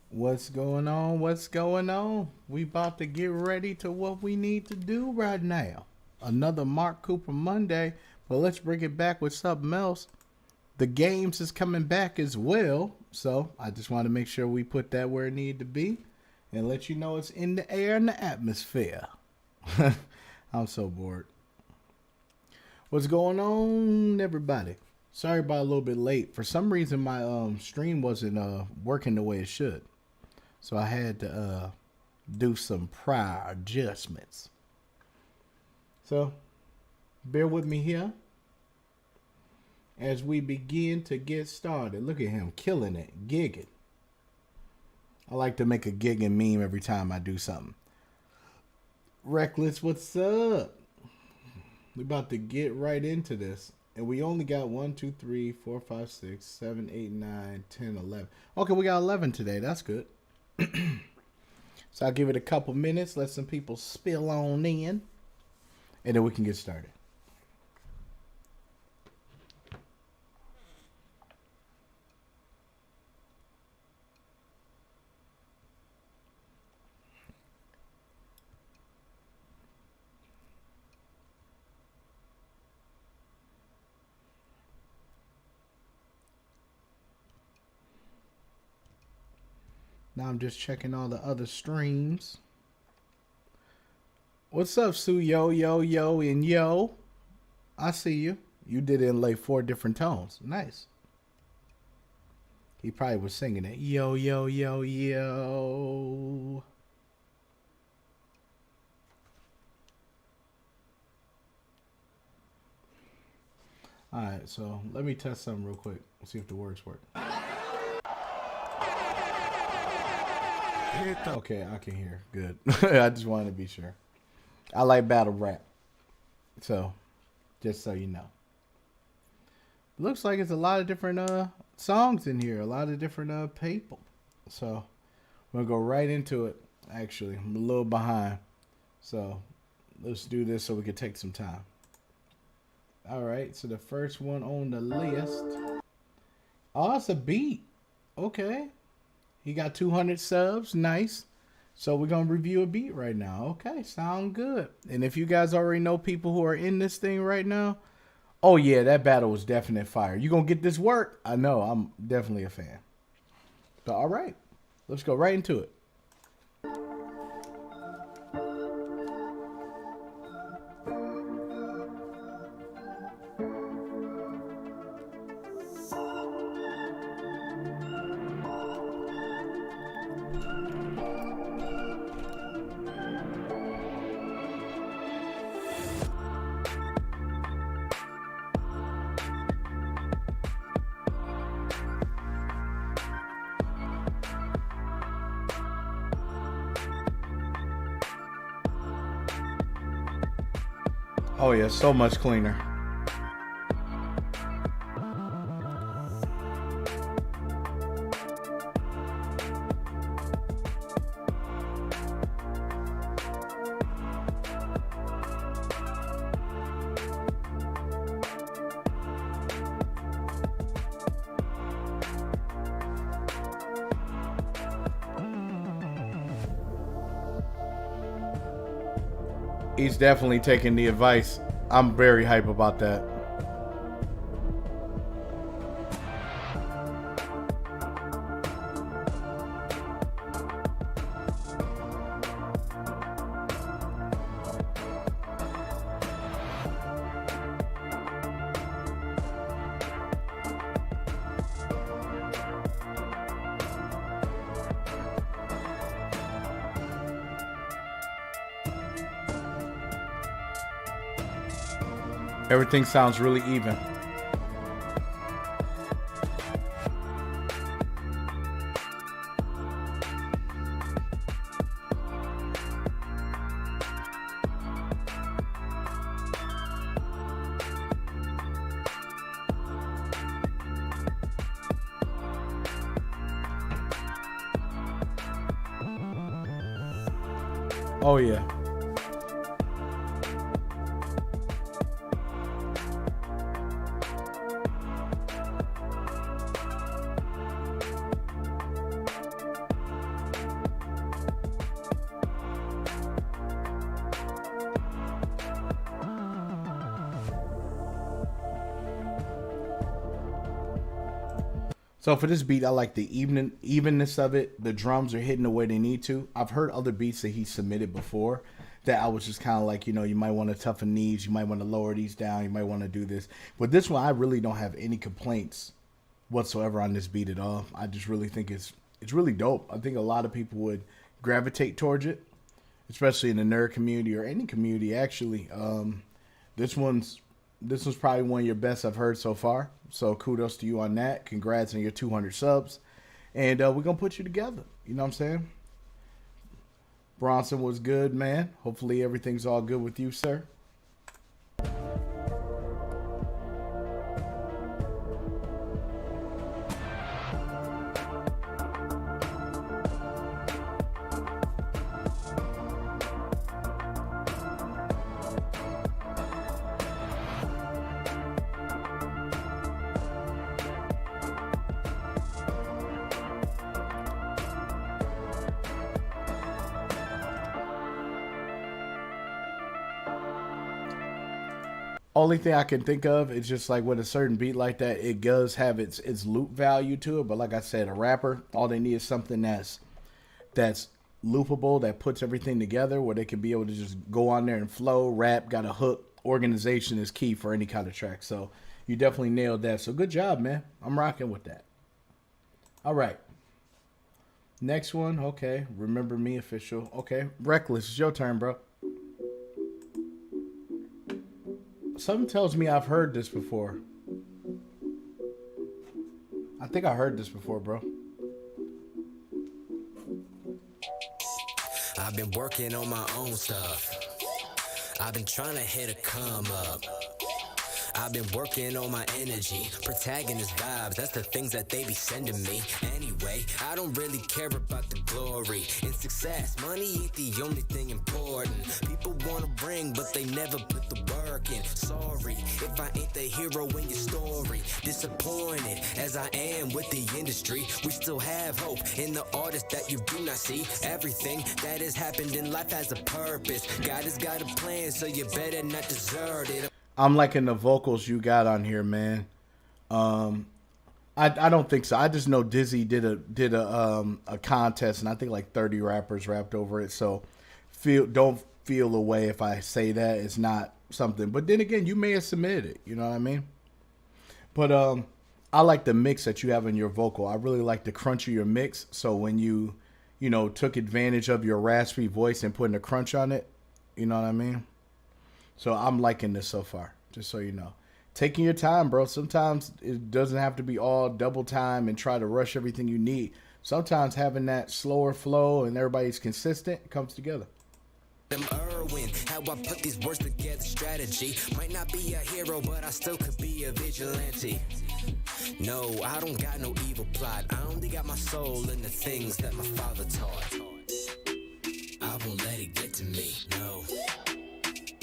What's going on? What's going on? We about to get ready to what we need to do right now. Another Mark Cooper Monday, but let's bring it back with something else. The games is coming back as well, so I just want to make sure we put that where it needed to be and let you know it's in the air and the atmosphere. I'm so bored. What's going on, everybody? Sorry about a little bit late. For some reason, my stream wasn't working the way it should. So I had to do some prior adjustments. So bear with me here as we begin to get started. Look at him killing it, gigging. I like to make a gigging meme every time I do something. Reckless, what's up? We're about to get right into this. And we only got 1, 2, 3, 4, 5, 6, 7, 8, 9, 10, 11. Okay, we got 11 today. That's good. So I'll give it a couple minutes, let some people spill on in, and then we can get started. Now I'm just checking all the other streams. What's up, Sue? Yo, and yo. I see you. You did it in like 4 different tones. Nice. He probably was singing it. Yo. Alright, so let me test something real quick. See if the words work. Okay, I can hear. Good. I just wanted to be sure. I like battle rap. So, just so you know. Looks like it's a lot of different songs in here. A lot of different people. So, we're going to go right into it. Actually, I'm a little behind. So, let's do this so we can take some time. Alright, so the first one on the list. Oh, it's a beat. Okay. He got 200 subs. Nice. So we're going to review a beat right now. Okay, sound good. And if you guys already know people who are in this thing right now, oh yeah, that battle was definite fire. You going to get this work? I know. I'm definitely a fan. But all right, let's go right into it. Oh yeah, so much cleaner. He's definitely taking the advice. I'm very hype about that. Everything sounds really even. Oh yeah. So for this beat, I like the evenness of it. The drums are hitting the way they need to. I've heard other beats that he submitted before that I was just kind of like, you might want to toughen these, you might want to lower these down, you might want to do this. But this one, I really don't have any complaints whatsoever on this beat at all. I just really think it's really dope. I think a lot of people would gravitate towards it, especially in the nerd community or any community actually. This one's probably one of your best I've heard so far. So kudos to you on that. Congrats on your 200 subs. And we're going to put you together. You know what I'm saying? Bronson was good, man. Hopefully everything's all good with you, sir. Only thing I can think of is just like with a certain beat like that, it does have its loop value to it. But like I said, a rapper, all they need is something that's loopable, that puts everything together, where they can be able to just go on there and flow, rap, got a hook. Organization is key for any kind of track. So you definitely nailed that. So good job, man. I'm rocking with that. All right. Next one. Okay. Remember Me official. Okay. Reckless, it's your turn, bro. Something tells me I've heard this before. I think I heard this before, bro. I've been working on my own stuff. I've been trying to hit a come up. I've been working on my energy, protagonist vibes, that's the things that they be sending me. Anyway, I don't really care about the glory and success. Money ain't the only thing important. People wanna bring, but they never put the work in. Sorry if I ain't the hero in your story. Disappointed as I am with the industry. We still have hope in the artist that you do not see. Everything that has happened in life has a purpose. God has got a plan, so you better not desert it. I'm liking the vocals you got on here, man. I don't think so. I just know Dizzy did a contest, and I think like 30 rappers rapped over it. So don't feel away if I say that it's not something. But then again, you may have submitted it. You know what I mean? But I like the mix that you have in your vocal. I really like the crunch of your mix. So when you took advantage of your raspy voice and putting a crunch on it, you know what I mean? So I'm liking this so far, just so you know. Taking your time, bro. Sometimes it doesn't have to be all double time and try to rush everything you need. Sometimes having that slower flow and everybody's consistent comes together. How I put these words together, strategy. Might not be a hero, but I still could be a vigilante. No, I don't got no evil plot. I only got my soul in the things that my father taught. I won't let it get to me, no.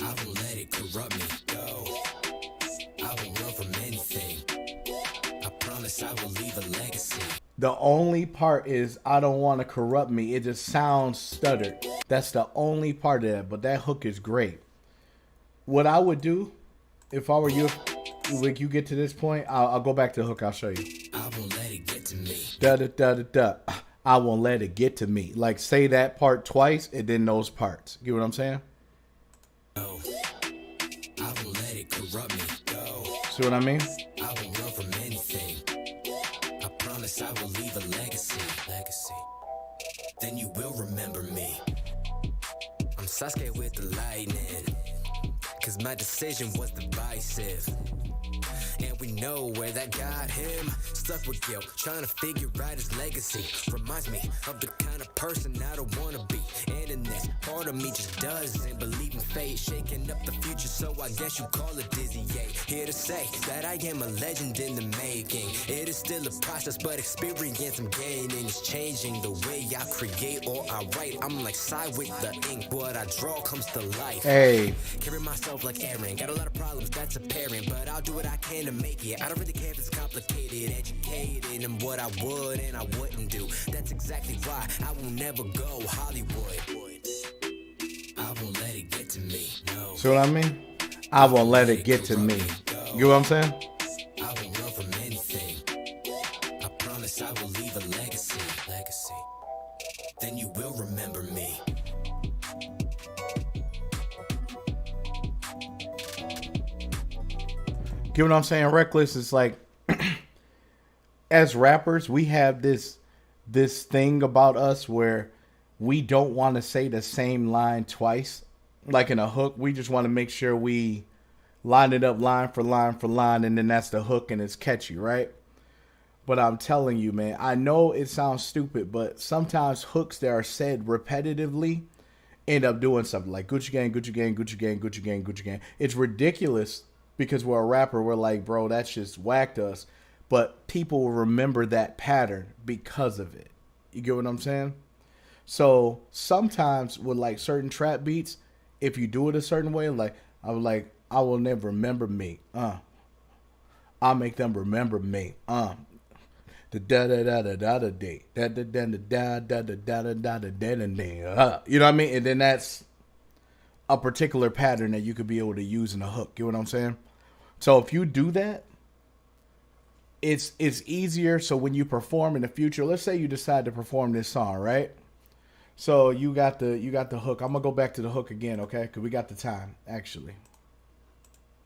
I won't let it corrupt me, no. I won't run from anything. I promise I will leave a legacy. The only part is I don't want to corrupt me. It just sounds stuttered. That's the only part of that, but that hook is great. What I would do if I were you, if you get to this point, I'll go back to the hook. I'll show you. I won't let it get to me. Da da da da da. I won't let it get to me. Like say that part twice and then those parts. Get what I'm saying? No, I won't let it corrupt me. Go. See what I mean? I won't run from anything. I promise I will leave a legacy. Then you will remember me. I'm Sasuke with the lightning, cause my decision was divisive. And we know where that got him. Stuck with guilt, trying to figure out his legacy. Reminds me of the kind of person I don't wanna be. And in this, part of me just doesn't believe in fate. Shaking up the future, so I guess you call it dizzy. Here to say that I am a legend in the making. It is still a process, but experience I'm gaining is changing the way I create or I write. I'm like side with the ink, what I draw comes to life. Hey. Carry myself like Aaron, got a lot of problems, that's apparent, but I'll do what I can to make it. I don't really care if it's complicated, educated, and what I would and I wouldn't do. That's exactly why I will never go Hollywood. I won't let it get to me, no. See what I mean? I won't let it get to me. You know what I'm saying? I won't run from anything. I promise legacy, legacy. Then you will remember me. Get what I'm saying? Reckless is like, as rappers, we have this thing about us where we don't want to say the same line twice. Like in a hook, we just want to make sure we line it up line for line for line, and then that's the hook and it's catchy, right? But I'm telling you, man, I know it sounds stupid, but sometimes hooks that are said repetitively end up doing something like Gucci Gang, Gucci Gang, Gucci Gang, Gucci Gang, Gucci Gang. It's ridiculous because we're a rapper. We're like, bro, that's just whacked us. But people will remember that pattern because of it. You get what I'm saying? So sometimes with like certain trap beats, if you do it a certain way, like I was like, I will never remember me. I'll make them remember me. The da da da da da da day. Da da da da da da da da da da da da. You know what I mean? And then that's a particular pattern that you could be able to use in a hook. You know what I'm saying? So if you do that, it's easier. So when you perform in the future, let's say you decide to perform this song, right? So you got the hook. I'm gonna go back to the hook again, okay? Because we got the time actually.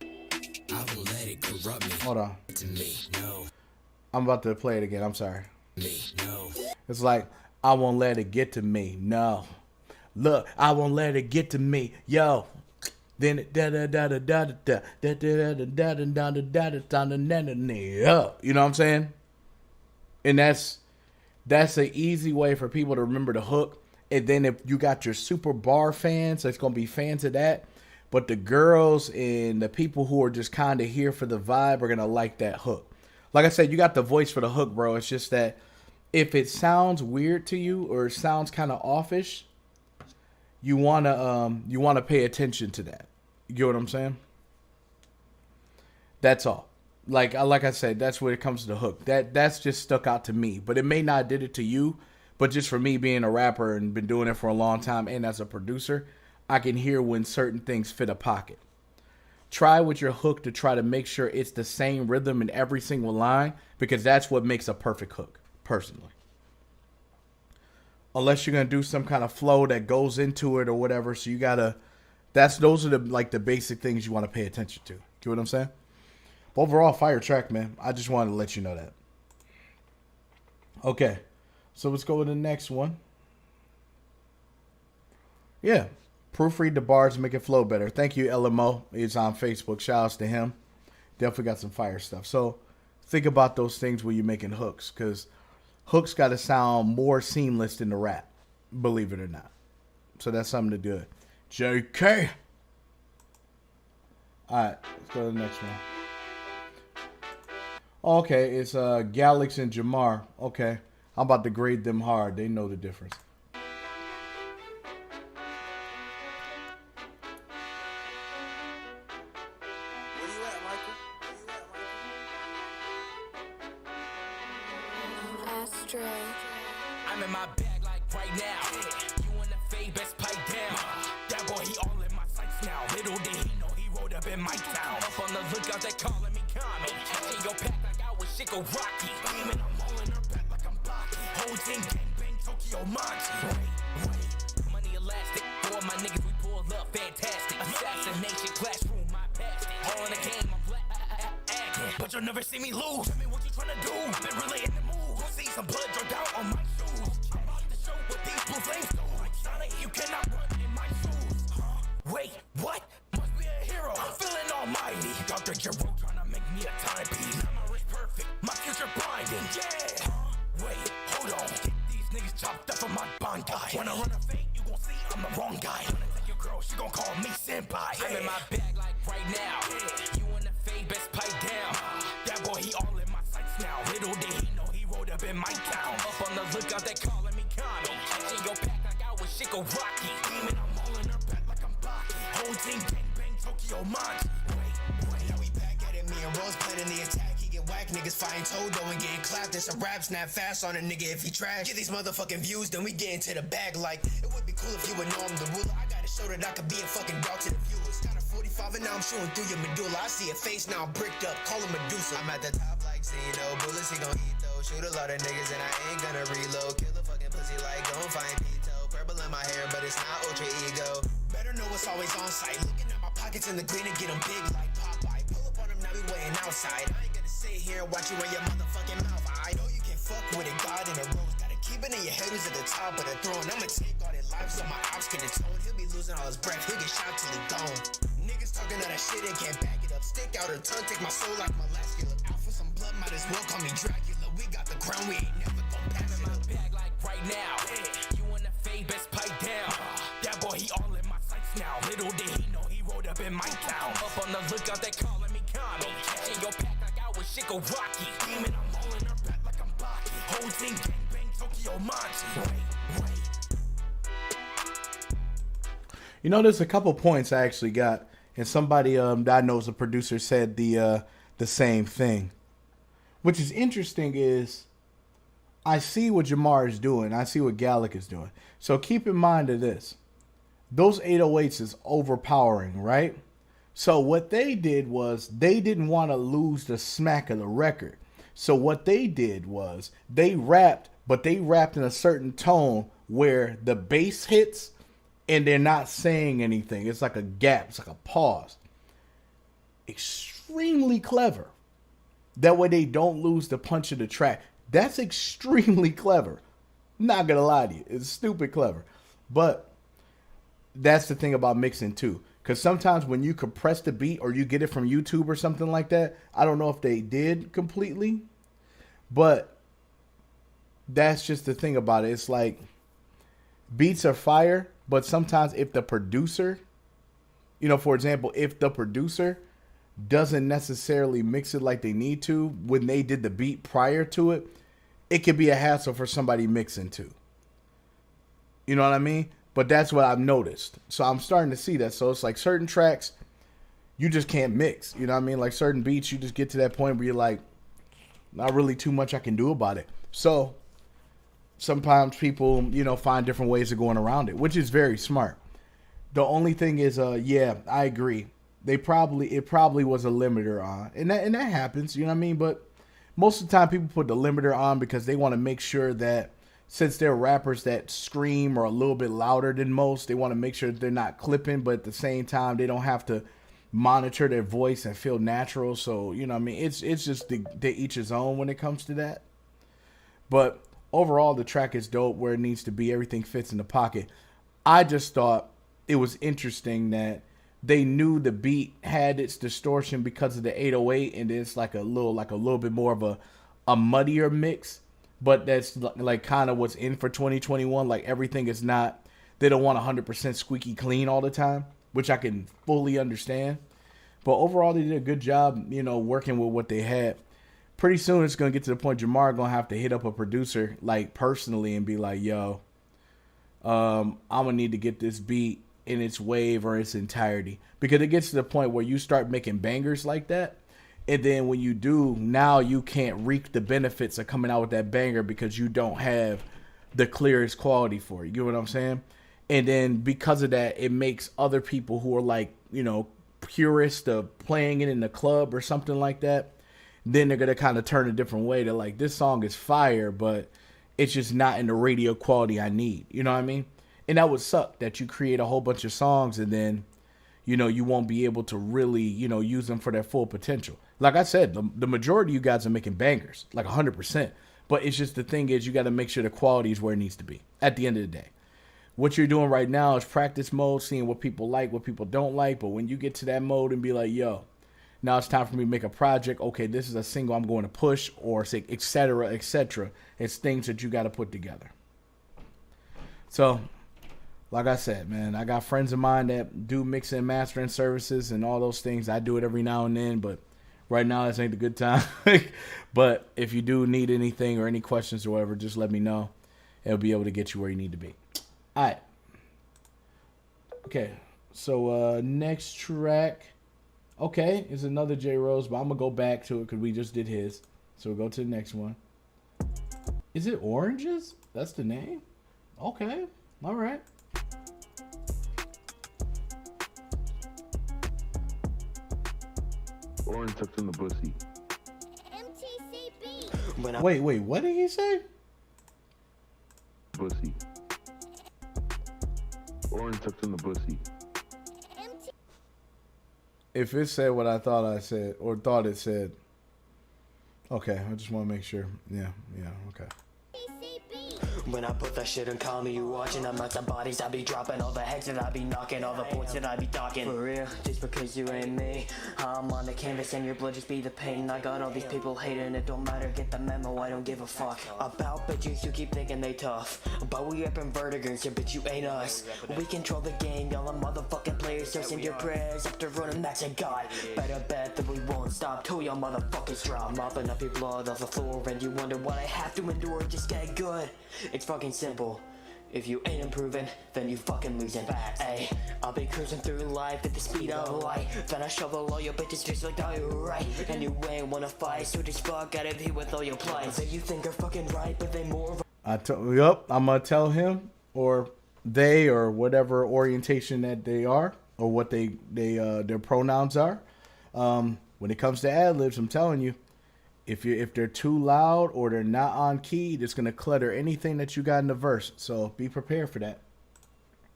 I will let it corrupt me. Hold on. To me, no. I'm about to play it again. I'm sorry. Me, no. It's like, I won't let it get to me. No. Look, I won't let it get to me. Yo. Then da da da da da da da da da da da da da da da da da. You know what I'm saying? And that's an easy way for people to remember the hook. And then if you got your super bar fans, it's gonna be fans of that. But the girls and the people who are just kind of here for the vibe are gonna like that hook. Like I said, you got the voice for the hook, bro. It's just that if it sounds weird to you or it sounds kind of offish, you wanna pay attention to that. You get what I'm saying? That's all. Like I said, that's where it comes to the hook. That's just stuck out to me, but it may not did it to you. But just for me being a rapper and been doing it for a long time, and as a producer, I can hear when certain things fit a pocket. Try with your hook to try to make sure it's the same rhythm in every single line, because that's what makes a perfect hook, personally. Unless you're gonna do some kind of flow that goes into it or whatever, so you gotta. Those are the basic things you want to pay attention to. Get what I'm saying? But overall, fire track, man. I just wanted to let you know that. Okay, so let's go with the next one. Yeah. Proofread the bars, make it flow better. Thank you, LMO. He's on Facebook. Shout outs to him. Definitely got some fire stuff. So think about those things when you're making hooks, because hooks got to sound more seamless than the rap, believe it or not. So that's something to do. JK. All right, let's go to the next one. Okay, it's Galax and Jamar. Okay, I'm about to grade them hard. They know the difference. I'm in my bag like right now. You in the fade, best pipe down. That boy, he all in my sights now. Little did he know he rolled up in my town. Up on the lookout, they calling me Kami. Catching your pack like I was Chico Rocky. Beaming, I'm all in her back like I'm Blocky. Whole team gang bang Tokyo Monty. Wait. Money elastic. For my niggas, we pull up fantastic. Assassination, classroom, my past it. All in the game, I'm black. But you'll never see me lose. Tell me what you tryna do. I've been really in the mood. Gonna see some blood drop down on my shoes. I'm about to show what these blue flames do. Like Sonic, you cannot run in my shoes. Wait, what? Must be a hero. I'm feeling almighty. Dr. Jerome tryna make me a timepiece. Now my wrist perfect. My future blinding. Yeah. Wait, hold on. Get these niggas chopped up from my Bandai. When I run a fake, you gon' see I'm the wrong guy. When I take your girl, she gon' call me senpai. I'm in my bag like right now. You in the fade, best pipe down. That boy, he all in my sights now. Little did he know he rolled up in my town. Up on the lookout, they calling me Kami. Catching your pack like I was Chico Rocky. Beaming, I'm all in her back like I'm Blocky. Whole team gang bang Tokyo Monty. Wait, now we back at it. Me and Rose planning the attack. He get whack, niggas fighting Todo and getting clapped. It's a rap, snap fast on a nigga if he trash. Get these motherfucking views, then we get into the bag like it would be cool if you would know I'm the ruler. I gotta show that I could be a fucking dog to the viewers. Got a 45 and now I'm shooting through your medulla. I see a face now I'm bricked up, call him Medusa. I'm at the top like Zeno, bullets he gon' eat those. Shoot a lot of niggas and I ain't gonna reload. Kill a fucking pussy like don't find Pito. Purple in my hair, but it's not ultra ego. Better know what's always on site. Looking at my pockets in the green and get them big like Popeye. Pull up on them, now we waiting outside. I ain't gonna sit here and watch you run your motherfucking mouth. I know you can fuck with a god in a rose. Gotta keep it in your head who's at the top of the throne. I'ma take all that life so my ops can atone. He'll be losing all his breath, he'll get shot till he gone. Niggas talking all that shit and can't back it up. Stick out her tongue, take my soul like molecular. Out for some blood, might as well call me Dracula. We got the crown, we ain't never gon' pass it up. Bag like right now, you in the fade, best pipe down. That boy, he all in my sights now. Little did he know he rolled up in my town. Up on the lookout, they calling me Kami. Catching your pack like I was Shigaraki. Demon, I'm holding her back like I'm Baki. Whole team gang bang, Tokyo Manji. Wait. You know, there's a couple points I actually got, and somebody that I know is a producer said the same thing. Which is interesting is I see what Jamar is doing. I see what Gallic is doing. So keep in mind of this. Those 808s is overpowering, right? So what they did was they didn't want to lose the smack of the record. So what they did was they rapped, but they rapped in a certain tone where the bass hits and they're not saying anything. It's like a gap. It's like a pause. Extremely clever. That way they don't lose the punch of the track. That's extremely clever. Not gonna lie to you. It's stupid clever. But that's the thing about mixing too. Because sometimes when you compress the beat or you get it from YouTube or something like that, I don't know if they did completely. But that's just the thing about it. It's like beats are fire. But sometimes if the producer, for example, if the producer doesn't necessarily mix it like they need to when they did the beat prior to it, it could be a hassle for somebody mixing too. You know what I mean? But that's what I've noticed. So I'm starting to see that. So it's like certain tracks, you just can't mix. You know what I mean? Like certain beats, you just get to that point where you're like, not really too much I can do about it. So sometimes people, find different ways of going around it, which is very smart. The only thing is, yeah, I agree. It probably was a limiter on, and that happens, you know what I mean? But most of the time people put the limiter on because they want to make sure that since they're rappers that scream or a little bit louder than most, they want to make sure that they're not clipping, but at the same time, they don't have to monitor their voice and feel natural. So, you know what I mean? It's just they each his own when it comes to that. But overall, the track is dope where it needs to be. Everything fits in the pocket. I just thought it was interesting that they knew the beat had its distortion because of the 808, and it's like a little bit more of a muddier mix. But that's like kind of what's in for 2021. Like everything is not, they don't want 100% squeaky clean all the time, which I can fully understand. But overall, they did a good job, working with what they had. Pretty soon it's going to get to the point Jamar going to have to hit up a producer like personally and be like, yo, I'm going to need to get this beat in its wave or its entirety. Because it gets to the point where you start making bangers like that. And then when you do, now you can't reap the benefits of coming out with that banger because you don't have the clearest quality for it. You know what I'm saying? And then because of that, it makes other people who are like, purists of playing it in the club or something like that, then they're going to kind of turn a different way. They're like, this song is fire, but it's just not in the radio quality I need. You know what I mean? And that would suck that you create a whole bunch of songs and then, you won't be able to really, use them for their full potential. Like I said, the majority of you guys are making bangers, like 100%. But it's just the thing is you got to make sure the quality is where it needs to be at the end of the day. What you're doing right now is practice mode, seeing what people like, what people don't like. But when you get to that mode and be like, yo, now it's time for me to make a project. Okay, this is a single I'm going to push or say, et cetera, et cetera. It's things that you got to put together. So, like I said, man, I got friends of mine that do mixing and mastering services and all those things. I do it every now and then, but right now this ain't the good time. But if you do need anything or any questions or whatever, just let me know. It'll be able to get you where you need to be. All right. Okay, so next track. Okay, is another J Rose, but I'm going to go back to it because we just did his. So we'll go to the next one. Is it Oranges? That's the name? Okay, all right. Orange tucked in the pussy. Wait, what did he say? Pussy. Orange tucked in the pussy. If it said what I thought I said or thought it said, okay, I just want to make sure. Yeah, okay. When I put that shit on, call me, you watching. I'm not the bodies I be dropping, all the heads that I be knocking, all the points that I be talking. For real, just because you ain't me, I'm on the canvas and your blood just be the pain. I got all these people hating, it don't matter, get the memo, I don't give a fuck. About bitches, you keep thinking they tough, but we up in vertigers, yeah, bitch, you ain't us. We control the game, y'all are motherfucking players, so send your prayers after running max of God. Better bet that we won't stop till y'all motherfuckers drop. Mopping up your blood off the floor and you wonder what I have to endure, just get good. It's fucking simple. If you ain't improving, then you fucking losing. Ayy, I'll be cruising through life at the speed of light. Then I shovel all your bitches just like die right. And you ain't wanna fight, so just fuck out of here with all your plights. That you think are fucking right, but they more. Yup, I'm gonna tell him or they or whatever orientation that they are or what their pronouns are. When it comes to ad libs, I'm telling you. If they're too loud or they're not on key, it's gonna clutter anything that you got in the verse. So be prepared for that.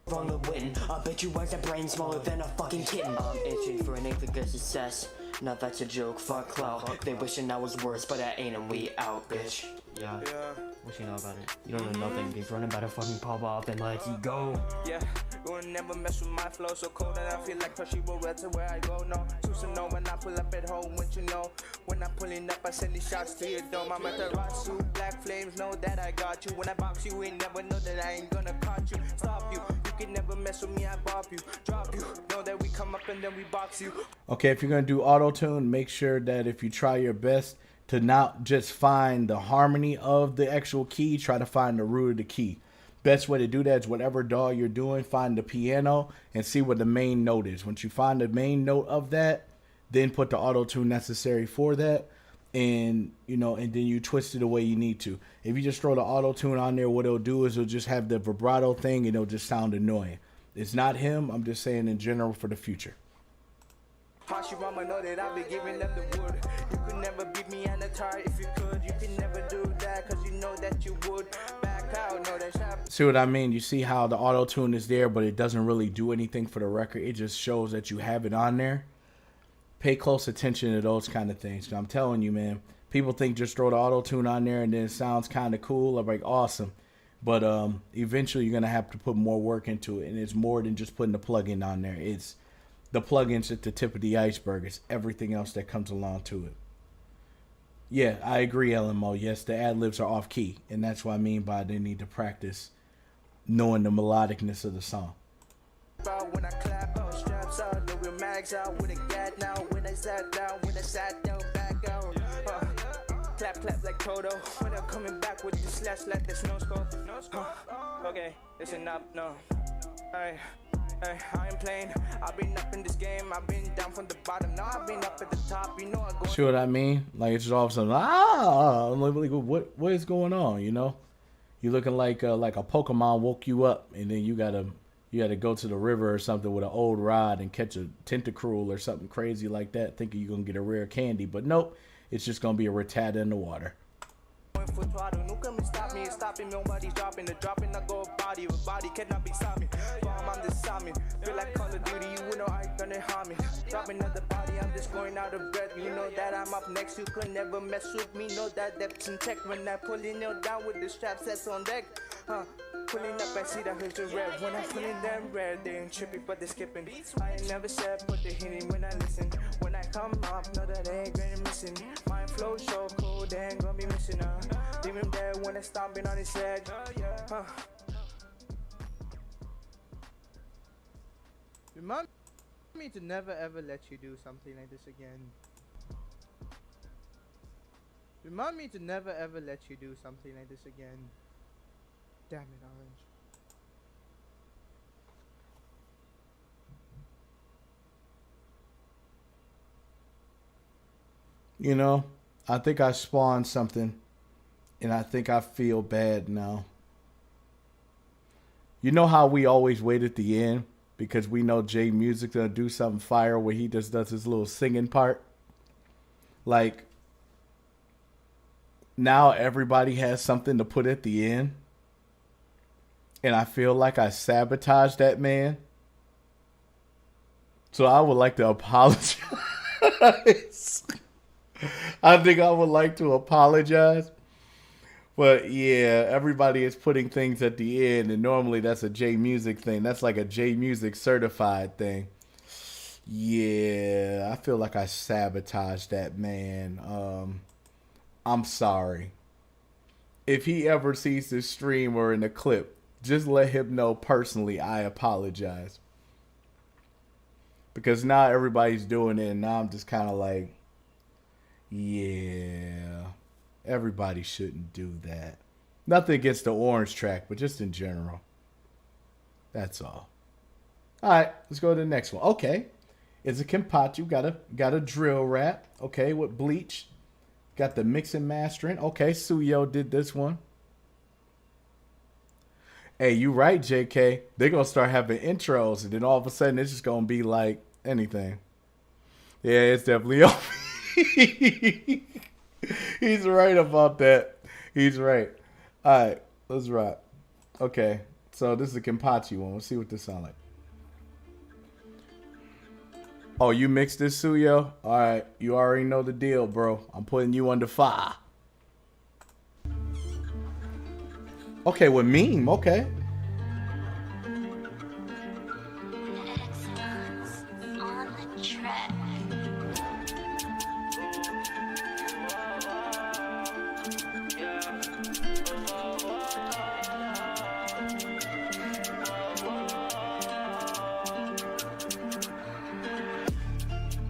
From the win, I bet you was a brain smaller than a fucking kitten. I'm itching for an eighth of good success. Now that's a joke, fuck clout. They wishing I was worse, but I ain't and we out, bitch. Yeah. What you know about it? You don't know nothing. He's running about to fucking pop off and let you go. Yeah, you will never mess with my flow so cold that I feel like Hershey will red to where I go. No, choose to know when I pull up at home, when you know. When I'm pulling up, I send these shots to your dome. I'm at the rock suit, black flames, know that I got you. When I box you, ain't never know that I ain't gonna caught you. Stop you, you can never mess with me, I bop you, drop you. Know that we come up and then we box you. Okay, if you're gonna do auto tune, make sure that if you try your best to not just find the harmony of the actual key, try to find the root of the key. Best way to do that is whatever DAW you're doing, find the piano and see what the main note is. Once you find the main note of that, then put the auto tune necessary for that, and and then you twist it the way you need to. If you just throw the auto tune on there, what it'll do is it'll just have the vibrato thing and it'll just sound annoying. It's not him. I'm just saying in general for the future. Hush your mama know that I be giving them the wood. You could never beat me on the tar if you could. You can never do that cause you know that you would. Back out, know that shop. See what I mean? You see how the auto tune is there, but it doesn't really do anything for the record. It just shows that you have it on there. Pay close attention to those kind of things. I'm telling you, man, people think just throw the auto tune on there and then it sounds kind of cool. I'm like, awesome. But eventually you're going to have to put more work into it. And it's more than just putting the plugin on there. It's the plugins at the tip of the iceberg. It's everything else that comes along to it. Yeah, I agree, LMO. Yes, the ad-libs are off key. And that's what I mean by they need to practice knowing the melodicness of the song. When I clap out, straps out, little mags out with a gat now. When I sat down, back out. Clap like Toto. When I'm coming back with the slash like the snow scope. Okay, listen up, no. Alright. I ain't playing. I've been up in this game. I've been down from the bottom. Now I've been up at the top. You know I go. See what I mean? Like it's just all of a sudden, I'm like, what is going on? You're looking like a Pokemon woke you up, and then you gotta go to the river or something with an old rod and catch a tentacruel or something crazy like that, thinking you're gonna get a rare candy, but nope, it's just gonna be a Rattata in the water. For throttle, no come and stop me, stopping, nobody's dropping, I go body, with body cannot be stopping. I'm just stopping, feel like Call of Duty, you know I ain't gonna harm me. Dropping another body, I'm just going out of breath. You know that I'm up next, you could never mess with me. Know that depth's in tech when I pulling you down with the straps that's on deck. Pulling up, I see that here's the red. When I'm pulling them red, they ain't tripping, but they skipping. I ain't never said, but they hitting when I listen. When I come up, know that they ain't gonna missing. My flow so cold, they ain't gonna be missing. Leave him there when I stomping on his head. Remind me to never ever let you do something like this again. Remind me to never ever let you do something like this again. Damn it, Orange. I think I spawned something, and I think I feel bad now. You know how we always wait at the end because we know J Music's gonna do something fire where he just does his little singing part? Like, now everybody has something to put at the end. And I feel like I sabotaged that man. So I would like to apologize. I think I would like to apologize. But yeah, everybody is putting things at the end, and normally that's a J Music thing. That's like a J Music certified thing. Yeah, I feel like I sabotaged that man. I'm sorry. If he ever sees this stream or in the clip, just let him know personally I apologize. Because now everybody's doing it, and now I'm just kind of like, yeah, everybody shouldn't do that. Nothing against the orange track, but just in general. That's all. All right, let's go to the next one. Okay, it's a Kenpachi. Got a drill rap. Okay, with Bleach. Got the mix and mastering. Okay, Suyo did this one. Hey, you right, JK. They're going to start having intros, and then all of a sudden it's just going to be like anything. Yeah, it's definitely He's right about that. He's right. All right, let's rock. Okay, so this is a Kenpachi one. Let's see what this sounds like. Oh, you mixed this, Suyo? All right, you already know the deal, bro. I'm putting you under fire. Okay, with meme, okay. On the track.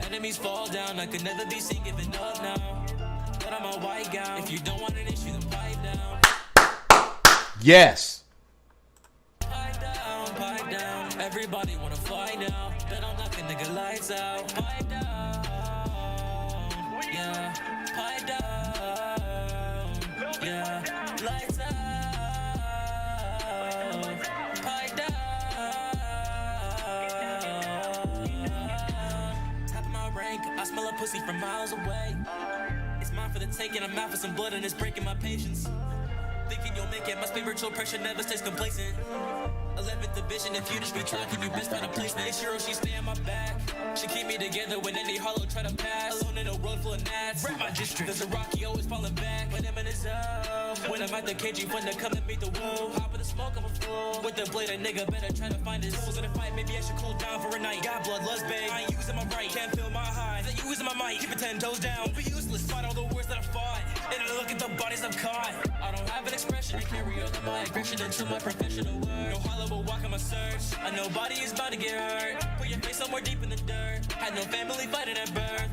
Enemies fall down, I could never be seen giving up now. But I'm a white gown. If you don't want an issue, then pipe down. Yes. Pipe down. Everybody wanna find out. Then I'll knock a nigga lights out. Pipe down. Yeah. Pipe down. Yeah. Lights out. Pipe down. Top of my rank, I smell a pussy from miles away. It's mine for the taking. I'm out for some blood and it's breaking my patience. Thinking you'll make it, my spiritual pressure never stays complacent. 11th division, if you just be talking, you best find a placement. Sure, she stay on my back. She keep me together when any hollow try to pass. Alone in a road full of gnats. Rap my district. There's a rocky always falling back. When I'm in his zone. When I'm at the KG, when they come and meet the woo. Hop in the smoke, I'm a fool. With the blade, a nigga better try to find his tools in a fight. Maybe I should cool down for a night. Got blood, lust bang. I ain't using my right. Can't feel my high. That using my might. Keep it 10 toes down. Be useless. Fight all the wars that I fought. And I look at the bodies I've caught. I don't have an expression. I carry all of my aggression into my professional work. No hollow will walk on my search. I know body is about to get hurt. Put your face somewhere deep in the dirt. Had no family fighting at birth.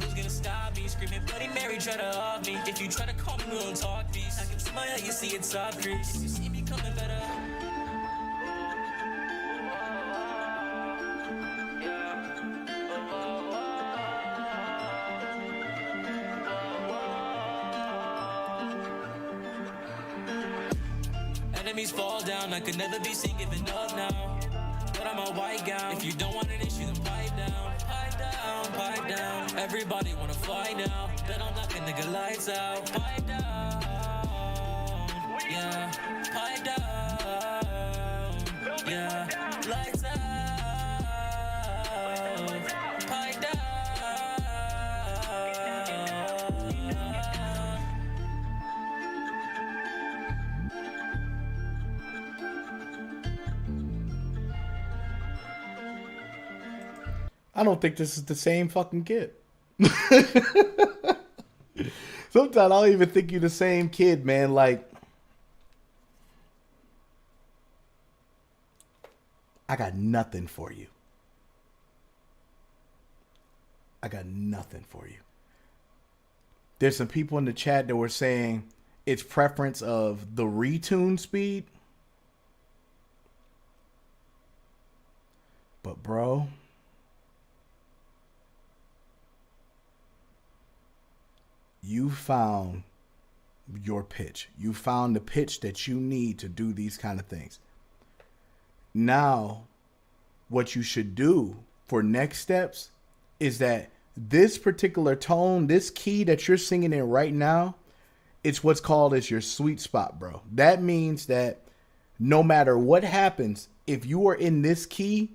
Who's gonna stop me? Screaming Bloody Mary, try to off me. If you try to call me, we don't talk peace. I can smile, you see it's soft grease. If you see me coming better. Enemies fall down, I could never be seen giving up now. But I'm a white gown. If you don't want an issue, then pipe down. Pipe down, pipe down. Everybody wanna fly now. Bet I'll knock a nigga lights out. Pipe down, yeah. Pipe down, yeah. Lights out. Pipe down. I don't think this is the same fucking kid. Sometimes I don't even think you're the same kid, man. Like, I got nothing for you. I got nothing for you. There's some people in the chat that were saying it's preference of the retune speed. But bro, you found your pitch. You found the pitch that you need to do these kind of things. Now, what you should do for next steps is that this particular tone, this key that you're singing in right now, it's what's called as your sweet spot, bro. That means that no matter what happens, if you are in this key,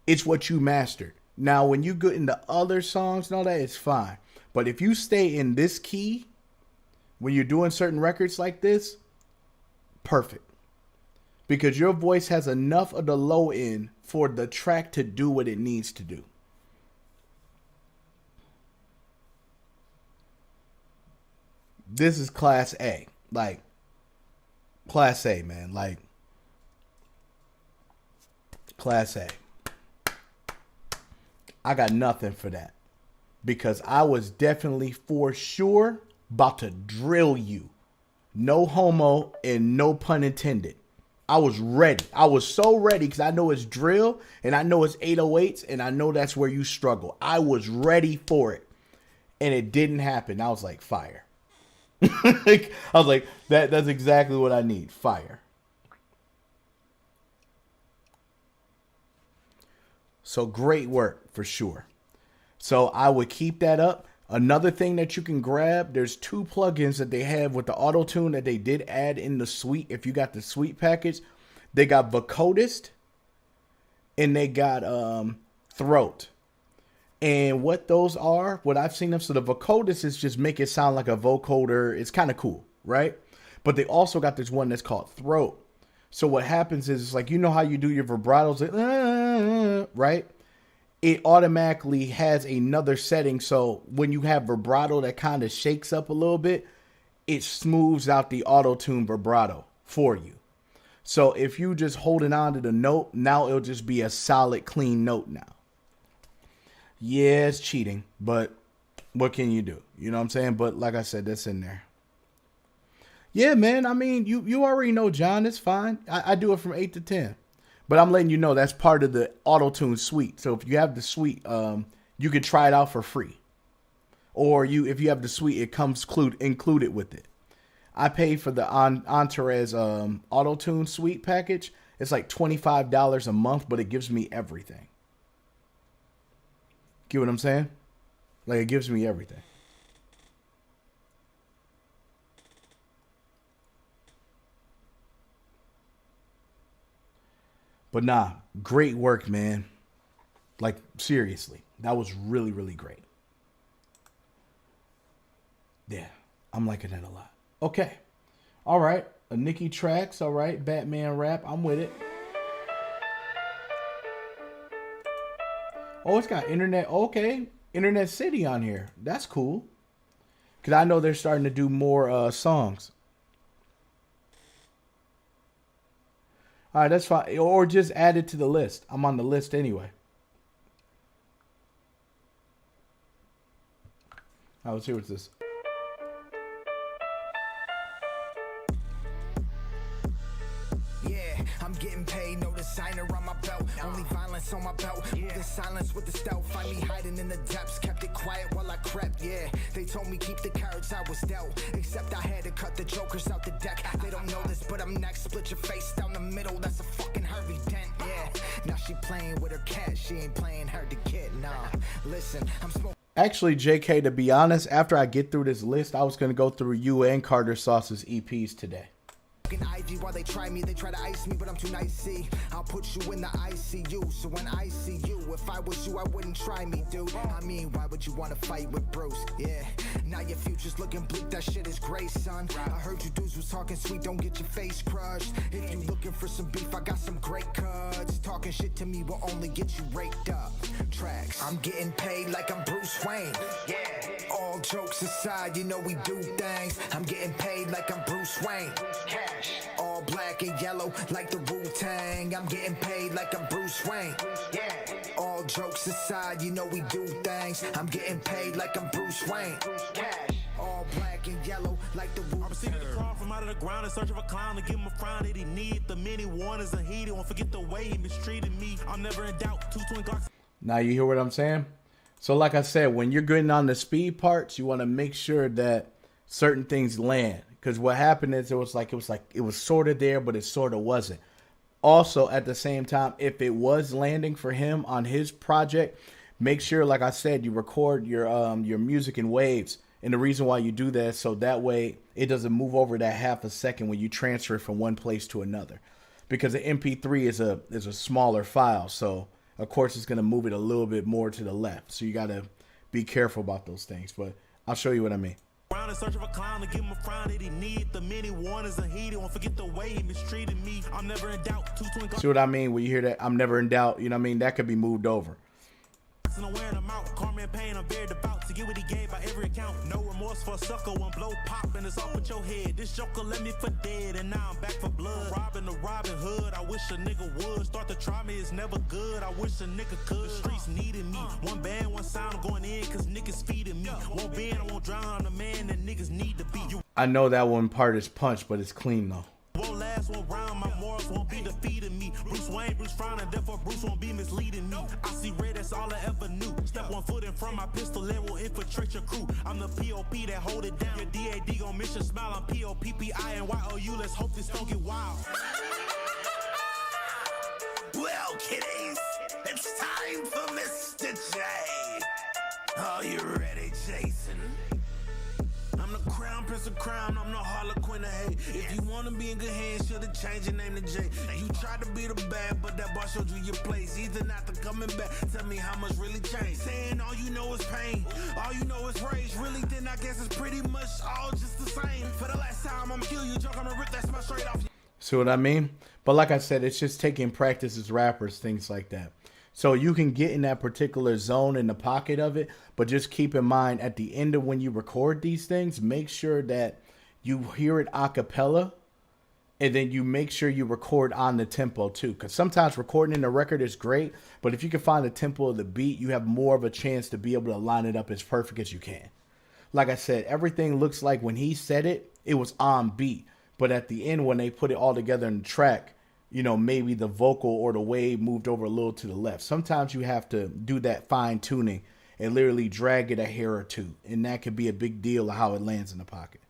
it's what you mastered. Now, when you go into other songs and all that, it's fine. But if you stay in this key, when you're doing certain records like this, perfect. Because your voice has enough of the low end for the track to do what it needs to do. This is class A. Like, class A, man. Like, class A. I got nothing for that. Because I was definitely for sure about to drill you. No homo and no pun intended. I was ready. I was so ready because I know it's drill and I know it's 808s and I know that's where you struggle. I was ready for it. And it didn't happen. I was like, fire. I was like, that's exactly what I need. Fire. So great work for sure. So I would keep that up. Another thing that you can grab, there's 2 plugins that they have with the auto tune that they did add in the suite. If you got the suite package, they got vocodist and they got throat. And what those are, what I've seen them, so the vocodist is just make it sound like a vocoder. It's kind of cool, right? But they also got this one that's called throat. So what happens is, it's like, you know how you do your vibratos, like, right? It automatically has another setting. So when you have vibrato that kind of shakes up a little bit, it smooths out the auto-tune vibrato for you. So if you just holding on to the note, now it'll just be a solid, clean note now. Yeah, it's cheating, but what can you do? You know what I'm saying? But like I said, that's in there. Yeah, man. I mean, you already know, John. It's fine. I do it from 8 to 10. But I'm letting you know that's part of the auto-tune suite. So if you have the suite, you can try it out for free. Or if you have the suite, it comes included with it. I paid for the Antares auto-tune suite package. It's like $25 a month, but it gives me everything. Get what I'm saying? Like, it gives me everything. But nah, great work, man. Like, seriously. That was really, really great. Yeah, I'm liking it a lot. Okay. All right. A Nicki Tracks. All right. Batman rap. I'm with it. Oh, it's got Internet. Okay. Internet City on here. That's cool. Because I know they're starting to do more songs. All right, that's fine. Or just add it to the list. I'm on the list anyway. All right, let's see what's this. Yeah, I'm getting paid, no designer on my belt. Only violence on my belt. The silence with the stealth. Find me hiding in the depths. Kept it quiet while I crept. Yeah, they told me keep the cards I was dealt. Except I had to cut the jokers out the deck. They don't know this, but I'm next. Split your face down the middle. That's a fucking Harvey Dent. Yeah, now she playing with her cat. She ain't playing her to kid. Nah, listen, I'm smoking. Actually, JK, to be honest, after I get through this list, I was going to go through you and Carter Sauce's EPs today. Ivy while they try me, they try to ice me, but I'm too nice. See, I'll put you in the ICU. So when I see you, if I was you, I wouldn't try me, dude. I mean, why would you want to fight with Bruce? Yeah, now your future's looking bleak. That shit is gray, son. I heard you dudes was talking sweet. Don't get your face crushed. If you looking for some beef, I got some great cuts. Talking shit to me will only get you raked up. Tracks. I'm getting paid like I'm Bruce Wayne. Yeah. All jokes aside, you know we do things. I'm getting paid like I'm Bruce Wayne. All black and yellow like the Wu-Tang. I'm getting paid like I'm Bruce Wayne. Yeah. All jokes aside, you know we do things. I'm getting paid like I'm Bruce Wayne. Cash. All black and yellow like the Wu-Tang. I'm receiving the call from out of the ground in search of a clown to give him a frown that he need. The many warnings and he won't forget the way he mistreated me. I'm never in doubt. 2 twin Glocks. Now you hear what I'm saying? So like I said, when you're getting on the speed parts, you want to make sure that certain things land. Because what happened is it was sort of there, but it sort of wasn't. Also, at the same time, if it was landing for him on his project, make sure, like I said, you record your music in waves And the reason why you do that is so that way it doesn't move over that half a second when you transfer it from one place to another. Because the MP3 is a smaller file, so of course it's going to move it a little bit more to the left. So you got to be careful about those things. But I'll show you what I mean. In search of a clown to give him a frown that he need. The many warnings and he won't forget the way he mistreated me. I'm never in doubt. See what I mean when you hear that? I'm never in doubt. You know what I mean? That could be moved over. I'm wearing them out. Karma and pain, I'm very devout to get what he gave by every account. No remorse for a sucker, one blow pop and it's off with your head. This joker left me for dead and now I'm back for blood. Robbing the Robin Hood, I wish a nigga would. Start to try me, it's never good. I wish a nigga could. The streets needed me. One band, one sound, I'm going in cause niggas feeding me. Won't bend, I won't drown, I'm the man that niggas need to be. I know that one part is punch, but it's clean though. Won't last one round, my morals won't be defeating me. Bruce Wayne, Bruce frowning, therefore Bruce won't be misleading me. I see red, that's all I ever knew. Step 1 foot in front, my pistol it will infiltrate your crew. I'm the POP that hold it down. Your DAD gon' miss your smile. I'm POPPI and YOU. Let's hope this don't get wild. Well, kiddies, it's time for Mr. J. Are you ready, Jason? I'm the crown prince of crime, I'm the harlequin of hate. If you wanna be in good hands, should've changed your name to J. You tried to be the bad, but that boss showed you your place. Either not to coming back, tell me how much really changed. Saying all you know is pain, all you know is rage. Really, then I guess it's pretty much all just the same. For the last time, I'ma kill you, joke, I'ma rip that smile straight off. See what I mean? But like I said, it's just taking practice as rappers, things like that. So you can get in that particular zone in the pocket of it, but just keep in mind at the end of when you record these things, make sure that you hear it a cappella, and then you make sure you record on the tempo too. Because sometimes recording in the record is great, but if you can find the tempo of the beat, you have more of a chance to be able to line it up as perfect as you can. Like I said, everything looks like when he said it, it was on beat. But at the end, when they put it all together in the track, you know, maybe the vocal or the wave moved over a little to the left. Sometimes you have to do that fine tuning and literally drag it a hair or two. And that could be a big deal of how it lands in the pocket.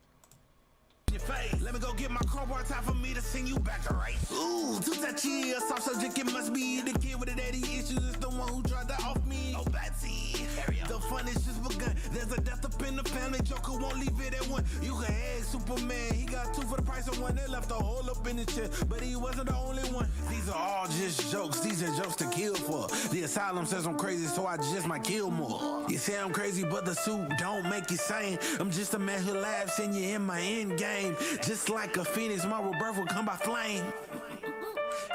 Let me go get my crowbar, time for me to sing you back to right. Ooh, too touchy, a soft subject, it must be the kid with the daddy issues. It's the one who tried that off me. Oh, Betsy, the fun is just begun. There's a death up in the family, Joker won't leave it at one. You can egg Superman, he got 2 for the price of 1. They left a hole up in his chest, but he wasn't the only one. These are all just jokes, these are jokes to kill for. The asylum says I'm crazy, so I just might kill more. You say I'm crazy, but the suit don't make you sane. I'm just a man who laughs and you're in my end game. Just like a phoenix, my rebirth will come by flame.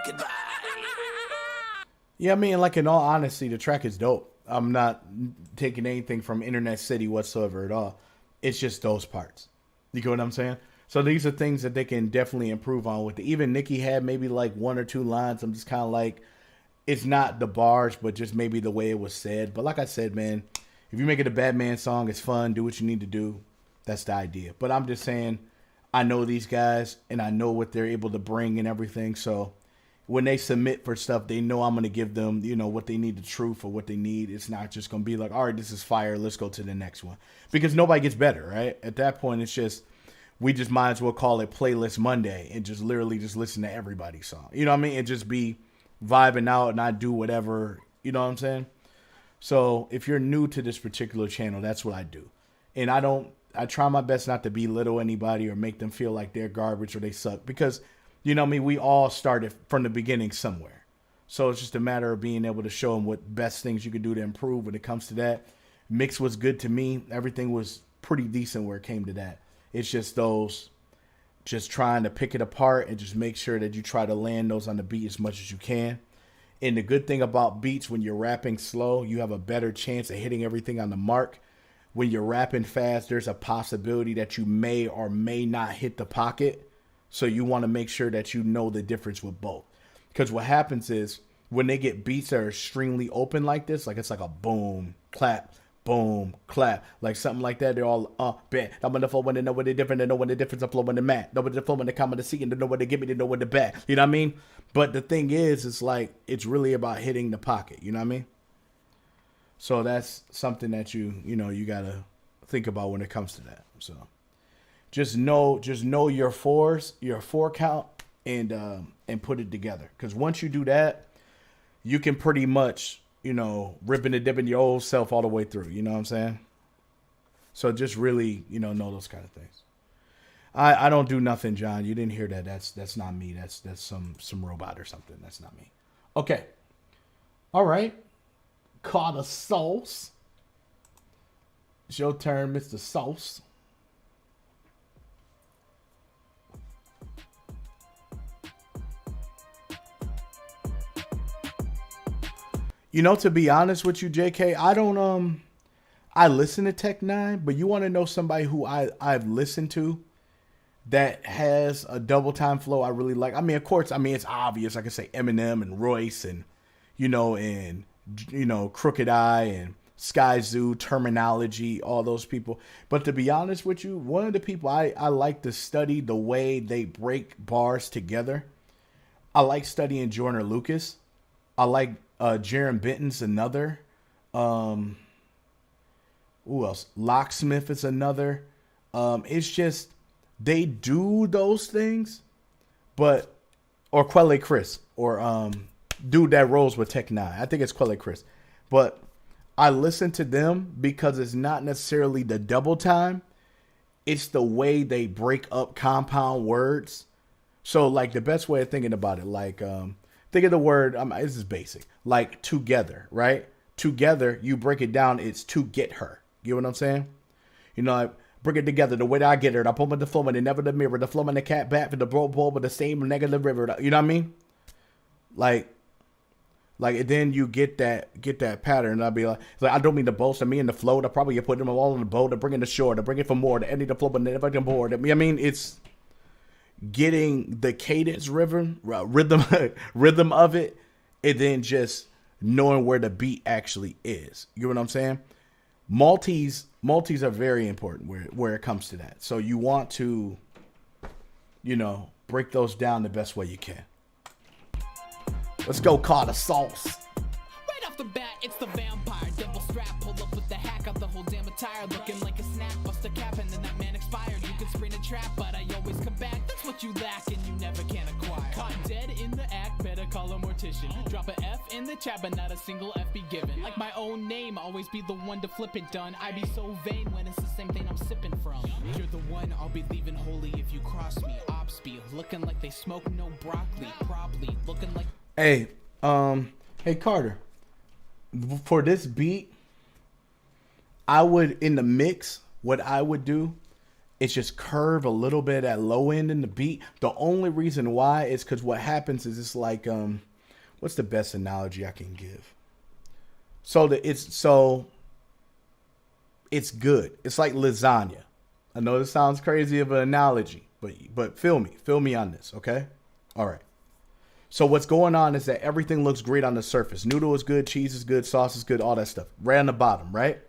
Goodbye. Yeah, I mean, like in all honesty, the track is dope. I'm not taking anything from Internet City whatsoever at all. It's just those parts. You get what I'm saying? So these are things that they can definitely improve on with it. Even Nicki had maybe like 1 or 2 lines. I'm just kind of like, it's not the bars, but just maybe the way it was said. But like I said, man, if you make it a Batman song, it's fun. Do what you need to do. That's the idea. But I'm just saying, I know these guys and I know what they're able to bring and everything. So when they submit for stuff, they know I'm going to give them, you know, what they need, the truth or what they need. It's not just going to be like, all right, this is fire. Let's go to the next one. Because nobody gets better, right? At that point, it's just, we just might as well call it Playlist Monday and just literally just listen to everybody's song. You know what I mean? And just be vibing out and not do whatever, you know what I'm saying? So if you're new to this particular channel, that's what I do. And I try my best not to belittle anybody or make them feel like they're garbage or they suck. Because, you know what I mean, we all started from the beginning somewhere. So it's just a matter of being able to show them what best things you can do to improve when it comes to that. Mix was good to me. Everything was pretty decent where it came to that. It's just those, just trying to pick it apart and just make sure that you try to land those on the beat as much as you can. And the good thing about beats, when you're rapping slow, you have a better chance of hitting everything on the mark. When you're rapping fast, there's a possibility that you may or may not hit the pocket. So you want to make sure that you know the difference with both. Because what happens is when they get beats that are extremely open like this, like it's like a boom, clap, boom, clap, like something like that, they're all bad. I'm on the phone when they know what they're different, they know when the difference of flow when the mat, know what the flow when they come on the seat, and they know what they give me, they know what the back. You know what I mean? But the thing is, it's like it's really about hitting the pocket. You know what I mean? So that's something that you gotta think about when it comes to that. So just know your fours, your 4 count, and put it together. Because once you do that, you can pretty much, ripping and dipping your old self all the way through. You know what I'm saying? So just really, know those kind of things. I don't do nothing, John. You didn't hear that. That's not me. That's some robot or something. That's not me. Okay. All right. Caught a sauce. It's your turn, Mr. Sauce. To be honest with you, JK, I don't I listen to Tech Nine, but you want to know somebody who I've listened to that has a double time flow I really like. I mean, of course, it's obvious. I can say Eminem and Royce and Crooked Eye and Sky Zoo, Terminology, all those people. But to be honest with you, one of the people I like to study the way they break bars together. I like studying Joyner Lucas. I like Jaron Benton's another. Who else? Locksmith is another. It's just they do those things, or Quelle Chris, or dude that rolls with Tech Nine. I think it's Quelle Chris, but I listen to them because it's not necessarily the double time. It's the way they break up compound words. So like the best way of thinking about it, like think of the word. This is basic, like together, right? Together, you break it down. It's to get her. You know what I'm saying? I bring it together the way that I get her. I pull my diploma, and never the mirror. The flow and the cat back for the bro ball with the same negative river. You know what I mean? Like, and then you get that pattern. And I'll be like, I don't mean to boast. I mean the flow. I probably put them all in the boat. To bring it to shore. To bring it for more. To ending the flow, but never can board. I mean, it's getting the cadence rhythm of it, and then just knowing where the beat actually is. You know what I'm saying? Multis are very important where it comes to that. So you want to, break those down the best way you can. Let's go, call the sauce. Right off the bat, it's the vampire. Double strap, pull up with the hack out the whole damn attire. Looking like a snap, bust a cap, and then that man expired. You can spring a trap, but I always come back. That's what you lack, and you never can acquire. Caught dead in the act, better call a mortician. Drop a F in the chat, but not a single F be given. Like my own name, always be the one to flip it done. I be so vain when it's the same thing I'm sipping from. You're the one I'll be leaving holy if you cross me. Ops be looking like they smoke no broccoli. Probably looking like... Hey, Carter, for this beat, I would, in the mix, what I would do is just curve a little bit at low end in the beat. The only reason why is because what happens is it's like, what's the best analogy I can give? It's good. It's like lasagna. I know this sounds crazy of an analogy, but feel me on this, okay? All right. So what's going on is that everything looks great on the surface. Noodle is good, cheese is good, sauce is good, all that stuff. Right on the bottom, right?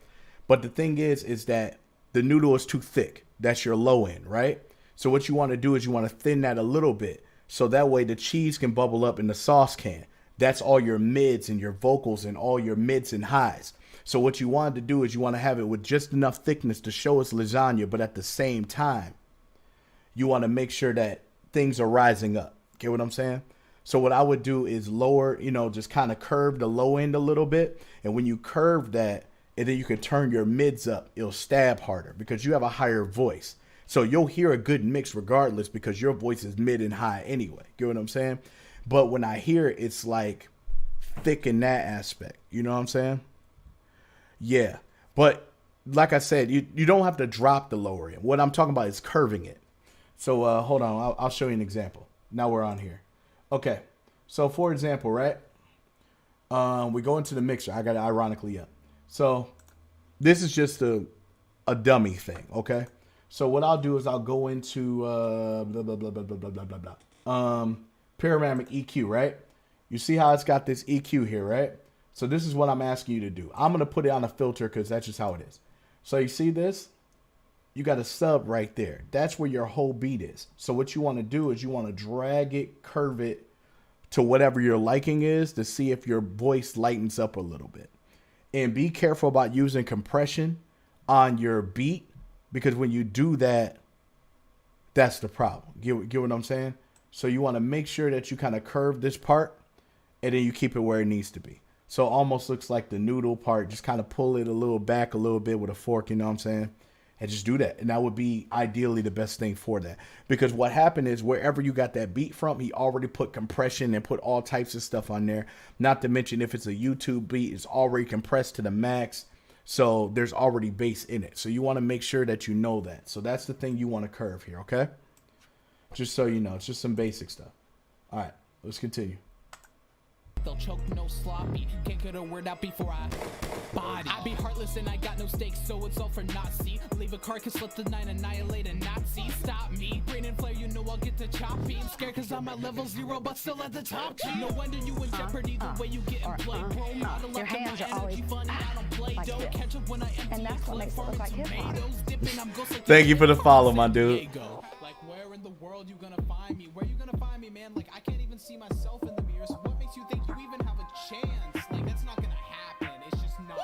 But the thing is that the noodle is too thick. That's your low end, right? So what you want to do is you want to thin that a little bit. So that way the cheese can bubble up and the sauce can. That's all your mids and your vocals and all your mids and highs. So what you want to do is you want to have it with just enough thickness to show it's lasagna, but at the same time, you want to make sure that things are rising up. Get what I'm saying? So what I would do is lower, just kind of curve the low end a little bit. And when you curve that, and then you can turn your mids up, it'll stab harder because you have a higher voice. So you'll hear a good mix regardless because your voice is mid and high anyway. Get what I'm saying? But when I hear it, it's like thick in that aspect. You know what I'm saying? Yeah. But like I said, you don't have to drop the lower end. What I'm talking about is curving it. So hold on. I'll show you an example. Now we're on here. Okay, so for example, right, we go into the mixer. I got it ironically up. So this is just a dummy thing, okay? So what I'll do is I'll go into blah, blah, blah, blah, blah, blah, blah, blah, blah. Panoramic EQ, right? You see how it's got this EQ here, right? So this is what I'm asking you to do. I'm going to put it on a filter because that's just how it is. So you see this? You got a sub right there. That's where your whole beat is. So what you want to do is you want to drag it, curve it to whatever your liking is to see if your voice lightens up a little bit. And be careful about using compression on your beat because when you do that, that's the problem. Get what I'm saying? So you want to make sure that you kind of curve this part and then you keep it where it needs to be. So it almost looks like the noodle part. Just kind of pull it a little back a little bit with a fork, you know what I'm saying? and just do that. And that would be ideally the best thing for that. Because what happened is wherever you got that beat from, he already put compression and put all types of stuff on there. Not to mention if it's a YouTube beat, it's already compressed to the max. So there's already bass in it. So you want to make sure that you know that. So that's the thing you want to curve here, okay? Just so you know, it's just some basic stuff. All right, let's continue. They'll choke, no sloppy. Can't get a word out before I body. I be heartless and I got no stakes, so it's all for Nazi. Leave a carcass, let the night annihilate a Nazi. Stop me, brain and flare, you know I'll get to choppy. I'm scared cause I'm at level 0, but still at the top. No wonder you in jeopardy the way you get in play. Bro, model Your up hands my are always energy funny. I don't play like dough. this. Catch up when I empty And that's what makes it look like hip-hop. Thank you for the follow, my dude. Like where in the world you gonna find me? Where you gonna find me, man? Like I can't even see myself in the mirror. So what makes you think you even have a chance? Like that's not gonna happen. It's just not.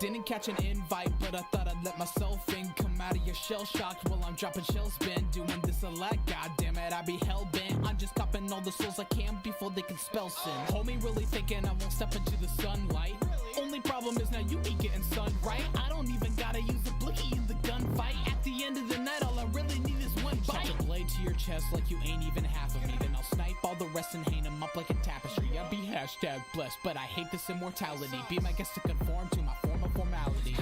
Didn't catch an invite, but I thought I'd let myself in. Come out of your shell shocked while I'm dropping shells. Been doing this a lot. God damn it, I be hell bent. I'm just stopping all the souls I can before they can spell sin. Homie really thinking I won't step into the sunlight. Only problem is now you ain't getting sun right. I don't even gotta use a blicky in the gunfight. At the end of the night, all I really need is one bite. Shove a blade to your chest like you ain't even half of me. Then I'll snipe all the rest and hang them up like a tapestry. I'll be hashtag blessed, but I hate this immortality. Be my guest to conform to my form of formality.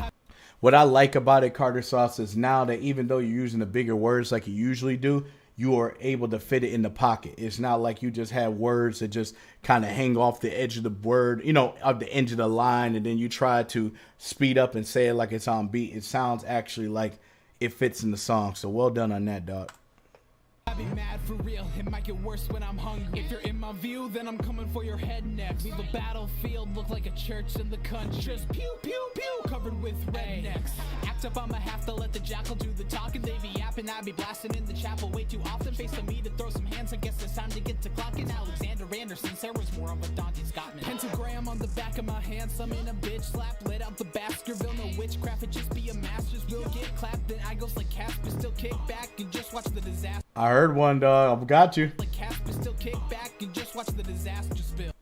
What I like about it, Carter Sauce, is now that even though you're using the bigger words like you usually do, you are able to fit it in the pocket. It's not like you just have words that just kind of hang off the edge of the word, you know, of the edge of the line, and then you try to speed up and say it like it's on beat. It sounds actually like it fits in the song. So well done on that, dog. I be mad for real, it might get worse when I'm hungry. If you're in my view, then I'm coming for your head next. Leave a battlefield, look like a church in the country. Just pew, pew, pew, covered with rednecks. Act up, I'ma have to let the jackal do the talking. They be yapping, I be blasting in the chapel way too often. Face to me to throw some hands, I guess it's time to get to clocking. Alexander Anderson, Sarah's more of a Dante Scottman. Pentagram on the back of my hand, some in a bitch slap. Let out the Baskerville, no witchcraft, it just be a master's will get clapped. Then I goes like Casper, still kick back and just watch the disaster. I heard one, dog. I got you. Like Casper, still kick back and just watch the disaster spill.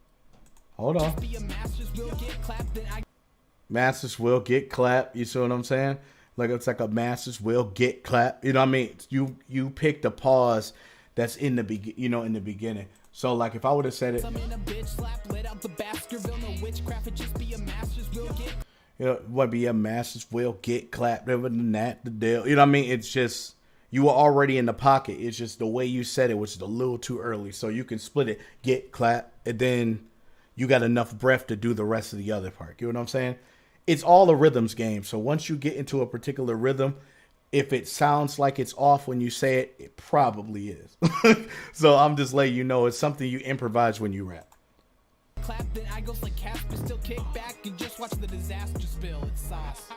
Hold on. Just be a master's will get clapped, then I Masters will get clapped. You see what I'm saying? Like it's like a Masters will get clapped. You know what I mean? You pick the pause that's in the in the beginning. So like if I would have said it, I'm in a bitch slap, let out the Baskerville, no witchcraft, it just be a master's will get. you know, what be a Masters will get clapped. Other than that, the deal. You know what I mean? It's just you were already in the pocket. It's just the way you said it was just a little too early. So you can split it, get clap, and then you got enough breath to do the rest of the other part. You know what I'm saying? It's all a rhythms game. So once you get into a particular rhythm, if it sounds like it's off when you say it, it probably is. So I'm just letting you know it's something you improvise when you rap. Clap, then I goes like Casper, still kick back and just watch the disaster spill. It's sauce.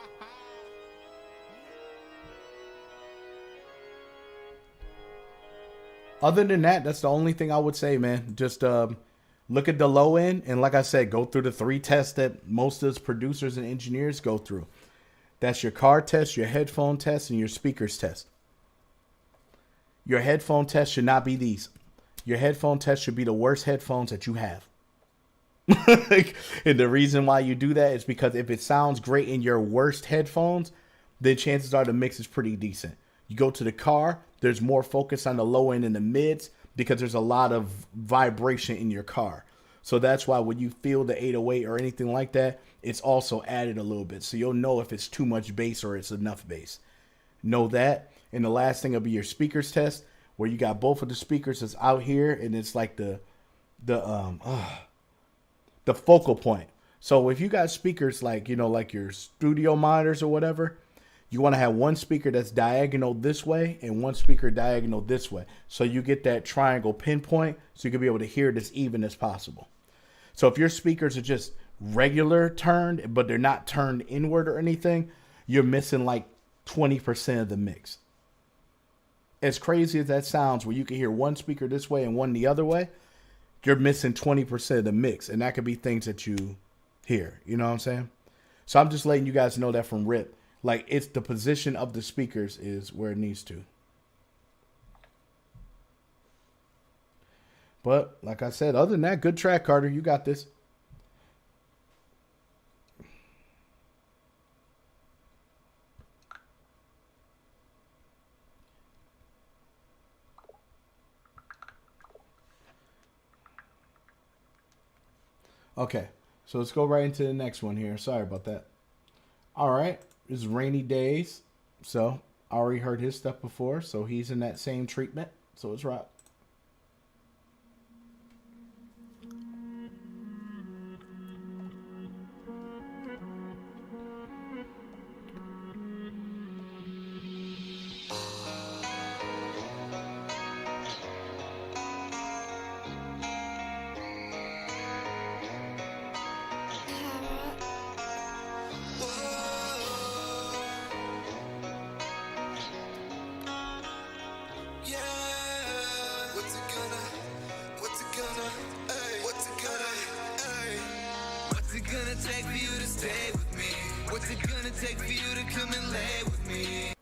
Other than that, that's the only thing I would say, man. Just look at the low end, and like I said, go through the 3 tests that most of us producers and engineers go through. That's your car test, your headphone test, and your speakers test. Your headphone test should not be these. Your headphone test should be the worst headphones that you have. And the reason why you do that is because if it sounds great in your worst headphones, then chances are the mix is pretty decent. You go to the car, there's more focus on the low end and the mids because there's a lot of vibration in your car. So that's why when you feel the 808 or anything like that, it's also added a little bit. So you'll know if it's too much bass or it's enough bass. Know that. And the last thing will be your speakers test, where you got both of the speakers that's out here, and it's like the focal point. So if you got speakers like, you know, like your studio monitors or whatever, you want to have one speaker that's diagonal this way and one speaker diagonal this way. So you get that triangle pinpoint so you can be able to hear it as even as possible. So if your speakers are just regular turned, but they're not turned inward or anything, you're missing like 20% of the mix. As crazy as that sounds, where you can hear one speaker this way and one the other way, you're missing 20% of the mix. And that could be things that you hear. You know what I'm saying? So I'm just letting you guys know that from rip. Like, it's the position of the speakers is where it needs to. But like I said, other than that, good track, Carter. You got this. Okay, so let's go right into the next one here. Sorry about that. All right, it's Rainy Days. So I already heard his stuff before, so he's in that same treatment. So it's rock.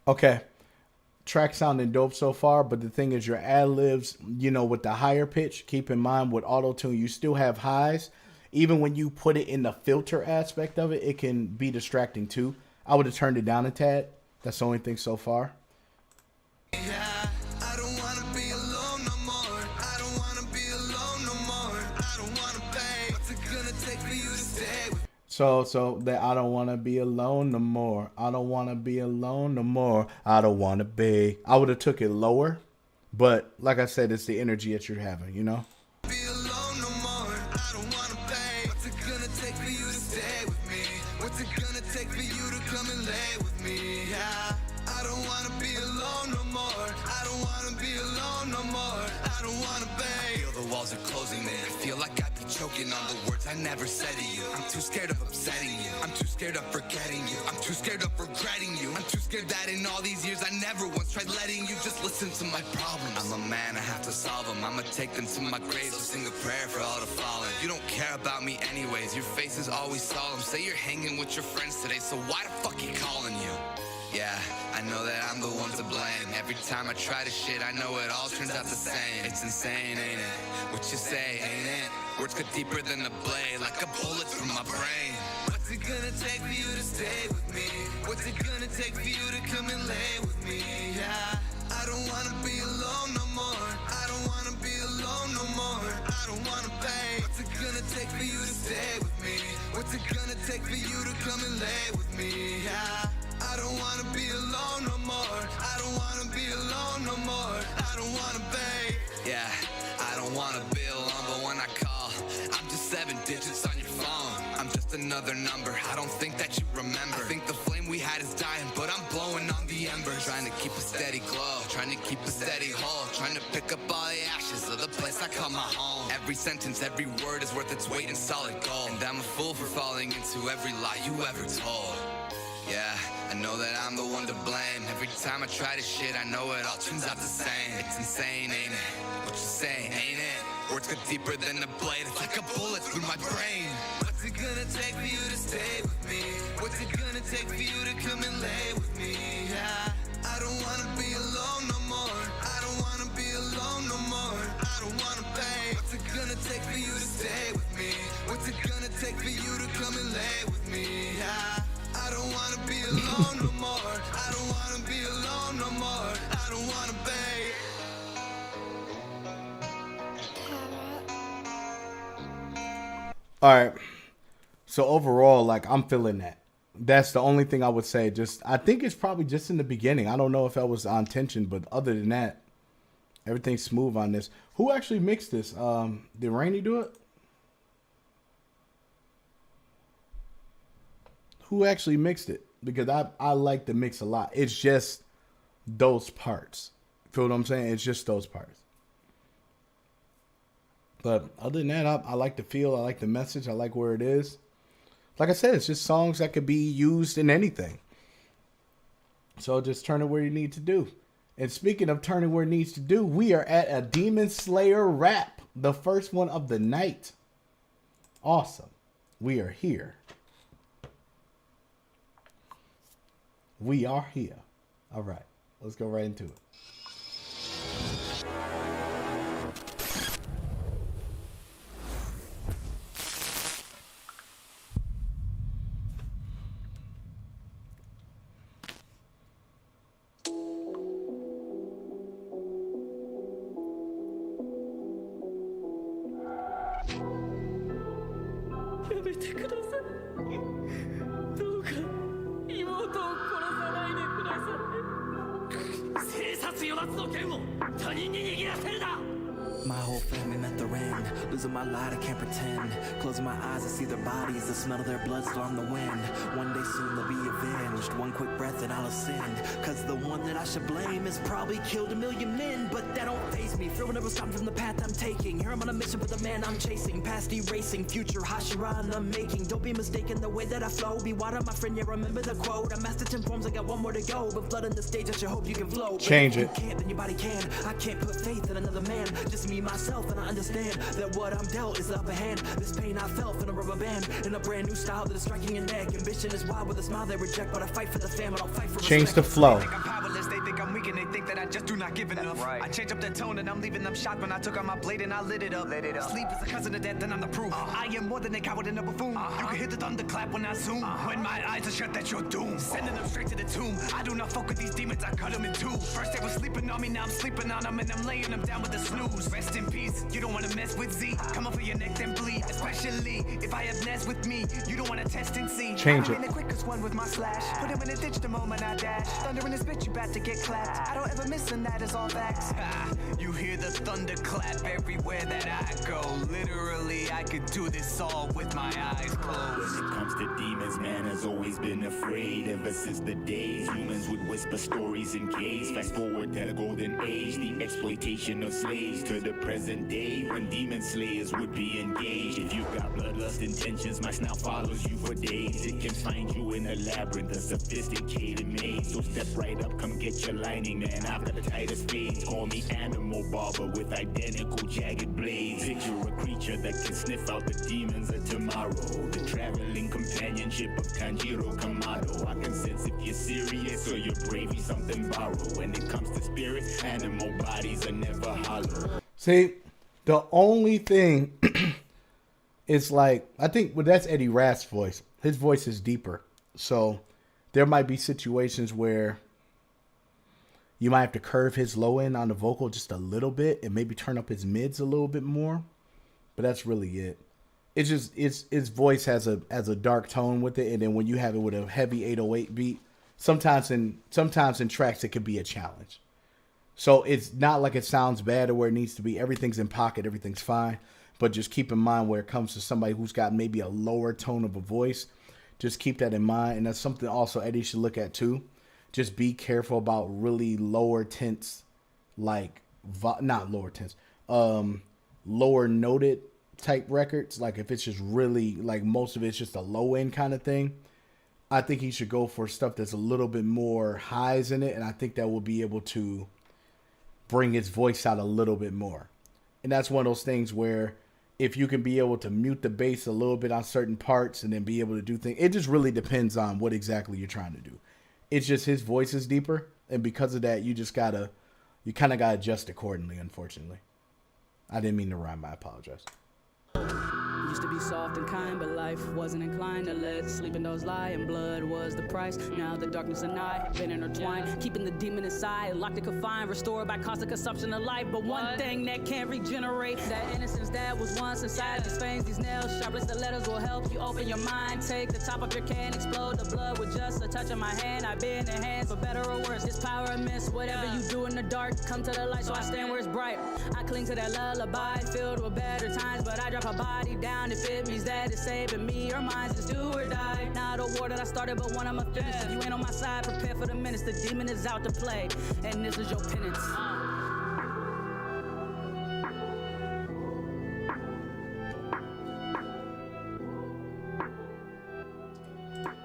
Okay, track sounding dope so far, but the thing is your ad libs, you know, with the higher pitch, keep in mind with auto tune, you still have highs. Even when you put it in the filter aspect of it, it can be distracting too. I would have turned it down a tad. That's the only thing so far. So that I don't want to be alone no more. I don't want to be alone no more. I don't want to be. I would have took it lower, but like I said, it's the energy that you're having, you know? Walls are closing in. I feel like I'd be choking on the words I never said to you. I'm too scared of upsetting you. I'm too scared of forgetting you. I'm too scared of regretting you. I'm too scared that in all these years I never once tried letting you just listen to my problems. I'm a man, I have to solve them. I'ma take them to my grave, so sing a prayer for all the fallen. You don't care about me anyways. Your face is always solemn. Say you're hanging with your friends today, so why the fuck he calling you? Yeah, I know that I'm the one to blame. Every time I try to shit, I know it all turns out the same. It's insane, ain't it? What you say, ain't it? Words cut deeper than a blade, like a bullet through my brain. What's it gonna take for you to stay with me? What's it gonna take for you to come and lay with me? Yeah, I don't wanna be alone no more. I don't wanna be alone no more. I don't wanna pay. What's it gonna take for you to stay with me? What's it gonna take for you to come and lay with me? Yeah, I don't wanna be alone no more. I don't wanna be alone no more. I don't wanna be. Yeah, I don't wanna be alone, but when I call, I'm just 7 digits on your phone. I'm just another number. I don't think that you remember. I think the flame we had is dying, but I'm blowing on the embers. Trying to keep a steady glow, trying to keep a steady hold, trying to pick up all the ashes of the place I call my home. Every sentence, every word is worth its weight in solid gold. And I'm a fool for falling into every lie you ever told. Yeah, I know that I'm the one to blame. Every time I try to shit, I know it all turns out the same. It's insane, ain't it? What you say, ain't it? Words cut deeper than a blade. It's like a bullet through my brain. What's it gonna take for you to stay with me? What's it gonna take for you to come and lay with me? Yeah, I don't wanna be alone no more. I don't wanna be alone no more. I don't wanna pay. What's it gonna take for you to stay with me? What's it gonna take for you to come and lay with me? Yeah, I don't wanna be alone no more. I don't wanna be alone no more. I don't wanna be. All right. So overall, like I'm feeling that. That's the only thing I would say. Just I think it's probably just in the beginning. I don't know if that was on tension, but other than that, everything's smooth on this. Who actually mixed this? Did Rainy do it? Who actually mixed it? Because I like the mix a lot. It's just those parts. Feel what I'm saying? It's just those parts. But other than that, I like the feel. I like the message. I like where it is. Like I said, it's just songs that could be used in anything. So just turn it where you need to do. And speaking of turning where it needs to do, we are at a Demon Slayer rap. The first one of the night. Awesome. We are here. We are here. All right. Let's go right into it. てください。どうか妹を殺さないでください。生殺与奪の剣を他人に握らせるな。 My whole family met their end. Losing my light, I can't pretend. Closing my eyes, I see their bodies. The smell of their blood still on the wind. One day soon they'll be avenged. One quick breath and I'll ascend. Cause the one that I should blame has probably killed a million men. But that don't faze me. Fear will never stop me from the path I'm taking. Here I'm on a mission with the man I'm chasing. Past erasing, future Hashira in the making. Don't be mistaken the way that I flow. Be water, my friend, yeah, remember the quote. I mastered 10 forms, I got one more to go. But flooding the stage, I should hope you can flow. Change it. If you can't, then your body can. I can't put faith in another man. Just me, myself, and I understand that what I'm dealt is the upper hand. This pain I felt in a rubber band. In a brand new style that is striking your neck. Ambition is wild with a smile they reject. But I fight for the fam, I don't fight for Change respect. the flow. They think I'm powerless, they think I'm weak, and they think that I just do not give enough. I change up the tone and I'm leaving them shocked when I took out my blade and I lit it up. Sleep is a cousin of death and I'm the proof. I am more than a coward and a buffoon. You can hear the thunderclap when I zoom. When my eyes are shut, that's your doom. Sending them straight to the tomb. I do not fuck with these demons, I cut them in two. First they were sleeping on me, now I'm sleeping on them, and I'm laying them down with a snooze. Rest in peace, you don't wanna mess with Z. Come up for your neck then bleed. Especially if I have Ness with me, you don't wanna test and see. Change it. I'm the quickest one with my slash. Put him in a ditch the moment I dash. Thunder in this bitch, you about to get clapped. I don't ever miss, and that is all facts. You hear the thunder clap everywhere that I go. Literally, I could do this all with my eyes closed. When it comes to demons, man has always been afraid. Ever since the days humans would whisper stories in caves. Fast forward to the golden age, the exploitation of slaves, to the present day when demon slayers would be engaged. If you've got bloodlust intentions, my snout follows you for days. It can find you in a labyrinth, a sophisticated maze. So step right up, come get your lining, man. I've got the tightest fades. Call me animal barber with identical jagged blades. Picture a creature that can sniff out the demons of tomorrow. The traveling companionship of Tanjiro Kamado. I can sense if you're serious or your bravery something borrowed. When it comes to spirits, animal bodies are never hollow. See, the only thing is like, I think, well, that's Eddie Rath's voice. His voice is deeper. So there might be situations where you might have to curve his low end on the vocal just a little bit and maybe turn up his mids a little bit more. But that's really it. It's just, his voice has a dark tone with it. And then when you have it with a heavy 808 beat, sometimes in tracks, it could be a challenge. So it's not like it sounds bad or where it needs to be. Everything's in pocket. Everything's fine. But just keep in mind where it comes to somebody who's got maybe a lower tone of a voice, just keep that in mind. And that's something also Eddie should look at too. Just be careful about really lower tense, like, not lower tense, lower noted type records. Like if it's just really, like most of it's just a low end kind of thing. I think he should go for stuff that's a little bit more highs in it. And I think that will be able to bring his voice out a little bit more. And that's one of those things where if you can be able to mute the bass a little bit on certain parts and then be able to do things, it just really depends on what exactly you're trying to do. It's just his voice is deeper. And because of that, you kind of got to adjust accordingly, unfortunately. I didn't mean to rhyme. I apologize. Used to be soft and kind, but life wasn't inclined to let sleeping dogs lie, and blood was the price. Now the darkness and I been intertwined, keeping the demon inside, locked and confined, restored by constant consumption of life. But one thing that can't regenerate, that innocence that was once inside these fangs, these nails, sharp as the letters will help you open your mind. Take the top of your can, explode the blood with just a touch of my hand. I've been in hands for better or worse. This power immense, whatever you do in the dark, come to the light, so I stand where it's bright. I cling to that lullaby, filled with better times, but I drop a body down if it means that it's saving me or mine. It's do or die. Not a war that I started, but one I'ma finish. If you ain't on my side, prepare for the minutes. The demon is out to play, and this is your penance.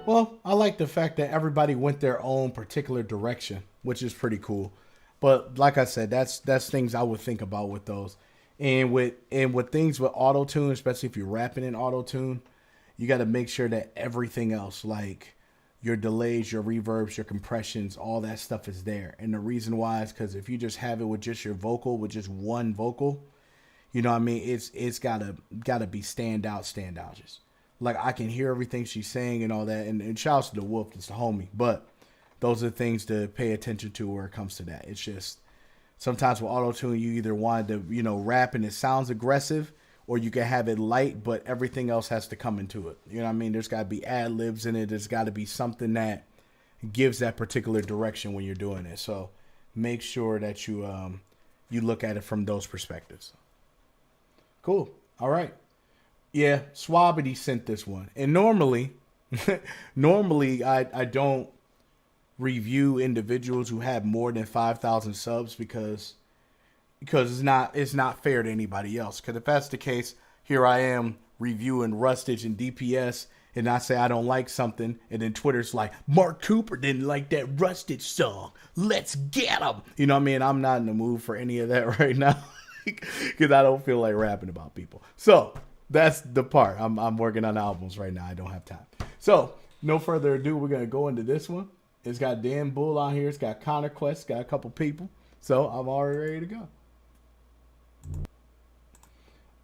Well, I like the fact that everybody went their own particular direction, which is pretty cool. But like I said, that's things I would think about with those. And with things with auto-tune, especially if you're rapping in auto-tune, you got to make sure that everything else, like your delays, your reverbs, your compressions, all that stuff is there. And the reason why is because if you just have it with just your vocal, with just one vocal, you know what I mean? It's gotta be standout. Just like I can hear everything she's saying and all that. And shouts to the Wolf, it's the homie. But those are things to pay attention to where it comes to that. It's just sometimes with auto-tune, you either want to, rap and it sounds aggressive, or you can have it light, but everything else has to come into it. You know what I mean? There's got to be ad libs in it. There's got to be something that gives that particular direction when you're doing it. So make sure that you look at it from those perspectives. Cool. All right. Yeah, Swabity sent this one. And normally I don't review individuals who have more than 5,000 subs because it's not fair to anybody else. Because if that's the case, here I am reviewing Rustage and DPS, and I say I don't like something, and then Twitter's like, Mark Cooper didn't like that Rustage song. Let's get him. You know what I mean? I'm not in the mood for any of that right now because I don't feel like rapping about people. So that's the part. I'm working on albums right now. I don't have time. So no further ado, we're going to go into this one. It's got Dan Bull on here. It's got Connor Quest. It's got a couple people. So I'm already ready to go.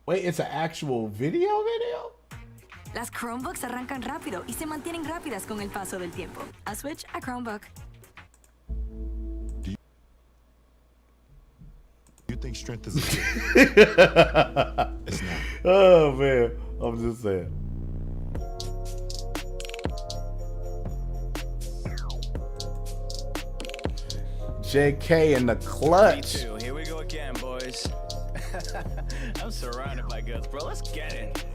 Wait, it's an actual video? Las Chromebooks arrancan rápido y se mantienen rápidas con el paso del tiempo. A switch a Chromebook. Do you think strength is a gift? It's not. Oh, man. I'm just saying. JK in the clutch. Me too. Here we go again, boys. I'm surrounded by guns, bro. Let's get it.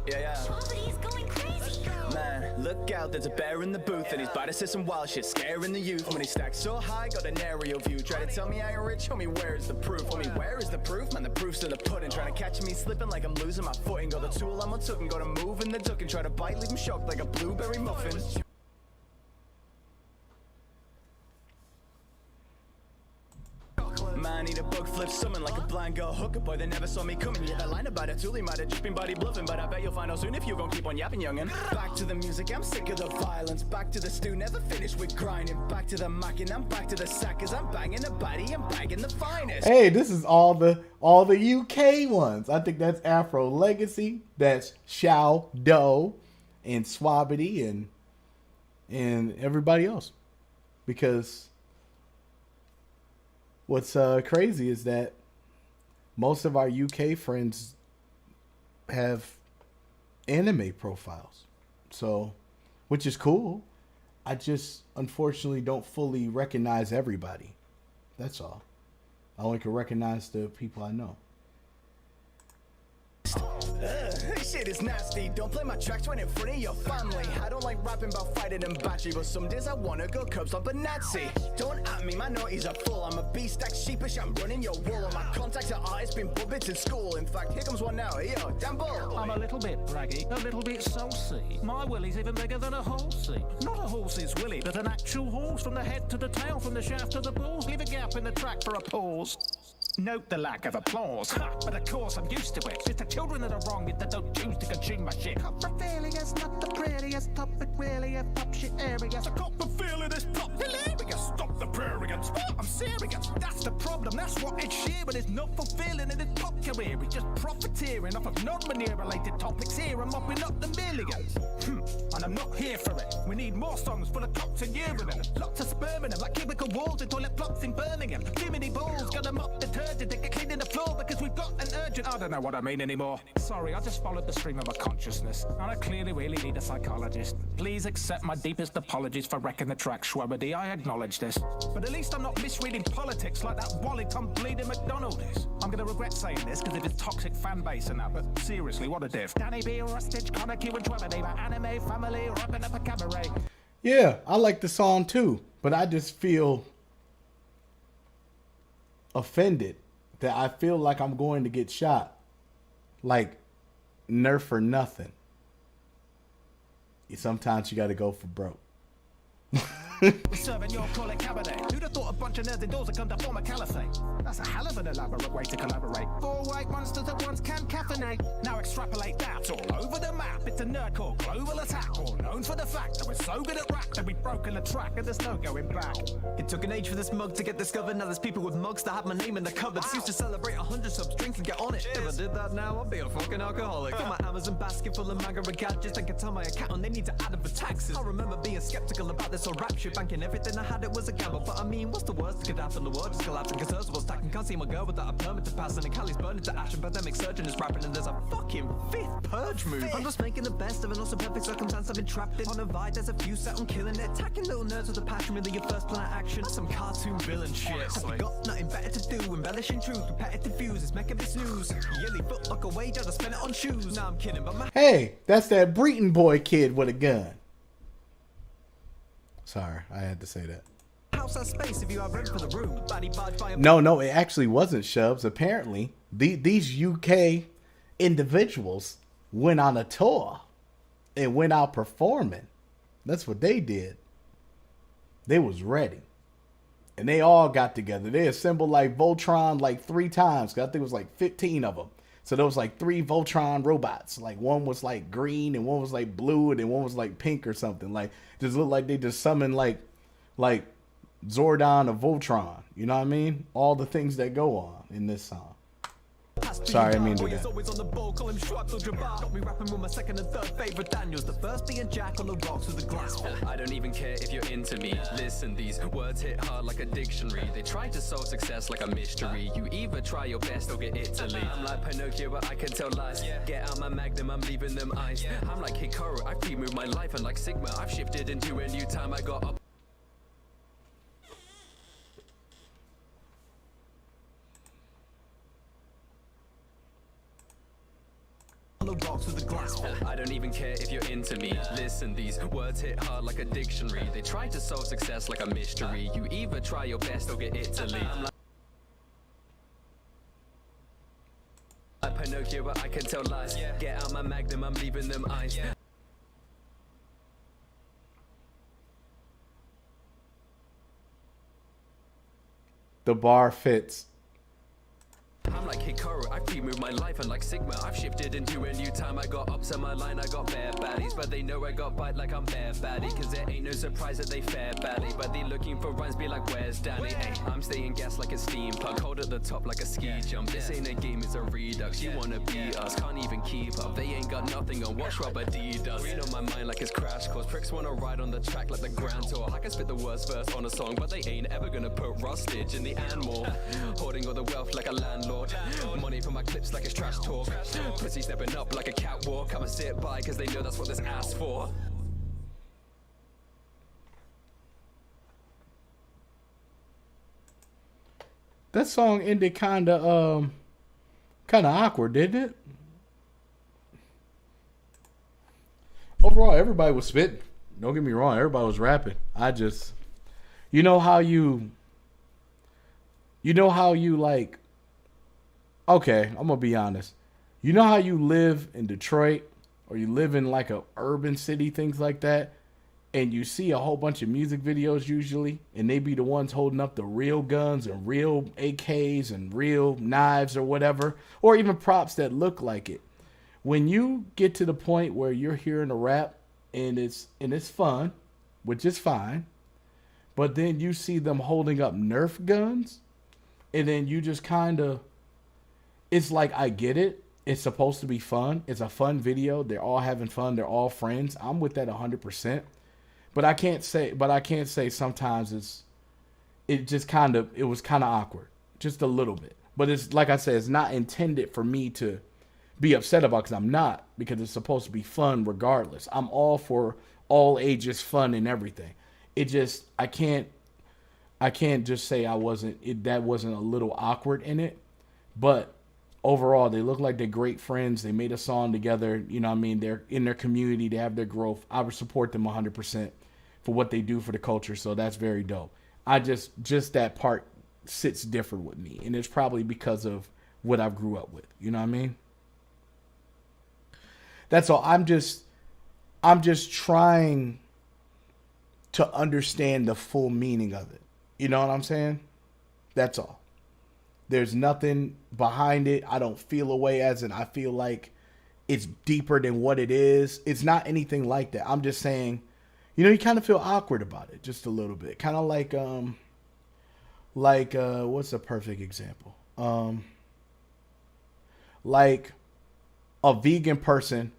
Yeah. He's going crazy. Man, look out, there's a bear in the booth, and he's about to say some wild shit, scaring the youth. When he stacks so high, got an aerial view. Try to tell me I ain't rich, homie, where is the proof? Homie, where is the proof? Man, the proof's in the pudding. Trying to catch me slipping like I'm losing my footing. Got the tool I'm untooking, got to move in the duck and try to bite, leave him shocked like a blueberry muffin. Man, need a bug flip, summon like a blind girl hooker boy. They never saw me coming. Yeah, that line about a tool, he might have just been body bluffing, but I bet you'll find out soon if you gon' keep on yapping, youngin'. Back to the music, I'm sick of the violence. Back to the stew, never finished with grinding. Back to the macking, I'm back to the sackers. I'm banging the body, I'm bagging the finest. Hey, this is all the UK ones. I think that's Afro Legacy, that's Xiao Do, and Swabity, and everybody else, because what's crazy is that most of our UK friends have anime profiles, so which is cool. I just unfortunately don't fully recognize everybody. That's all. I only can recognize the people I know. This shit is nasty. Don't play my tracks when in front of your family. I don't like rapping about fighting and battery, but some days I wanna go Cubs like a Nazi. Don't at me, my naughties are full. I'm a beast, act sheepish, I'm running your wool. My contacts are artists, been puppets in school. In fact, here comes one now. Yo, damn bull. I'm a little bit braggy, a little bit saucy. My willy's even bigger than a horsey. Not a horse's willy, but an actual horse. From the head to the tail, from the shaft to the balls. Leave a gap in the track for a pause. Note the lack of applause, but of course I'm used to it. It's the children that are wrong if they don't choose to consume my shit. Coprophilia's not the prettiest topic really of pop shit areas. A coprophilia is pop hilarious. Stop the prurience. I'm serious. That's the problem. That's what Ed Sheeran is not fulfilling in his pop career. He's just profiteering off of non-money related topics here and mopping up the millions. And I'm not here for it. We need more songs full of cocks and urine in them. Lots of sperm in them, like cubicle walls and toilet blocks in Birmingham. Too many balls, gotta mop the detergent, they get cleaning the floor because we've got an urgent. I don't know what I mean anymore. Sorry, I just followed the stream of my consciousness, and I clearly really need a psychologist. Please accept my deepest apologies for wrecking the track, Schwabity. I acknowledge this. But at least I'm not misreading politics like that Wally Tom bleeding McDonald is. I'm gonna regret saying this because of his toxic fan base and that, but seriously, what a div. Danny B, Rustage, Connor Q, and Schwabity, my anime family, wrapping up a cabaret. Yeah, I like the song too, but I just feel offended that I feel like I'm going to get shot. Like, nerf for nothing. Sometimes you got to go for broke. Serving your call it cabaret. Who'd have thought a bunch of nerds indoors would come to form a caliphate? That's a hell of an elaborate way to collaborate. 4 white monsters at once can caffeinate. Now extrapolate that That's all over the map. It's a Nerdcore global attack. All known for the fact that we're so good at rap that we've broken the track and there's no going back. It took an age for this mug to get discovered. Now there's people with mugs that have my name in the cupboards. Used to celebrate 100 subs, drink and get on it. If I did that now, I'd be a fucking alcoholic. Got my Amazon basket full of MAGA gadgets. I can tell my account they need to add them for taxes. I remember being skeptical about this whole rap shit. Banking everything I had, it was a gamble. But I mean, what's the worst that could happen? The world is collapsing cause hers was stacking. Can't see my girl without a permit to pass. And Cali's burning to ash. And pandemic surgeon is rapping. And there's a fucking fifth purge move. I'm just making the best of an also perfect circumstance I've been trapped in. On a vibe, there's a few set on killing it. Attacking little nerds with a passion, really your first plan of action. That's some cartoon villain shit. Have we got nothing better to do? Embellishing truth, repetitive views, it's making me snooze. Yearly foot like a wage, I just spend it on shoes. Nah, I'm kidding, but my Hey, that's that Breton boy kid with a gun. Sorry, I had to say that. house has space if you have rent for the room. Body barge by a No, it actually wasn't Shubs. Apparently, these UK individuals went on a tour and went out performing. That's what they did. They was ready. And they all got together. They assembled like Voltron like 3 times. I think it was like 15 of them. So there was like 3 Voltron robots. Like one was like green and one was like blue and then one was like pink or something. Like just looked like they just summoned like Zordon or Voltron. You know what I mean? All the things that go on in this song. Sorry, I mean to that. always on the ball, call him Schwartz or Jabbar. Got me rapping with my second and third favorite Daniels. The first being Jack on the rocks with a glass full. I don't even care if you're into me. Listen, these words hit hard like a dictionary. They try to solve success like a mystery. You either try your best or get Italy. I'm like Pinocchio, but I can tell lies. Get out my magnum, I'm leaving them eyes. I'm like Hikaru, I pre-moved my life, and like Sigma, I've shifted into a new time. I got up. On the rocks with a glass full. I don't even care if you're into me. Listen, these words hit hard like a dictionary. They try to solve success like a mystery. You either try your best or get Italy. I'm like Pinocchio, but I can tell lies. Get out my magnum, I'm leaving them eyes. The bar fits. I'm like Hikaru, I pre-moved my life, and like Sigma, I've shifted into a new time. I got ups on my line, I got bare baddies, but they know I got bite like I'm bare baddie. Cause there ain't no surprise that they fare badly, but they looking for rhymes, be like, where's Danny? Hey, I'm staying gas like a steampunk, hold at the top like a ski jump. This ain't a game, it's a redux. You wanna beat us, can't even keep up. They ain't got nothing on, watch Robert D does. Read on my mind like it's crash course. Pricks wanna ride on the track like the Grand Tour. I can spit the worst verse on a song, but they ain't ever gonna put Rustage in the animal. Hoarding all the wealth like a landlord. Money for my clips like it's trash talk. Pussy stepping up like a catwalk. I'ma sit by cause they know that's what this ass for. That song ended kinda awkward, didn't it? Overall, everybody was spitting. Don't get me wrong, everybody was rapping. I just, you know how you like, okay, I'm gonna be honest. You know how you live in Detroit or you live in like a urban city, things like that, and you see a whole bunch of music videos usually, and they be the ones holding up the real guns and real AKs and real knives or whatever, or even props that look like it. When you get to the point where you're hearing a rap and it's fun, which is fine, but then you see them holding up Nerf guns, and then you just kind of, it's like, I get it. It's supposed to be fun. It's a fun video. They're all having fun. They're all friends. I'm with that 100%. But I can't say sometimes it was kind of awkward. Just a little bit. But it's, like I said, it's not intended for me to be upset about, because I'm not, because it's supposed to be fun regardless. I'm all for all ages fun and everything. It just, I can't just say that wasn't a little awkward in it. But overall, they look like they're great friends. They made a song together. You know what I mean? They're in their community. They have their growth. I would support them 100% for what they do for the culture. So that's very dope. I just that part sits different with me. And it's probably because of what I grew up with. You know what I mean? That's all. I'm just trying to understand the full meaning of it. You know what I'm saying? That's all. There's nothing behind it. I don't feel a way, as in I feel like it's deeper than what it is. It's not anything like that. I'm just saying, you know, you kind of feel awkward about it just a little bit. Kind of like what's a perfect example? Like a vegan person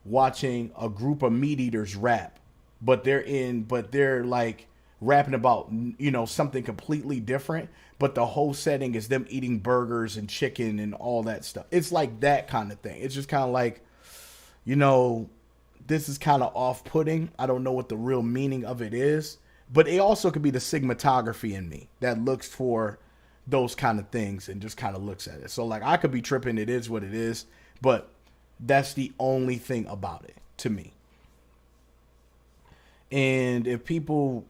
watching a group of meat eaters rap, but they're like rapping about, you know, something completely different, but the whole setting is them eating burgers and chicken and all that stuff. It's like that kind of thing. It's just kind of like, you know, this is kind of off-putting. I don't know what the real meaning of it is, but it also could be the cinematography in me that looks for those kind of things and just kind of looks at it. So like I could be tripping, it is what it is, but that's the only thing about it to me. And if people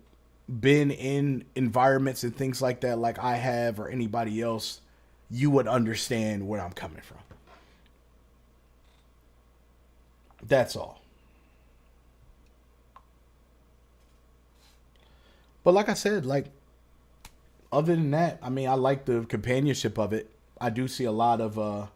been in environments and things like that, like I have or anybody else, you would understand where I'm coming from. That's all. But like I said, like, other than that, I mean, I like the companionship of it. I do see a lot of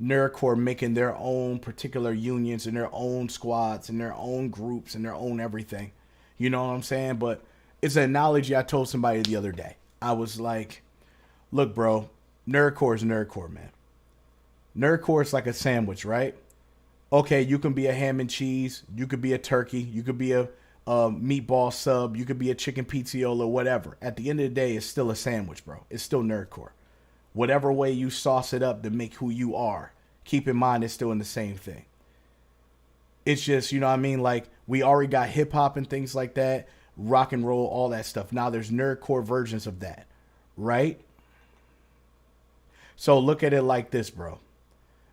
Nerdcore making their own particular unions and their own squads and their own groups and their own everything. You know what I'm saying? But it's an analogy I told somebody the other day. I was like, look, bro, Nerdcore is Nerdcore, man. Nerdcore is like a sandwich, right? Okay, you can be a ham and cheese. You could be a turkey. You could be a meatball sub. You could be a chicken pizziola, whatever. At the end of the day, it's still a sandwich, bro. It's still Nerdcore. Whatever way you sauce it up to make who you are, keep in mind it's still in the same thing. It's just, you know what I mean? Like, we already got hip hop and things like that, rock and roll, all that stuff. Now there's Nerdcore versions of that, right? So look at it like this, bro.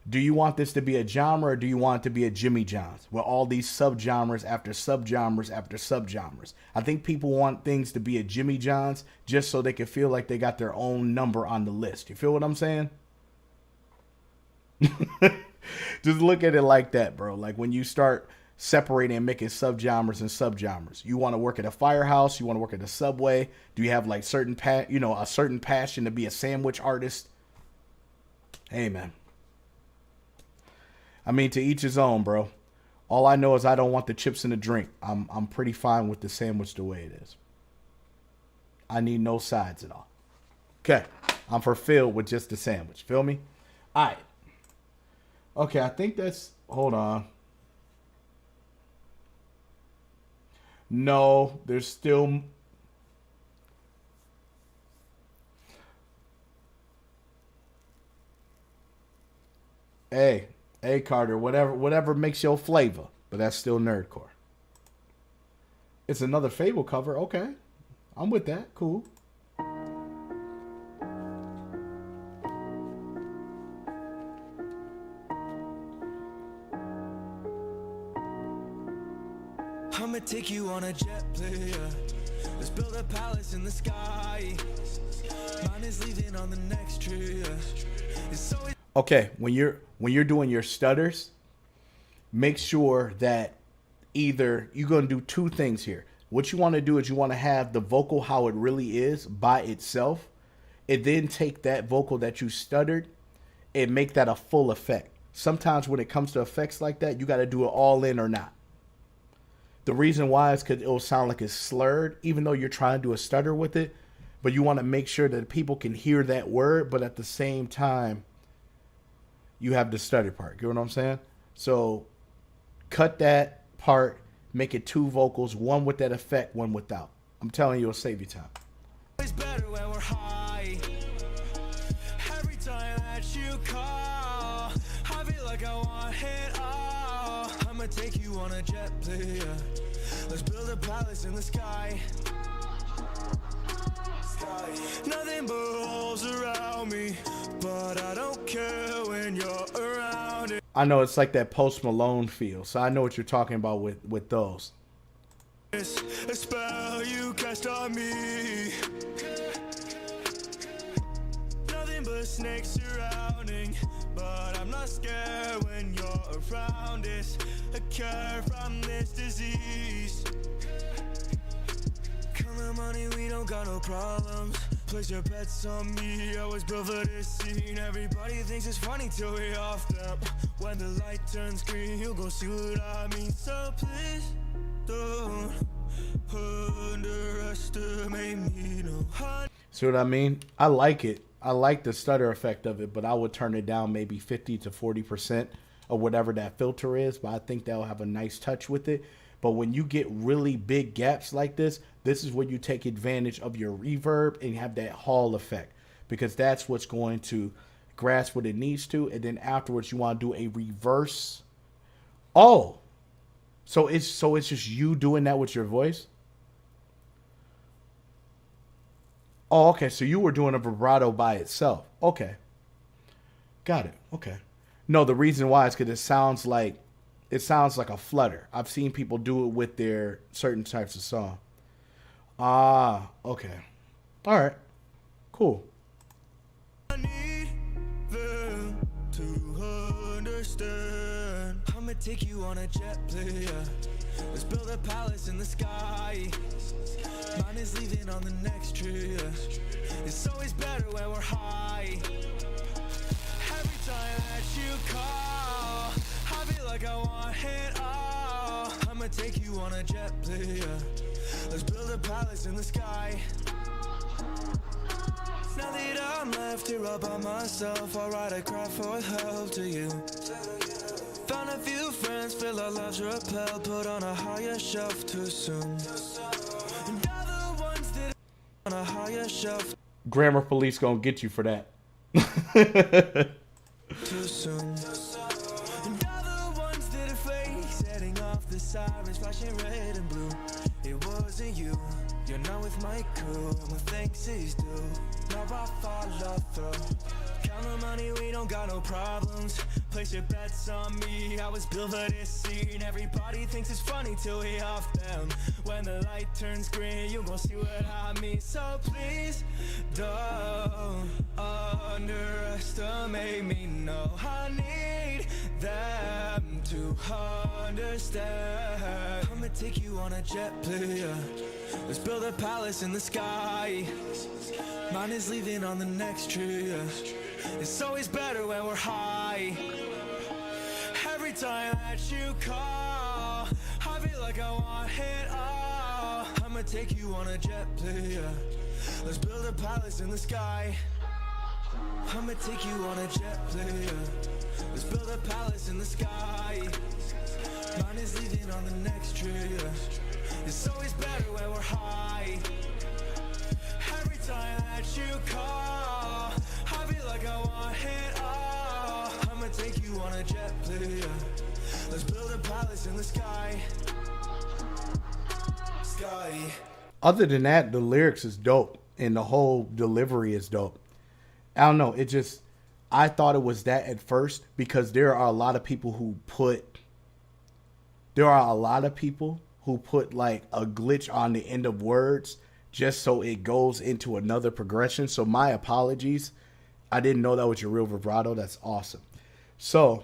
Do you want this to be a genre, or do you want it to be a Jimmy John's with all these subgenres after subgenres after subgenres? I think people want things to be a Jimmy John's just so they can feel like they got their own number on the list. You feel what I'm saying? Just look at it like that, bro. Like when you start separating and making subgenres and subgenres. You want to work at a firehouse, you want to work at a Subway. Do you have like a certain passion to be a sandwich artist? Hey, man. I mean, to each his own, bro. All I know is I don't want the chips in the drink. I'm pretty fine with the sandwich the way it is. I need no sides at all. Okay. I'm fulfilled with just the sandwich. Feel me? All right. Okay, I think that's... Hold on. No, there's still... Hey, Carter, whatever makes your flavor, but that's still Nerdcore. It's another Fable cover. Okay, I'm with that. Cool. I'ma take you on a jet player. Let's build a palace in the sky. Mine is leaving on the next trip. It's so Okay, when you're doing your stutters, make sure that either you're going to do two things here. What you want to do is you want to have the vocal how it really is by itself, and then take that vocal that you stuttered and make that a full effect. Sometimes when it comes to effects like that, you got to do it all in or not. The reason why is because it will sound like it's slurred, even though you're trying to do a stutter with it, but you want to make sure that people can hear that word, but at the same time, you have the stutter part. You know what I'm saying? So cut that part, make it two vocals, one with that effect, one without. I'm telling you, it'll save you time. it's better when we're high. Every time that you call, I feel like I want it all. I'ma take you on a jet player. Let's build a palace in the sky. Nothing but holes around me, but I don't care when you're around it. I know it's like that Post Malone feel, so I know what you're talking about with those. A spell you cast on me. Nothing but snakes surrounding, but I'm not scared when you're around. It's a cure from this disease. Come on, money, we don't got no problems. Place your bets on me, I was built for this scene. Everybody thinks it's funny till we off them. When the light turns green, you'll go see what I mean. So please don't underestimate me, no. See what I mean? I like it. I like the stutter effect of it, but I would turn it down maybe 50 to 40% or whatever that filter is. But I think that'll have a nice touch with it. But when you get really big gaps like this is where you take advantage of your reverb and have that Hall effect, because that's what's going to grasp what it needs to. And then afterwards, you want to do a reverse. Oh, so it's just you doing that with your voice. Oh, okay. So you were doing a vibrato by itself. Okay. Got it. Okay. No, the reason why is because it sounds like a flutter. I've seen people do it with their certain types of song. Ah, okay. All right. Cool. I need them to understand. I'ma take you on a jet plane. Let's build a palace in the sky. Mine is leaving on the next tree. It's always better when we're high. Every time that you call, I feel like I want it all. I'ma take you on a jet plane. Let's build a palace in the sky. Now that I'm left here all by myself, I'll write a cry for help to you. Found a few friends, feel our loves repelled, put on a higher shelf too soon. And other ones did on a higher shelf Grammar police gonna get you for that. too soon. And other ones did a fake, setting off the sirens, flashing red and blue. It wasn't you, you're not with my crew, and when thanks is due, now I follow through. Count the money, we don't got no problems. Place your bets on me, I was built for this scene. Everybody thinks it's funny till we off them. When the light turns green, you gon' see what I mean. So please don't underestimate me, no. I need them to understand. I'ma take you on a jet plane. Let's build a palace in the sky. Mine is leaving on the next tree. It's always better when we're high. Every time that you call, I feel like I want it all. I'ma take you on a jet plane. Let's build a palace in the sky. I'ma take you on a jet plane. Let's build a palace in the sky. Mine is leaving on the next tree. It's always better when we're high. Every time that you call, I feel like I want it all. I'ma take you on a jet plane. Let's build a palace in the sky. Sky. Other than that, the lyrics is dope and the whole delivery is dope. I don't know. I thought it was that at first because there are a lot of people who put like a glitch on the end of words just so it goes into another progression. So my apologies. I didn't know that was your real vibrato. That's awesome. So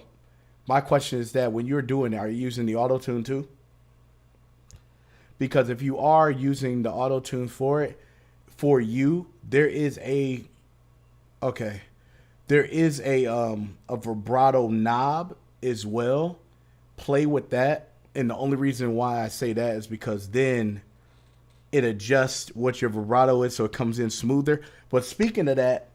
my question is that when you're doing it, are you using the auto-tune too? Because if you are using the auto-tune for it, for you, there is a vibrato knob as well. Play with that. And the only reason why I say that is because then it adjusts what your vibrato is so it comes in smoother. But speaking of that,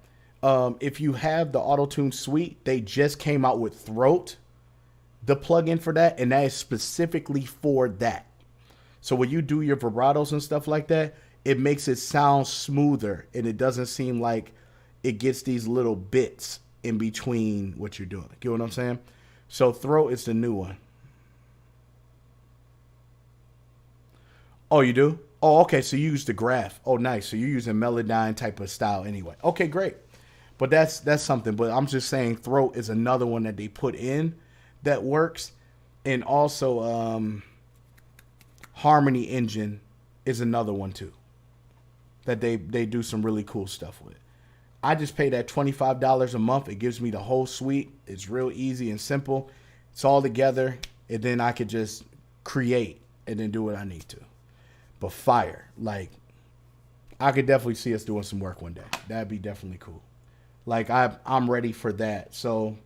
if you have the auto-tune suite, they just came out with Throat, the plugin for that, and that is specifically for that. So when you do your vibratos and stuff like that, it makes it sound smoother and it doesn't seem like it gets these little bits in between what you're doing. You know what I'm saying? So Throat is the new one. Oh, you do? Oh, okay. So you use the graph. Oh, nice. So you're using Melodyne type of style anyway. Okay, great. But that's something. But I'm just saying Throat is another one that they put in that works. And also Harmony Engine is another one too that they do some really cool stuff with. I just pay that $25 a month. It gives me the whole suite. It's real easy and simple. It's all together. And then I could just create and then do what I need to. But fire. Like, I could definitely see us doing some work one day. That'd be definitely cool. Like I'm ready for that. So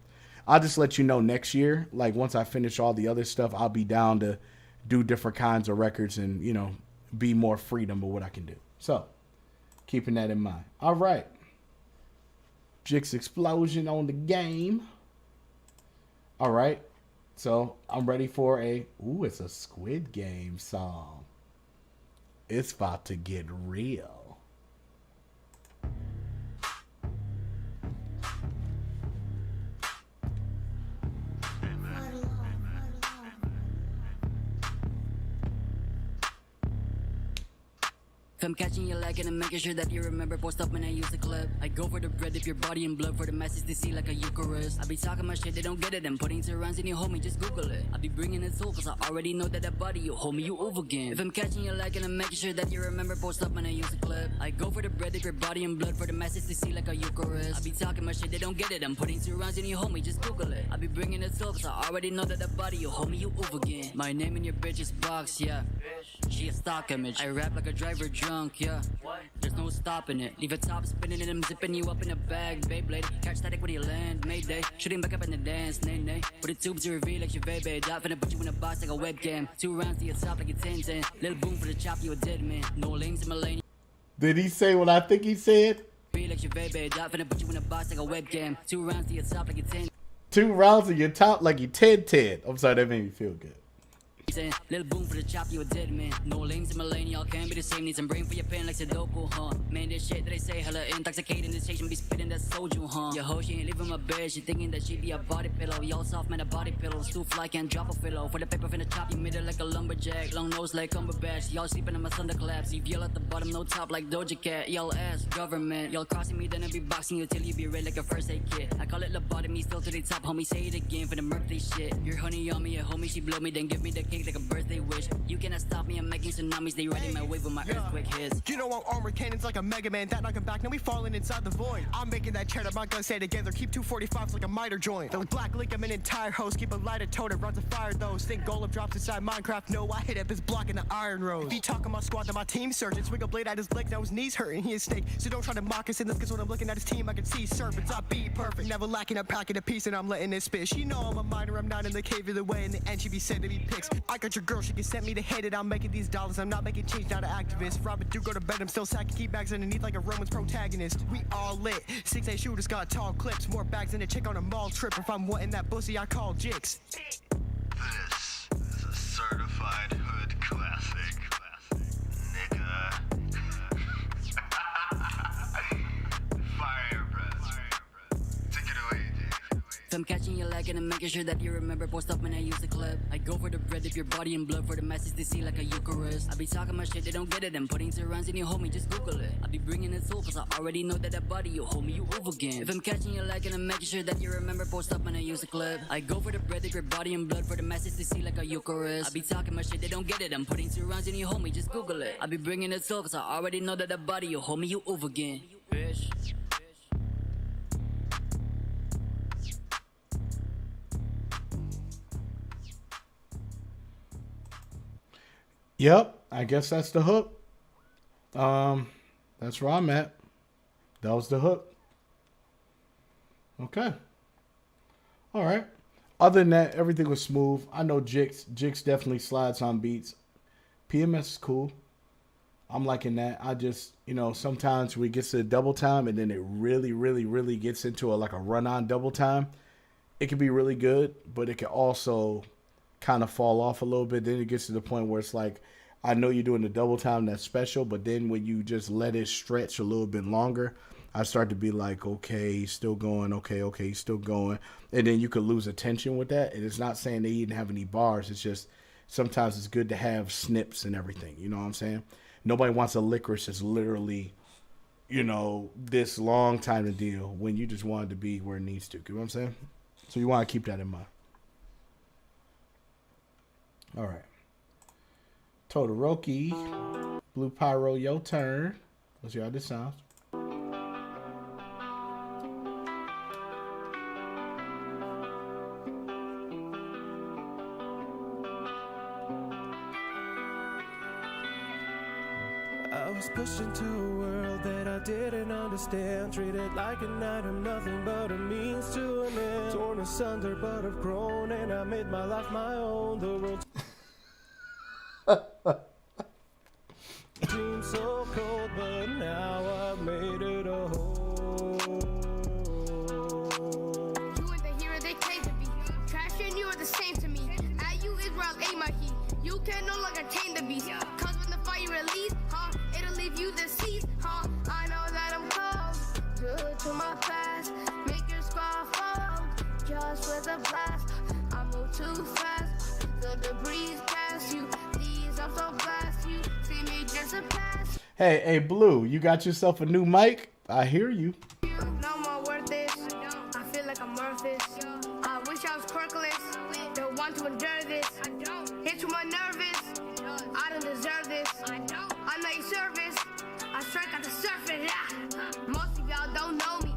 I'll just let you know next year. Like once I finish all the other stuff, I'll be down to do different kinds of records and be more freedom of what I can do. So keeping that in mind. All right. Jix Explosion on the game. All right. So I'm ready for it's a Squid Game song. It's about to get real. If I'm catching you like and I'm making sure that you remember, post up when I use the clip. I go for the bread if your body and blood for the masses to see like a Eucharist. I be talking my shit, they don't get it. I'm putting surrounds in your homie, just Google it. I be bringing it soul, cause I already know that body, you homie, you over again. If I'm catching you like and I'm making sure that you remember, post up when I use the clip. I go for the bread if your body and blood for the masses to see like a Eucharist. I be talking my shit, they don't get it. I'm putting surrounds in your homie, just Google it. I be bringing it soul, cause I already know that body, you homie, you over again. My name in your bitch's box, yeah. She a stock image. I rap like a driver drunk, yeah. There's no stopping it. Leave a top spinning and I'm zipping you up in a bag, Beyblade. Catch static when you land, Mayday. Shooting back up in the dance, nay nay. Put the tubes to reveal like your baby. Drop finna put you in a box like a webcam. 2 rounds to your top like a 10-10. Little boom for the chop, you a dead man. No lanes in my lane. Did he say what I think he said? Feel like your baby. Drop finna put you in a box like a webcam. 2 rounds to your top like a 10. 2 rounds to your top like you 10-10. I'm sorry, that made me feel good. Little boom for the chop, you a dead man. No lanes in my lane, y'all can't be the same. Need some brain for your pen like Sudoku, huh? Man, this shit that they say hella intoxicating. This station be spitting that soju, huh? Your hoe, she ain't leaving my bed. She thinking that she be a body pillow. Y'all soft man, a body pillow. Too fly, can't drop a pillow. For the paper finna chop, you middle like a lumberjack. Long nose like Cumberbatch. Y'all sleeping in my thunderclaps. Leave y'all at the bottom, no top like Doja Cat. Y'all ass government. Y'all crossing me, then I be boxing you till you be red like a first aid kit. I call it lobotomy, still to the top, homie. Say it again for the birthday shit. Your honey on me, a homie, she blow me, then give me the cake like a birthday wish. You cannot stop me, I'm making tsunamis. They riding my wave with my earthquake hits. You know I'm armored cannons like a Mega Man. That knocking back, now we falling inside the void. I'm making that cheddar, my guns stay together. Keep 245s like a miter joint. The black link, I'm an entire host. Keep a lighter toter, runs a fire those. Think Golem drops inside Minecraft. No, I hit up his block in the iron rose. If he talking my squad, then my team surgeon. Swing a blade at his leg, now his knees hurting. He is snake, so don't try to mock us in this. Cause when I'm looking at his team, I can see serpents. I be perfect, never lacking. I'm packing a piece and I'm letting it spit. She know I'm a miner, I'm not in the cave either way. In the end, she be sending me pics. I got your girl, she can send me to hit it. I'm making these dollars, I'm not making change, not an activist. Robert do go to bed, I'm still sacking key bags underneath like a Roman's protagonist. We all lit, 6'8" shooters got tall clips. More bags than a chick on a mall trip. If I'm wanting that pussy, I call Jix. This is a certified hood classic. Nigga. Fire breath. Take it away, Dave. If I'm catching you like and I'm making sure that you remember, post up when I use the clip. I go for the bread if your body and blood for the masses to see like a Eucharist. I be talking my shit, they don't get it. I'm putting surrounds in your homie, just Google it. I be bringing it soul, cause I already know that body, you homie, you over again. If I'm catching you like and I'm making sure that you remember, post up when I use the clip. I go for the bread if your body and blood for the masses to see like a Eucharist. I be talking my shit, they don't get it. I'm putting surrounds in your homie, just Google it. I be bringing it soul, cause I already know that body, you homie, you over again. Bitch. Yep, I guess that's the hook. That's where I'm at. That was the hook. Okay. All right. Other than that, everything was smooth. I know Jix definitely slides on beats. PMS is cool. I'm liking that. I just, sometimes we get to the double time and then it really, really, really gets into a run-on double time. It can be really good, but it can also kind of fall off a little bit. Then it gets to the point where it's like, I know you're doing the double time, that's special, but then when you just let it stretch a little bit longer, I start to be like, okay, he's still going, okay, he's still going. And then you could lose attention with that. And it's not saying they didn't have any bars. It's just sometimes it's good to have snips and everything. You know what I'm saying? Nobody wants a licorice that's literally, this long time to deal when you just want it to be where it needs to. You know what I'm saying? So you want to keep that in mind. All right. Todoroki, Blue Pyro, your turn. Let's see how this sounds. I was pushed into a world that I didn't understand. Treated like an item, nothing but a means to an end. Torn asunder, but I've grown and I made my life my own. The world seems so cold, but now I've made it a home. You were the hero they claimed to be. Trash and you are the same to me. At you Israel, aim my heat. You can no longer tame the beast. Cause when the fire release, it'll leave you deceased, I know that I'm cold. Do it to my past. Make your squad fall. Just with a blast. I move too fast. The debris past you. These I'm so blast you. See me just a pass. Hey, Blue, you got yourself a new mic? I hear you. No more worth this. I feel like I'm worthless. I wish I was quirkless. Don't want to endure this. Hit you more nervous. I don't deserve this. I know your service. I strike at the surface. Most of y'all don't know me.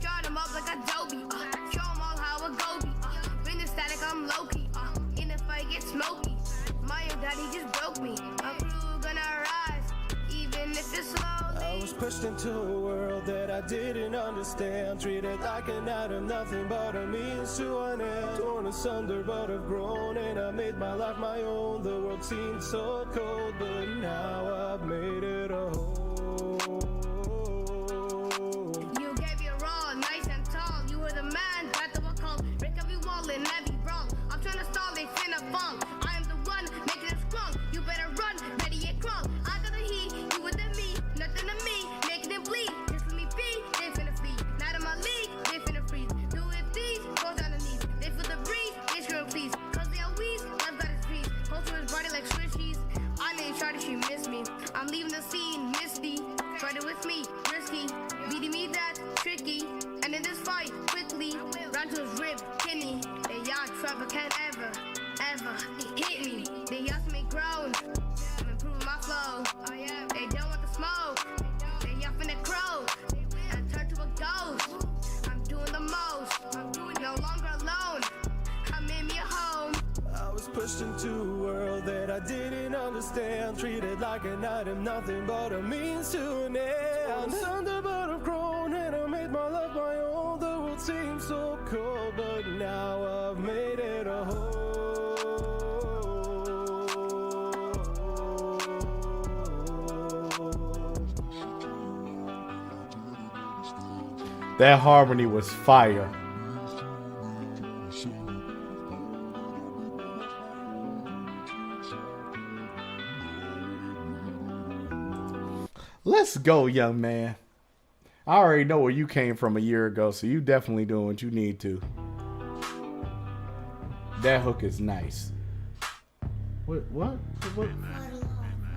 Draw them up like Adobe. Show them all how it go be. Bring the static, I'm low-key. In the fight, get smoky. My old daddy just broke me. A crew gonna rise, even if it's slowly. I was pushed into a world that I didn't understand. Treated like an item, nothing but a means to an end. Torn asunder, but I've grown and I made my life my own. The world seemed so cold, but now I've made it a home. You gave your all, nice and tall. You were the man that the world called. Break every wall and every brawl. I'm trying to stall, they finna fall. I am the one making them strong. You better run, ready and crawl. I got the heat, you with the me, nothing to me, making them bleed. Just let me be, they finna flee. Not in my league, they finna freeze. Do it these, go down the knees. They feel the breeze, they scream please. Cause they are weeds, love got his trees. Hold to his body like swishies. I named Shorty, she missed me. I'm leaving the scene, misty. Tried it with me, risky. Beating me, that's tricky. And in this fight, quickly, run to his rib, kidney. They young trouble can't ever hit me. They ask me grown. I'm improving my flow. They don't want the smoke. They off in the crow. And turn to a ghost. I'm doing the most. I'm doing no longer alone. I'm in me a home. I was pushed into a world that I didn't understand. Treated like an item, nothing but a means to an end. Under, but I've grown and I made my life my own. The world seems so cold, but now I've made it a home. That harmony was fire. Let's go, young man. I already know where you came from a year ago, so you definitely doing what you need to. That hook is nice. What?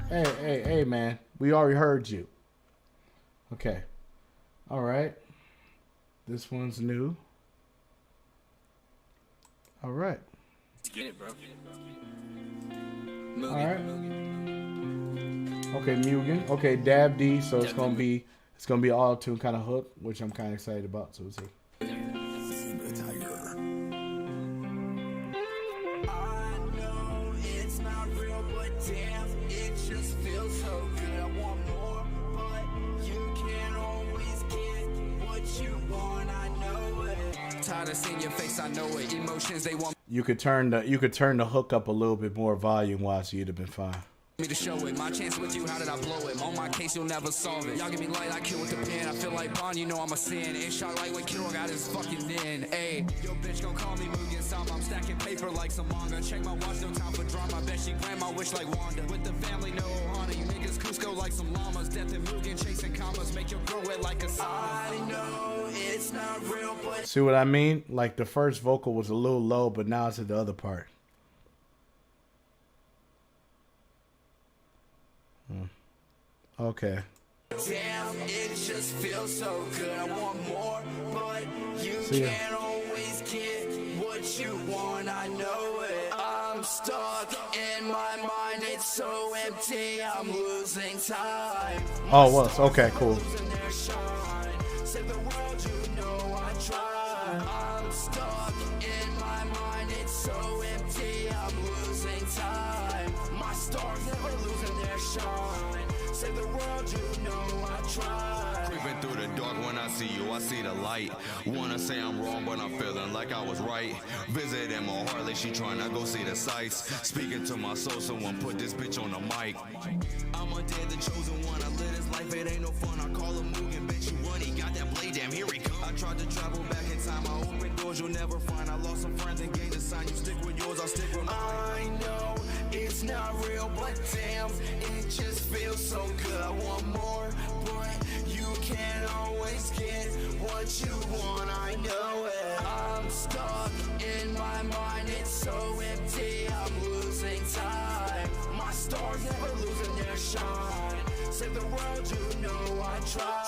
Hey, man. We already heard you. Okay. All right. This one's new. All right. Get it, bro. All right. Okay, Mugen. Okay, Dab D. So it's gonna be all tune kind of hook, which I'm kind of excited about. So it's Tired of seeing your face, I know it. Emotions they want you could turn the hook up a little bit more volume wise, so you'd have been fine. me to show it. My chance with you, how did I blow it? On my case, you'll never solve it. Y'all give me light, I kill with the pen. I feel like Bond, you know I'm a sin. Ain't shot like when Kiro got his fucking in. Ayy, yo bitch gon' call me Mugen Sama. I'm stacking paper like some manga. Check my watch, no time for drama. Bet she grant my wish like Wanda. With the family, no Ohana. You niggas Cusco like some llamas. Death and Mugen chasing commas. Make your girl wet like a sauna. I know it's not real, but See what I mean? Like the first vocal was a little low, but now it's at the other part. Okay. damn, it just feels so good. I want more, but you can't always get what you want. I know it. I'm stuck in my mind. It's so empty. I'm losing time. Oh, was okay, cool. Save the world, you know I try. I'm stuck in my mind. It's so empty. I'm losing time. My stars never losing their shine. Save the world, you know I tried. Creeping through the dark when I see you, I see the light. Wanna say I'm wrong, but I'm feeling like I was right. Visiting my heart like she tryna go see the sights. Speaking to my soul, someone put this bitch on the mic. I'm undead, the chosen one. I live this life, it ain't no fun. I call him Mugen, bitch, you run. He got that blade, damn, here he come. I tried to travel back in time. I open doors you'll never find. I lost some friends and gained a sign. You stick with yours, I'll stick with mine. I know it's not real, but damn, it just feels so good. I want more, but you can't always get what you want. I know it. I'm stuck in my mind, it's so empty. I'm losing time. My stars never losing their shine. Save the world, you know I try.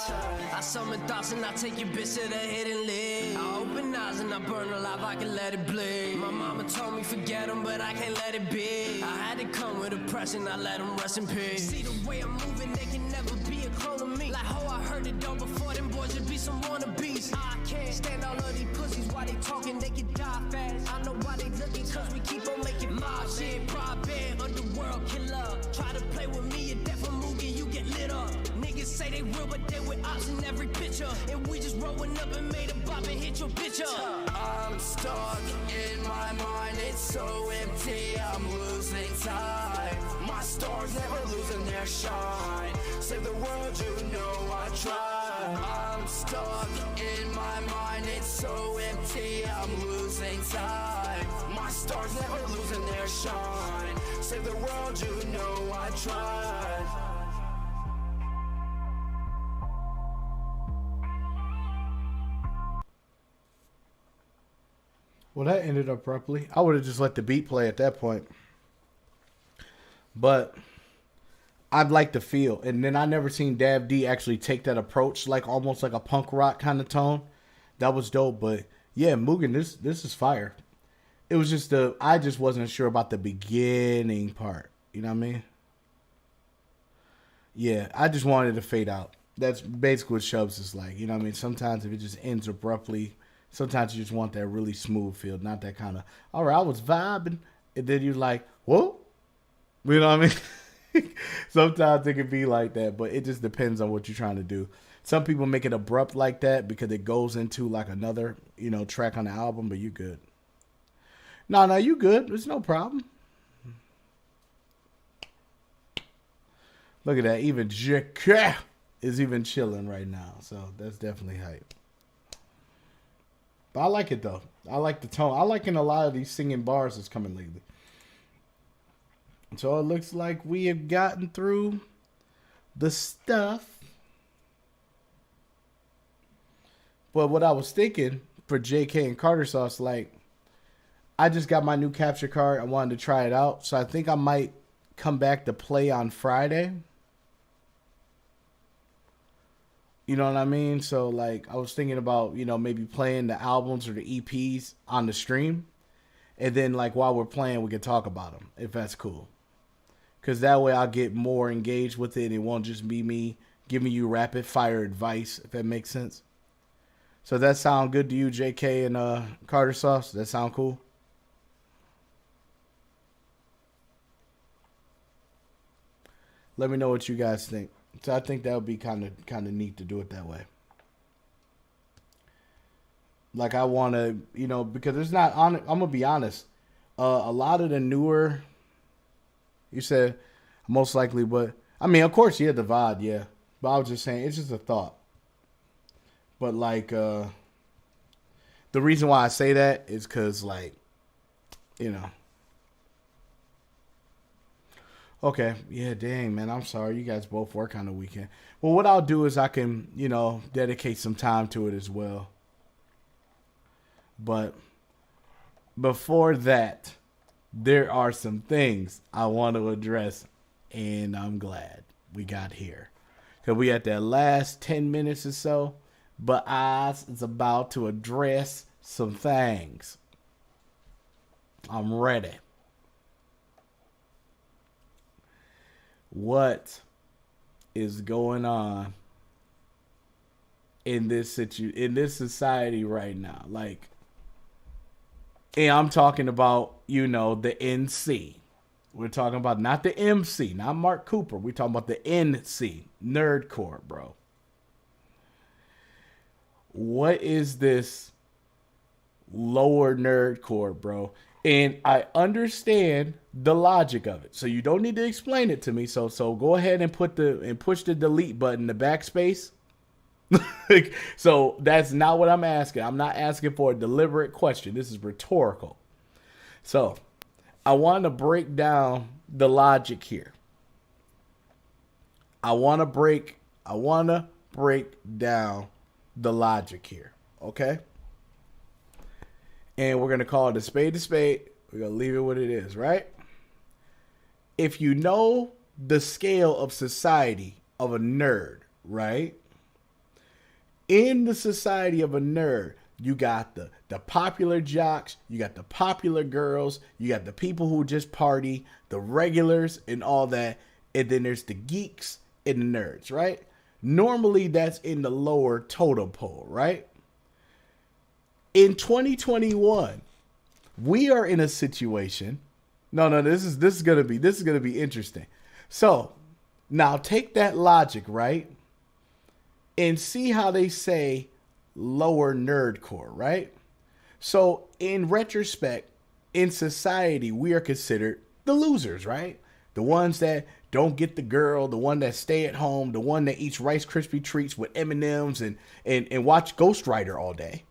I summon thoughts and I take your bitch to the hidden lid. I open eyes and I burn alive, I can let it bleed. My mama told me forget them, but I can't let it be. I had to come with oppression, I let them rest in peace. See the way I'm moving, they can never be a clone of me. Like how I heard it all before, them boys would be some wannabes. I can't stand all of these pussies while they talking, they can die fast. I know why they looking, cause we keep on making mob shit. Pride band, underworld killer. Try to play with me, you're deaf from Mugen, you get lit up. Niggas say they real, but they with ops in every picture. And we just rolling up and made a bop and hit your bitch up. I'm stuck in my mind, it's so empty. I'm losing time. My stars never losing their shine. Save the world, you know I try. I'm stuck in my mind, it's so empty. I'm losing time. My stars never losing their shine. Save the world, you know I try. Well, that ended abruptly. I would have just let the beat play at that point. But I'd like the feel. And then I never seen Dav D actually take that approach, like almost like a punk rock kind of tone. That was dope. But yeah, Mugen, this is fire. It was just I just wasn't sure about the beginning part. You know what I mean? Yeah, I just wanted to fade out. That's basically what Shubs is like. You know what I mean? Sometimes if it just ends abruptly, sometimes you just want that really smooth feel, not that kind of, all right, I was vibing, and then you're like, whoa. You know what I mean? Sometimes it can be like that, but it just depends on what you're trying to do. Some people make it abrupt like that because it goes into like another, track on the album, but you good. No, you good. There's no problem. Look at that. Even JK is even chilling right now, so that's definitely hype. But I like it, though. I like the tone. I like in a lot of these singing bars that's coming lately. So it looks like we have gotten through the stuff. But what I was thinking for JK and Carter Sauce, like, I just got my new capture card. I wanted to try it out. So I think I might come back to play on Friday. You know what I mean? So, like, I was thinking about, maybe playing the albums or the EPs on the stream. And then, like, while we're playing, we can talk about them, if that's cool. Because that way I'll get more engaged with it. And it won't just be me giving you rapid fire advice, if that makes sense. So that sound good to you, JK and Carter Sauce? Does that sound cool? Let me know what you guys think. So I think that would be kind of neat to do it that way. Like I want to, because it's not on. I'm gonna be honest. A lot of the newer, you said most likely, but I mean, of course, yeah, the VOD, yeah. But I was just saying, it's just a thought. But like, the reason why I say that is because, like, Okay, yeah, dang, man, I'm sorry. You guys both work on the weekend. Well, what I'll do is I can, dedicate some time to it as well. But before that, there are some things I want to address, and I'm glad we got here. Because we at that last 10 minutes or so, but Oz is about to address some things. I'm ready. What is going on in this society right now? Like, and I'm talking about, the NC. We're talking about not the MC, not Mark Cooper. We're talking about the NC, Nerdcore, bro. What is this lower Nerdcore, bro? And I understand the logic of it, so you don't need to explain it to me. So go ahead and push the delete button, the backspace. So that's not what I'm asking. I'm not asking for a deliberate question. This is rhetorical. So I want to break down the logic here. I want to break down the logic here. Okay? And we're going to call it a spade to spade. We're going to leave it what it is, right? If you know the scale of society of a nerd, right? In the society of a nerd, you got the popular jocks, you got the popular girls, you got the people who just party, the regulars and all that, and then there's the geeks and the nerds, right? Normally that's in the lower totem pole, right? In 2021, we are in a situation. No, this is gonna be interesting. So now take that logic, right? And see how they say lower nerdcore, right? So in retrospect, in society, we are considered the losers, right? The ones that don't get the girl, the one that stay at home, the one that eats Rice Krispie treats with M&Ms and watch Ghost Rider all day.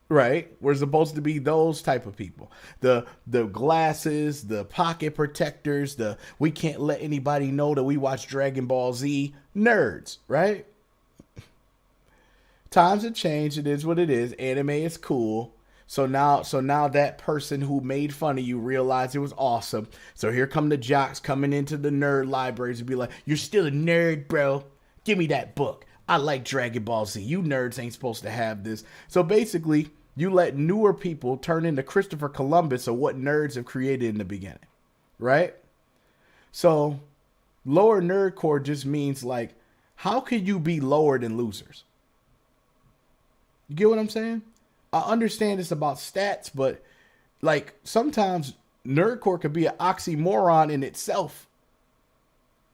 Right? We're supposed to be those type of people. The glasses, the pocket protectors, we can't let anybody know that we watch Dragon Ball Z nerds, right? Times have changed. It is what it is. Anime is cool. So now that person who made fun of you realized it was awesome. So here come the jocks coming into the nerd libraries and be like, "You're still a nerd, bro. Give me that book. I like Dragon Ball Z. You nerds ain't supposed to have this." So basically, you let newer people turn into Christopher Columbus of what nerds have created in the beginning, right? So lower nerdcore just means like, how can you be lower than losers? You get what I'm saying? I understand it's about stats, but like sometimes nerdcore could be an oxymoron in itself.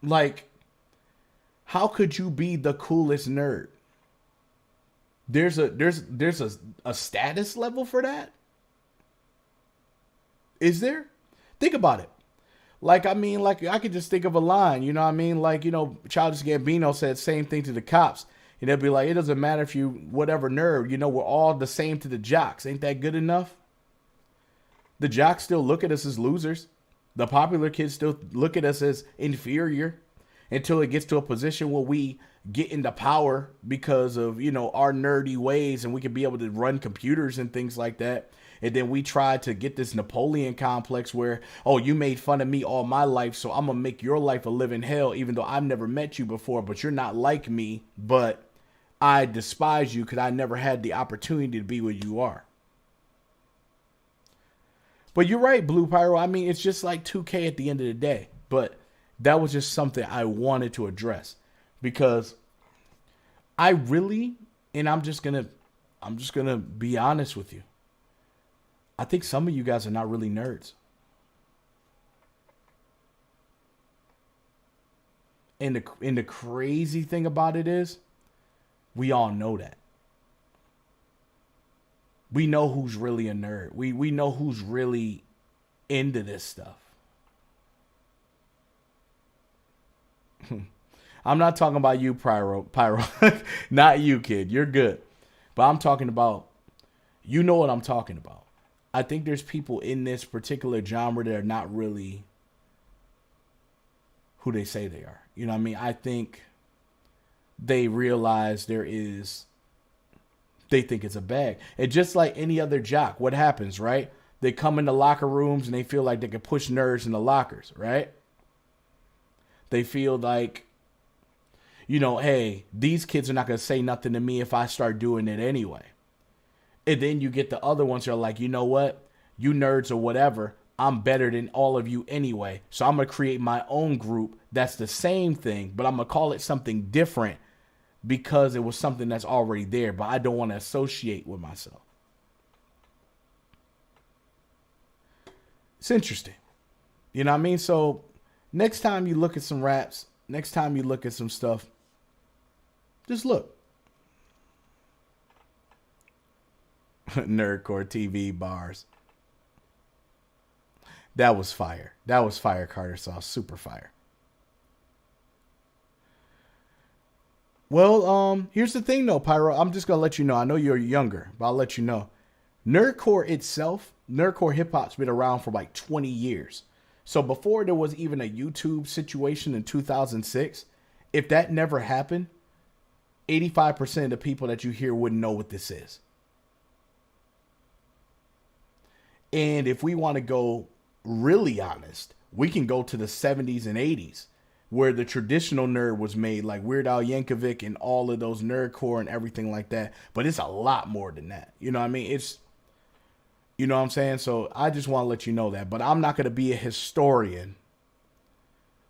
Like, how could you be the coolest nerd? There's a status level for that? Is there? Think about it. Like, I mean, like I could just think of a line, you know what I mean? Like, you know, Childish Gambino said same thing to the cops. And they'll be like, it doesn't matter if you whatever nerd, you know, we're all the same to the jocks. Ain't that good enough? The jocks still look at us as losers. The popular kids still look at us as inferior until it gets to a position where we get into power because of, you know, our nerdy ways and we can be able to run computers and things like that. And then we try to get this Napoleon complex where, oh, you made fun of me all my life, so I'm going to make your life a living hell, even though I've never met you before, but you're not like me, but I despise you because I never had the opportunity to be what you are. But you're right, Blue Pyro. I mean, it's just like 2K at the end of the day. But that was just something I wanted to address because I really, and I'm just gonna be honest with you. I think some of you guys are not really nerds. And the crazy thing about it is, we all know that. We know who's really a nerd. We know who's really into this stuff. I'm not talking about you, Pyro. Not you, kid. You're good. But I'm talking about, you know what I'm talking about. I think there's people in this particular genre that are not really who they say they are. You know what I mean? I think they realize they think it's a bag. And just like any other jock, what happens, right? They come into locker rooms and they feel like they can push nerds in the lockers, right? They feel like, you know, hey, these kids are not going to say nothing to me if I start doing it anyway. And then you get the other ones that are like, you know what? You nerds or whatever, I'm better than all of you anyway. So I'm going to create my own group that's the same thing, but I'm going to call it something different because it was something that's already there, but I don't want to associate with myself. It's interesting. You know what I mean? So next time you look at some raps, next time you look at some stuff, just look. Nerdcore TV bars. That was fire. That was fire, Carter Sauce. Super fire. Well, here's the thing though, Pyro. I'm just gonna let you know. I know you're younger, but I'll let you know. Nerdcore itself, Nerdcore hip hop's been around for like 20 years. So before there was even a YouTube situation in 2006, if that never happened, 85% of the people that you hear wouldn't know what this is. And if we want to go really honest, we can go to the 70s and 80s where the traditional nerd was made, like Weird Al Yankovic and all of those nerdcore and everything like that. But it's a lot more than that. You know what I mean? It's, you know what I'm saying? So I just want to let you know that. But I'm not going to be a historian.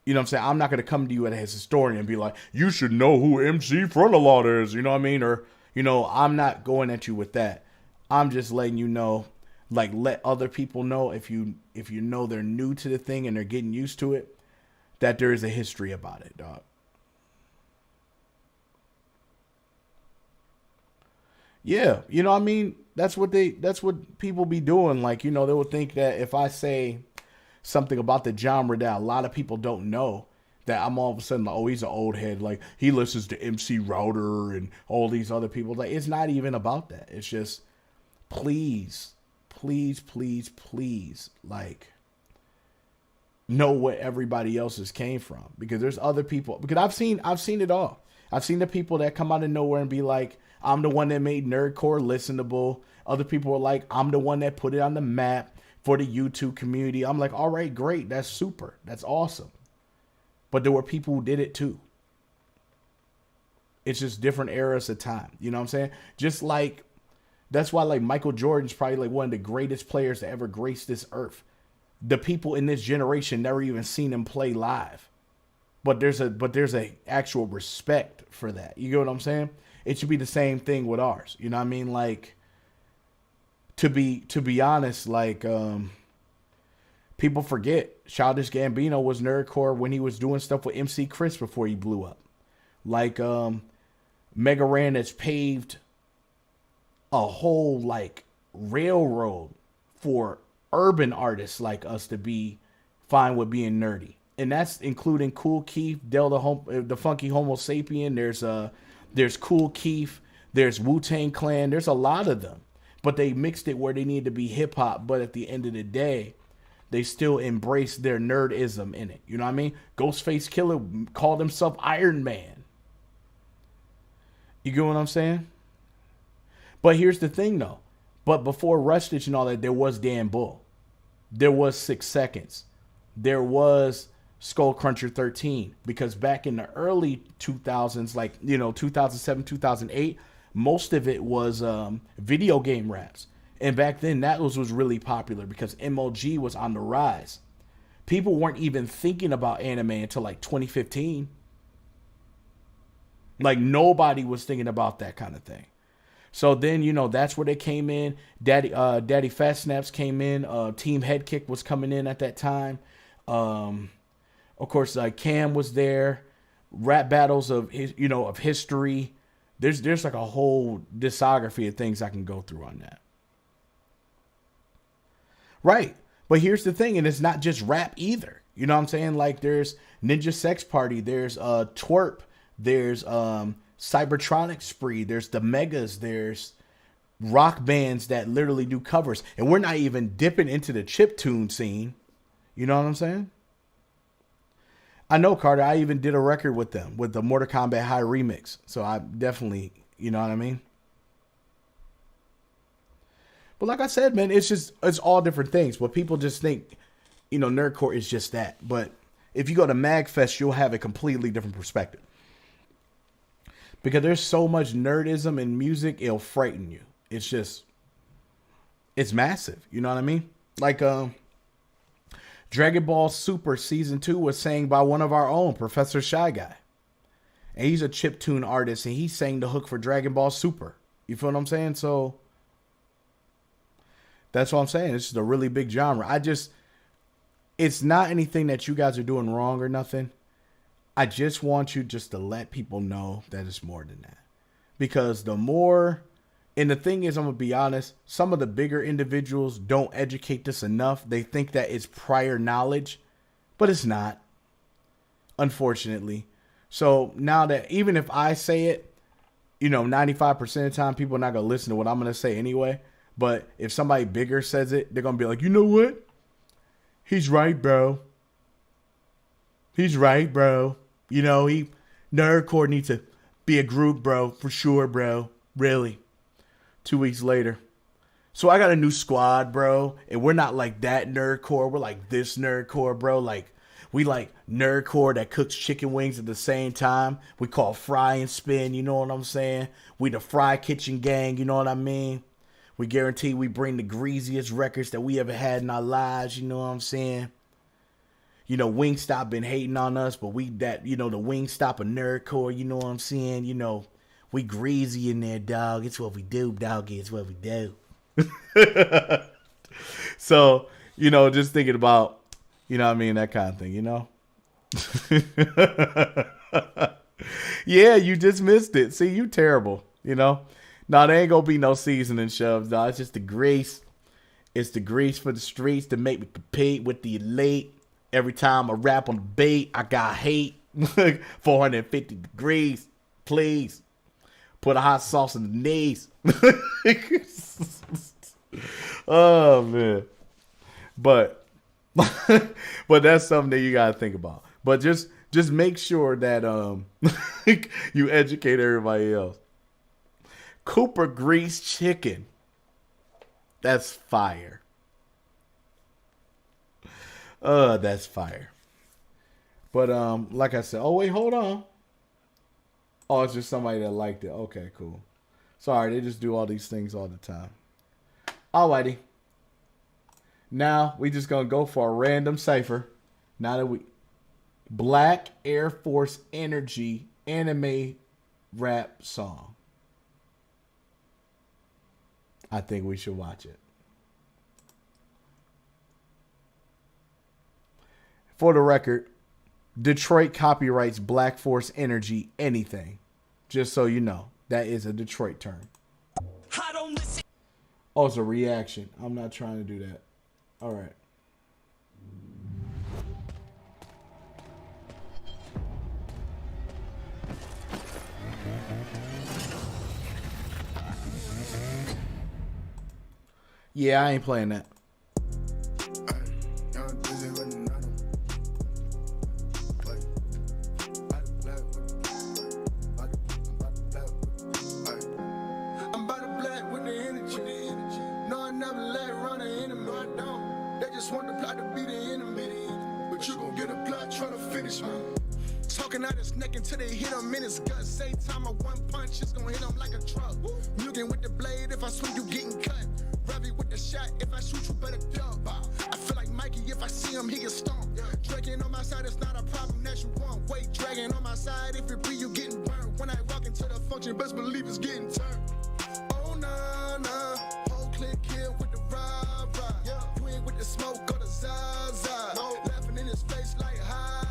You know what I'm saying? I'm not going to come to you as a historian and be like, you should know who MC Frontalot is. You know what I mean? Or, you know, I'm not going at you with that. I'm just letting you know, like, let other people know if you know they're new to the thing and they're getting used to it, that there is a history about it, dog. Yeah, you know what I mean? That's what people be doing. Like, you know, they would think that if I say something about the genre that a lot of people don't know, that I'm all of a sudden like, oh, he's an old head. Like, he listens to MC Router and all these other people. Like, it's not even about that. It's just, please, like, know what everybody else's came from, because there's other people, because I've seen it all. I've seen the people that come out of nowhere and be like, I'm the one that made Nerdcore listenable. Other people are like, I'm the one that put it on the map for the YouTube community. I'm like, all right, great. That's super. That's awesome. But there were people who did it too. It's just different eras of time. You know what I'm saying? Just like, that's why like Michael Jordan's probably like one of the greatest players to ever grace this earth. The people in this generation never even seen him play live. But there's a actual respect for that. You get what I'm saying? It should be the same thing with ours. You know what I mean? Like, to be honest, like, people forget Childish Gambino was Nerdcore when he was doing stuff with MC Chris before he blew up. Like, Mega Ran has paved a whole like railroad for urban artists like us to be fine with being nerdy. And that's including Kool Keith, the Funky Homo Sapien. There's Kool Keith, there's Wu-Tang Clan. There's a lot of them, but they mixed it where they need to be hip hop. But at the end of the day, they still embrace their nerdism in it. You know what I mean? Ghostface Killer called himself Iron Man. You get what I'm saying? But here's the thing though. But before Rustage and all that, there was Dan Bull. There was 6 Seconds. There was Skull Cruncher 13. Because back in the early 2000s, like, you know, 2007, 2008, most of it was video game raps. And back then, that was really popular because MLG was on the rise. People weren't even thinking about anime until like 2015. Like, nobody was thinking about that kind of thing. So then, you know, that's where they came in. Daddy Fat Snaps came in. Team Headkick was coming in at that time. Of course, Cam was there. Rap battles of history. There's like a whole discography of things I can go through on that. Right. But here's the thing, and it's not just rap either. You know what I'm saying? Like, there's Ninja Sex Party, there's Twerp, there's Cybertronic Spree, there's the Megas, there's rock bands that literally do covers. And we're not even dipping into the chiptune scene. You know what I'm saying? I know, Carter. I even did a record with them, with the Mortal Kombat High remix. So I definitely, you know what I mean? But like I said, man, it's all different things. But people just think, you know, Nerdcore is just that. But if you go to MagFest, you'll have a completely different perspective. Because there's so much nerdism in music, it'll frighten you. It's massive. You know what I mean? Like, Dragon Ball Super Season 2 was sang by one of our own, Professor Shy Guy. And he's a chiptune artist, and he sang the hook for Dragon Ball Super. You feel what I'm saying? So, that's what I'm saying. It's just a really big genre. it's not anything that you guys are doing wrong or nothing. I just want you just to let people know that it's more than that. Because the more, and the thing is, I'm going to be honest, some of the bigger individuals don't educate this enough. They think that it's prior knowledge, but it's not, unfortunately. So now that even if I say it, 95% of the time, people are not going to listen to what I'm going to say anyway. But if somebody bigger says it, they're going to be like, you know what? He's right, bro. He's right, bro. Nerdcore needs to be a group, bro. For sure, bro. Really. 2 weeks later. So I got a new squad, bro. And we're not like that Nerdcore. We're like this Nerdcore, bro. Like, we like Nerdcore that cooks chicken wings at the same time. We call fry and spin, you know what I'm saying? We the Fry Kitchen Gang, you know what I mean? We guarantee we bring the greasiest records that we ever had in our lives, you know what I'm saying? Wingstop been hating on us, but we that, the Wingstop of Nerdcore, you know what I'm saying? We greasy in there, dog. It's what we do, doggy. It's what we do. So, just thinking about, that kind of thing, Yeah, you just missed it. See, you terrible, No, there ain't gonna be no seasoning shoves, dog. It's just the grease. It's the grease for the streets to make me compete with the elite. Every time I rap on the beat, I got hate. 450 degrees. Please. Put a hot sauce in the knees. Oh, man. But that's something that you got to think about. But just make sure that you educate everybody else. Cooper Grease Chicken. That's fire. That's fire. But like I said, oh wait, hold on. Oh, it's just somebody that liked it. Okay, cool. Sorry, they just do all these things all the time. Alrighty. Now we just gonna go for a random cipher. Now that Black Air Force Energy anime rap song. I think we should watch it. For the record, Detroit copyrights Black Force Energy anything. Just so you know, that is a Detroit term. Oh, it's a reaction. I'm not trying to do that. All right. Yeah, I ain't playing that. Talking out his neck until they hit him in his gut. Say time of one punch, it's gonna hit him like a truck. Mugging with the blade, if I swing, you getting cut. Ravi with the shot, if I shoot, you better duck. I feel like Mikey, if I see him, he get stomped. Dragging on my side, it's not a problem that you want. Wait, dragging on my side, if it be, you getting burned. When I walk into the function, best believe it's getting turned. Oh, nah, whole click here with the rah-rah. You ain't with the smoke or the zaza. Laughing in his face like ha.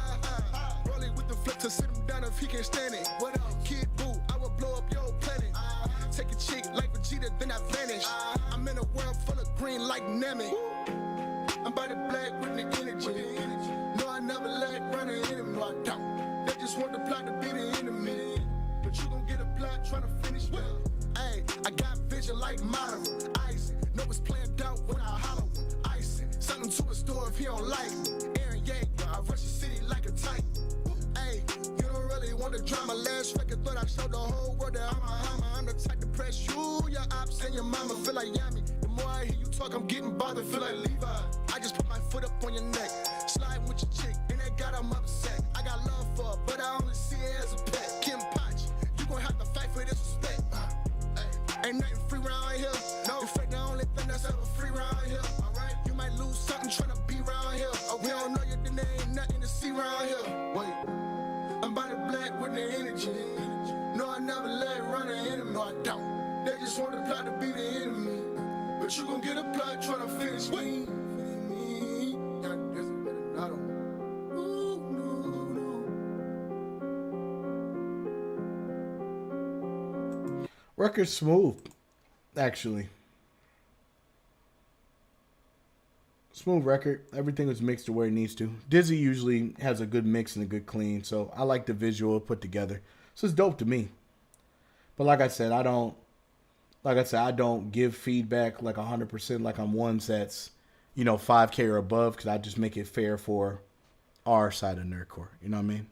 Flip to sit him down if he can't stand it. What up, Kid Boo? I will blow up your planet. Take a chick like Vegeta, then I vanish. I'm in a world full of green like Nemi. I'm by the black with the energy. No, I never let run an enemy. No, I don't. They just want the plot to be the enemy. But you gon' get a plot trying to finish well. Hey, I got vision like modern. Ice. Know it's planned out when I hollow. Ice. Send him to a store if he don't like me. Aaron Yeager, I rush the city like a titan. Hey, you don't really want the drama. Last record thought I showed the whole world that I'm a hammer. I'm the type to press you, your ops, and your mama feel like Yami. The more I hear you talk, I'm getting bothered, feel like Levi. I just put my foot up on your neck, slide with your chick, and that got him upset. I got love for her, but I only see her as a pet. Kim Patch, you gon' have to fight for this respect. Ain't nothing free round here. No, in fact, the only thing that's ever free round here. Alright, you might lose something trying to be round here. We don't know you, then there ain't nothing to see round here. Wait. I'm by the black with the energy. No, I never let it run an enemy. No, I don't. They just want the plot to be the enemy. But you gon' get a plot trying to finish me. Record's smooth, actually. Smooth record. Everything was mixed to where it needs to. Dizzy usually has a good mix and a good clean, so I like the visual put together. So it's dope to me. But like I said, I don't give feedback like 100% like on ones that's, 5K or above, because I just make it fair for our side of Nerdcore. You know what I mean?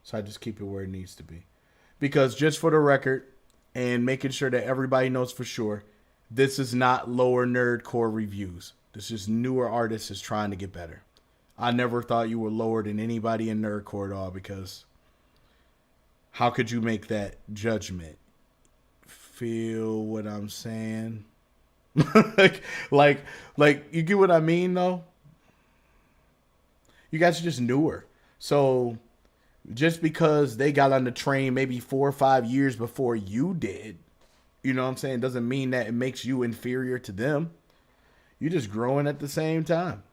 So I just keep it where it needs to be. Because just for the record, and making sure that everybody knows for sure, this is not lower Nerdcore reviews. This is newer artists is trying to get better. I never thought you were lower than anybody in Nerdcore at all, because how could you make that judgment? Feel what I'm saying? like you get what I mean though? You guys are just newer. So just because they got on the train maybe 4 or 5 years before you did, you know what I'm saying, doesn't mean that it makes you inferior to them. You're just growing at the same time.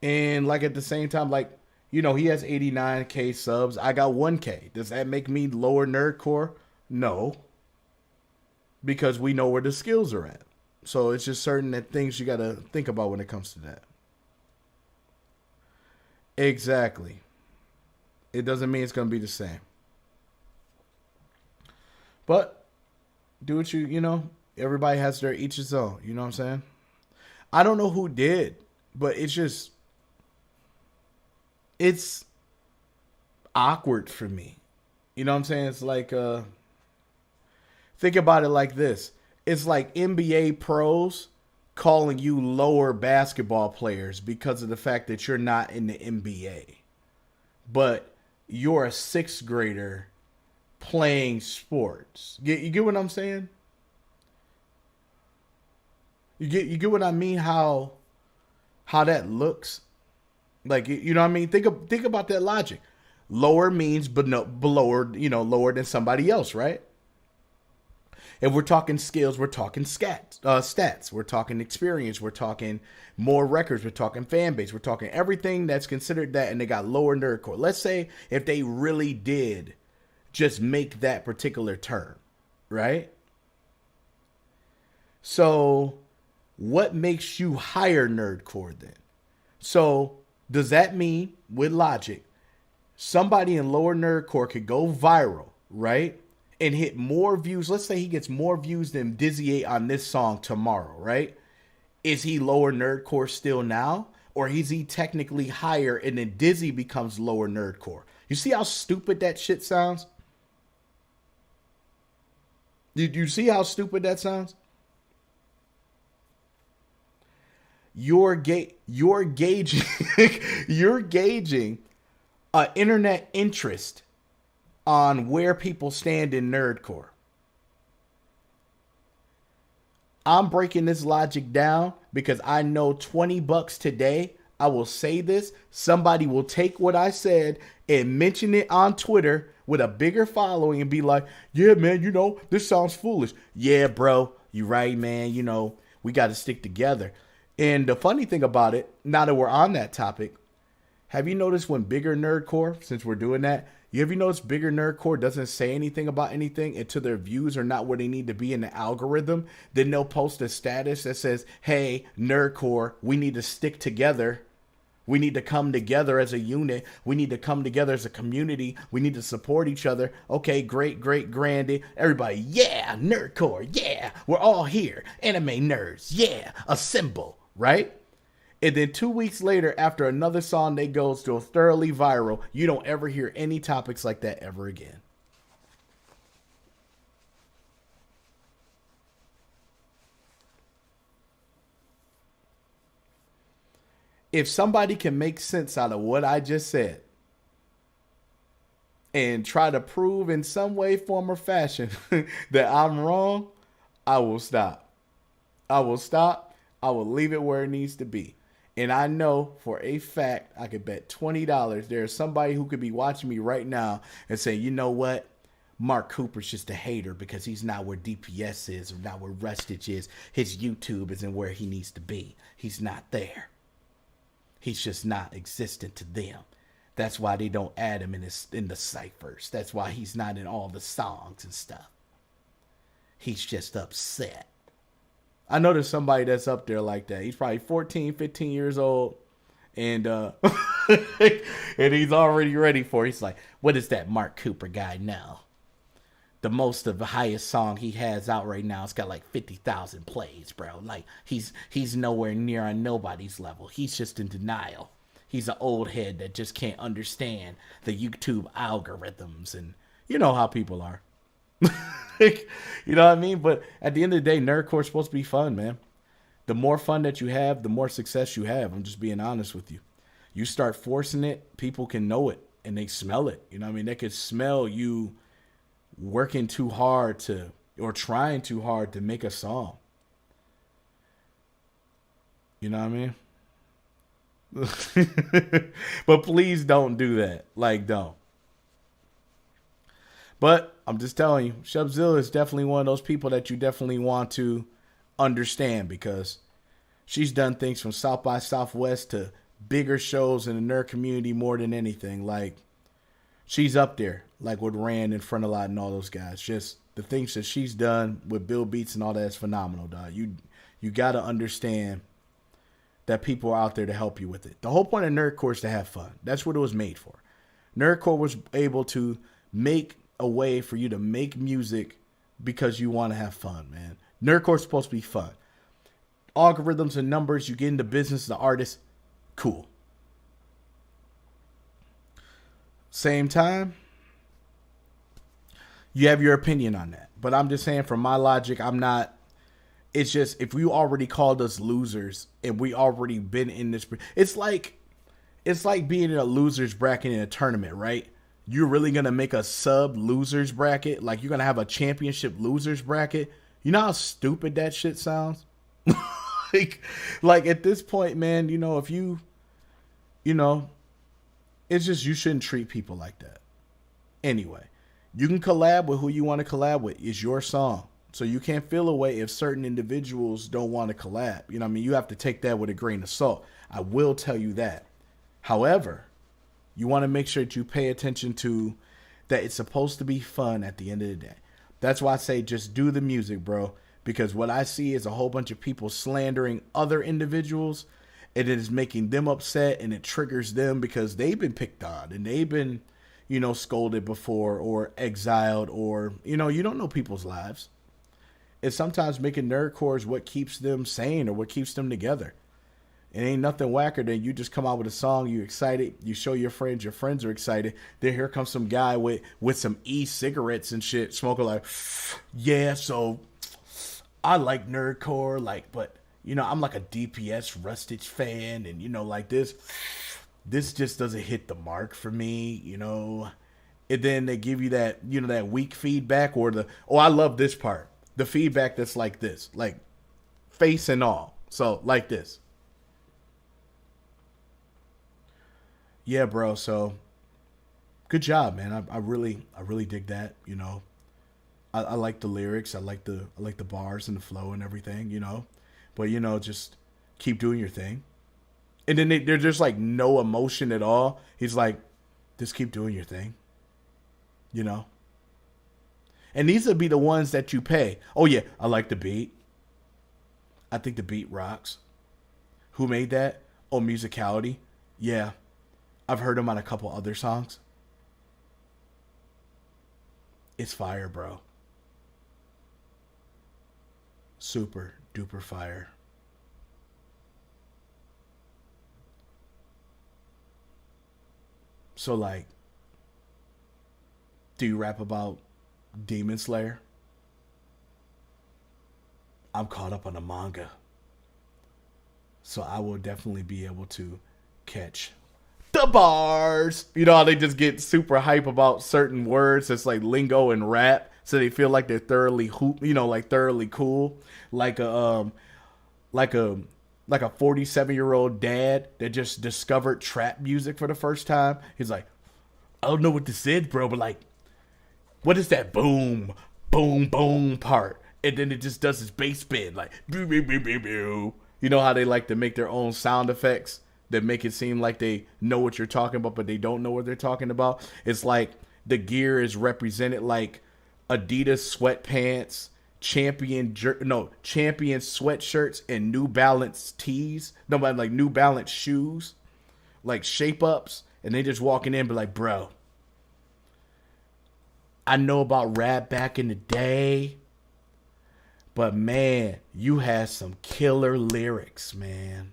And like at the same time, like, he has 89K subs. I got 1K. Does that make me lower Nerdcore? No. Because we know where the skills are at. So it's just certain that things you got to think about when it comes to that. Exactly. It doesn't mean it's going to be the same. But do what everybody has their each his own. You know what I'm saying? I don't know who did, but it's awkward for me. You know what I'm saying? It's like, think about it like this. It's like NBA pros calling you lower basketball players because of the fact that you're not in the NBA. But you're a 6th grader playing sports. You get what I'm saying? You get what I mean? How that looks? Like, you know what I mean? Think about that logic. Lower means below, lower than somebody else, right? If we're talking skills, we're talking stats. We're talking experience. We're talking more records. We're talking fan base. We're talking everything that's considered that, and they got lower Nerdcore. Let's say if they really did just make that particular term, right? So what makes you higher Nerdcore then? So does that mean, with logic, somebody in lower Nerdcore could go viral, right? And hit more views. Let's say he gets more views than Dizzy 8 on this song tomorrow, right? Is he lower Nerdcore still now? Or is he technically higher and then Dizzy becomes lower Nerdcore? You see how stupid that shit sounds? You see how stupid that sounds? You're gauging internet interest on where people stand in Nerdcore. I'm breaking this logic down because I know $20 today, I will say this, somebody will take what I said and mention it on Twitter with a bigger following and be like, yeah, man, this sounds foolish. Yeah, bro, you right, man. We got to stick together. And the funny thing about it, now that we're on that topic, have you noticed when bigger Nerdcore, since we're doing that, have you noticed bigger Nerdcore doesn't say anything about anything until their views are not where they need to be in the algorithm? Then they'll post a status that says, hey, Nerdcore, we need to stick together. We need to come together as a unit. We need to come together as a community. We need to support each other. Okay, great, grandy. Everybody, yeah, Nerdcore, yeah. We're all here. Anime nerds, yeah. Assemble, right? And then 2 weeks later, after another song that goes to a thoroughly viral, you don't ever hear any topics like that ever again. If somebody can make sense out of what I just said and try to prove in some way, form, or fashion that I'm wrong, I will stop. I will leave it where it needs to be. And I know for a fact, I could bet $20 there's somebody who could be watching me right now and say, you know what? Mark Cooper's just a hater because he's not where DPS is or not where Rustage is. His YouTube isn't where he needs to be. He's not there. He's just not existent to them. That's why they don't add him in the ciphers. That's why he's not in all the songs and stuff. He's just upset. I know there's somebody that's up there like that. He's probably 14, 15 years old. And and he's already ready for it. He's like, what does that Mark Cooper guy know? The most of the highest song he has out right now, it's got like 50,000 plays, bro. Like he's nowhere near on nobody's level. He's just in denial. He's an old head that just can't understand the YouTube algorithms, and you know how people are. You know what I mean? But at the end of the day, Nerdcore is supposed to be fun, man. The more fun that you have, the more success you have. I'm just being honest with you. You start forcing it, people can know it and they smell it. You know what I mean? They could smell you working too hard or trying too hard to make a song. You know what I mean? But please don't do that. Like, don't. But I'm just telling you, Shubzilla is definitely one of those people that you definitely want to understand, because she's done things from South by Southwest to bigger shows in the nerd community more than anything. Like, she's up there, like with Rand and Frontalot and all those guys. Just the things that she's done with Bill Beats and all that is phenomenal, dog. You got to understand that people are out there to help you with it. The whole point of Nerdcore is to have fun. That's what it was made for. Nerdcore was able to make a way for you to make music because you want to have fun, man. Nerdcore is supposed to be fun. Algorithms and numbers, you get into business, the artist, cool. Same time, you have your opinion on that. But I'm just saying, from my logic, I'm not. It's just, if you already called us losers and we already been in this, it's like being in a losers bracket in a tournament, right? You're really gonna make a sub losers bracket, like you're gonna have a championship losers bracket. You know how stupid that shit sounds? like at this point, man, you know, if you know, it's just, you shouldn't treat people like that. Anyway, you can collab with who you want to collab with. It's your song. So you can't feel away if certain individuals don't want to collab. You know what I mean? You have to take that with a grain of salt. I will tell you that. However, you want to make sure that you pay attention to that it's supposed to be fun at the end of the day. That's why I say just do the music, bro. Because what I see is a whole bunch of people slandering other individuals, and it is making them upset, and it triggers them because they've been picked on and they've been, you know, scolded before or exiled, or, you know, you don't know people's lives. It's sometimes making nerdcore is what keeps them sane or what keeps them together. It ain't nothing whacker than you just come out with a song, you excited, you show your friends are excited. Then here comes some guy with some e-cigarettes and shit, smoking like, yeah, so I like nerdcore, like, but, you know, I'm like a DPS Rustage fan, and, you know, like this just doesn't hit the mark for me, you know. And then they give you that, you know, that weak feedback, or I love this part. The feedback that's like this, like face and all. So like this. Yeah, bro. So good job, man. I really dig that. You know, I like the lyrics. I like the bars and the flow and everything, you know, but, you know, just keep doing your thing. And then they're just like no emotion at all. He's like, just keep doing your thing, you know. And these would be the ones that you pay. Oh, yeah, I like the beat. I think the beat rocks. Who made that? Oh, Musicality. Yeah, I've heard him on a couple other songs. It's fire, bro. Super duper fire. So, like, do you rap about Demon Slayer? I'm caught up on the manga, so I will definitely be able to catch the bars. You know how they just get super hype about certain words that's like lingo and rap, so they feel like they're thoroughly thoroughly cool, like a 47-year-old dad that just discovered trap music for the first time. He's like, I don't know what this is, bro, but like, what is that boom, boom, boom part? And then it just does this bass spin, like, boo, boo, boo, boo, boo. You know how they like to make their own sound effects? that make it seem like they know what you're talking about, but they don't know what they're talking about. It's like the gear is represented like Adidas sweatpants, Champion sweatshirts, and New Balance tees. No, but like New Balance shoes, like shape ups, and they just walking in, be like, bro, I know about rap back in the day, but man, you had some killer lyrics, man.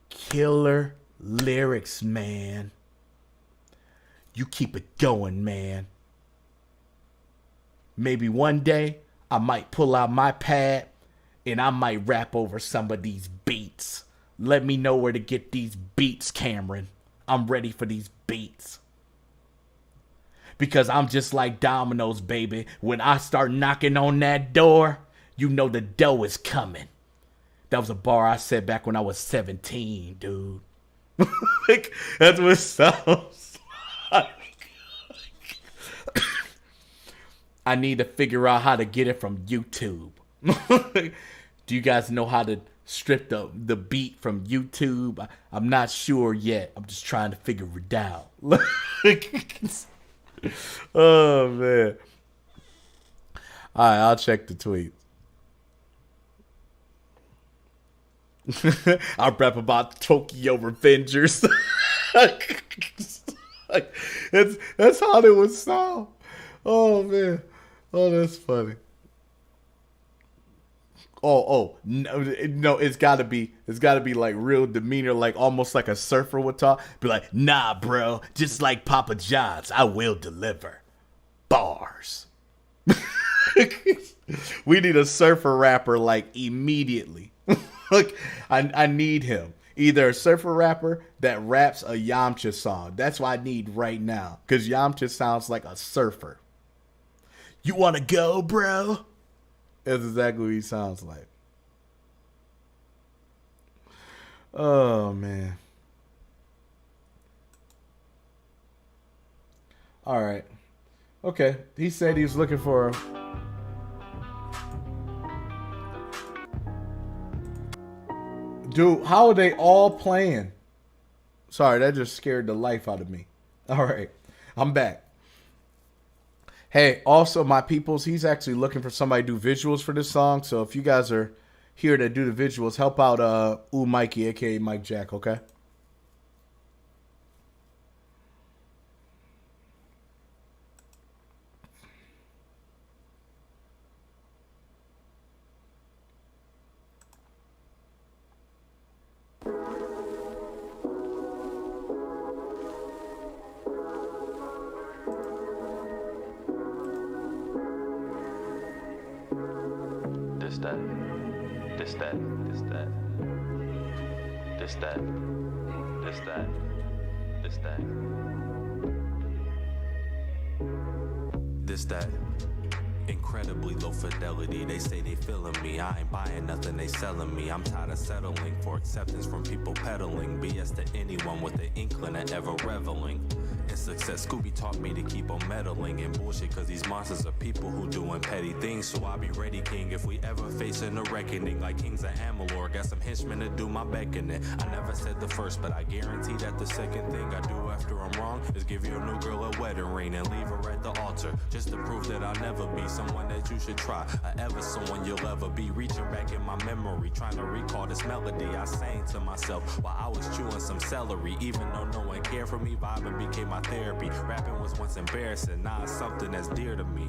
Killer lyrics, man. You keep it going, man. Maybe one day I might pull out my pad and I might rap over some of these beats. Let me know where to get these beats, Cameron. I'm ready for these beats. Because I'm just like dominoes, baby. When I start knocking on that door, you know the dough is coming. That was a bar I said back when I was 17, dude. Like, that's what it sounds like. I need to figure out how to get it from YouTube. Do you guys know how to strip the beat from YouTube? I'm not sure yet. I'm just trying to figure it out. Oh, man. All right, I'll check the tweets. I'll rap about Tokyo Revengers. That's how they would sound. Oh, man. Oh, that's funny. Oh, no, it's gotta be like real demeanor, like almost like a surfer would talk. Be like, nah, bro, just like Papa John's, I will deliver bars. We need a surfer rapper like immediately. Like, I need him. Either a surfer rapper that raps a Yamcha song. That's what I need right now. Because Yamcha sounds like a surfer. You want to go, bro? That's exactly what he sounds like. Oh, man. All right. Okay. He said he was looking for... Dude, how are they all playing? Sorry, that just scared the life out of me. All right. I'm back. Hey, also, my peoples, he's actually looking for somebody to do visuals for this song. So if you guys are here to do the visuals, help out Mikey, a.k.a. Mike Jack, okay? This that incredibly low fidelity. They say they feeling me. I ain't buying nothing, they selling me. I'm tired of settling for acceptance from people peddling BS to anyone with the inkling of ever reveling in success. Scooby taught me to keep on meddling in bullshit, cause these monsters are people who doing petty things. So I'll be ready, king, if we ever facing a reckoning. Like kings of Amalur, got some henchmen to do my beckoning. I never said the first, but I guarantee that the second thing I do after I'm wrong is give your new girl a wedding ring and leave her at the altar, just to prove that I'll never be someone that you should try, or ever someone you'll ever be. Reaching back in my memory, trying to recall this melody I sang to myself while I was chewing some celery. Even though no one cared for me, vibing became my therapy. Rapping was once embarrassing, now it's something that's dear to me.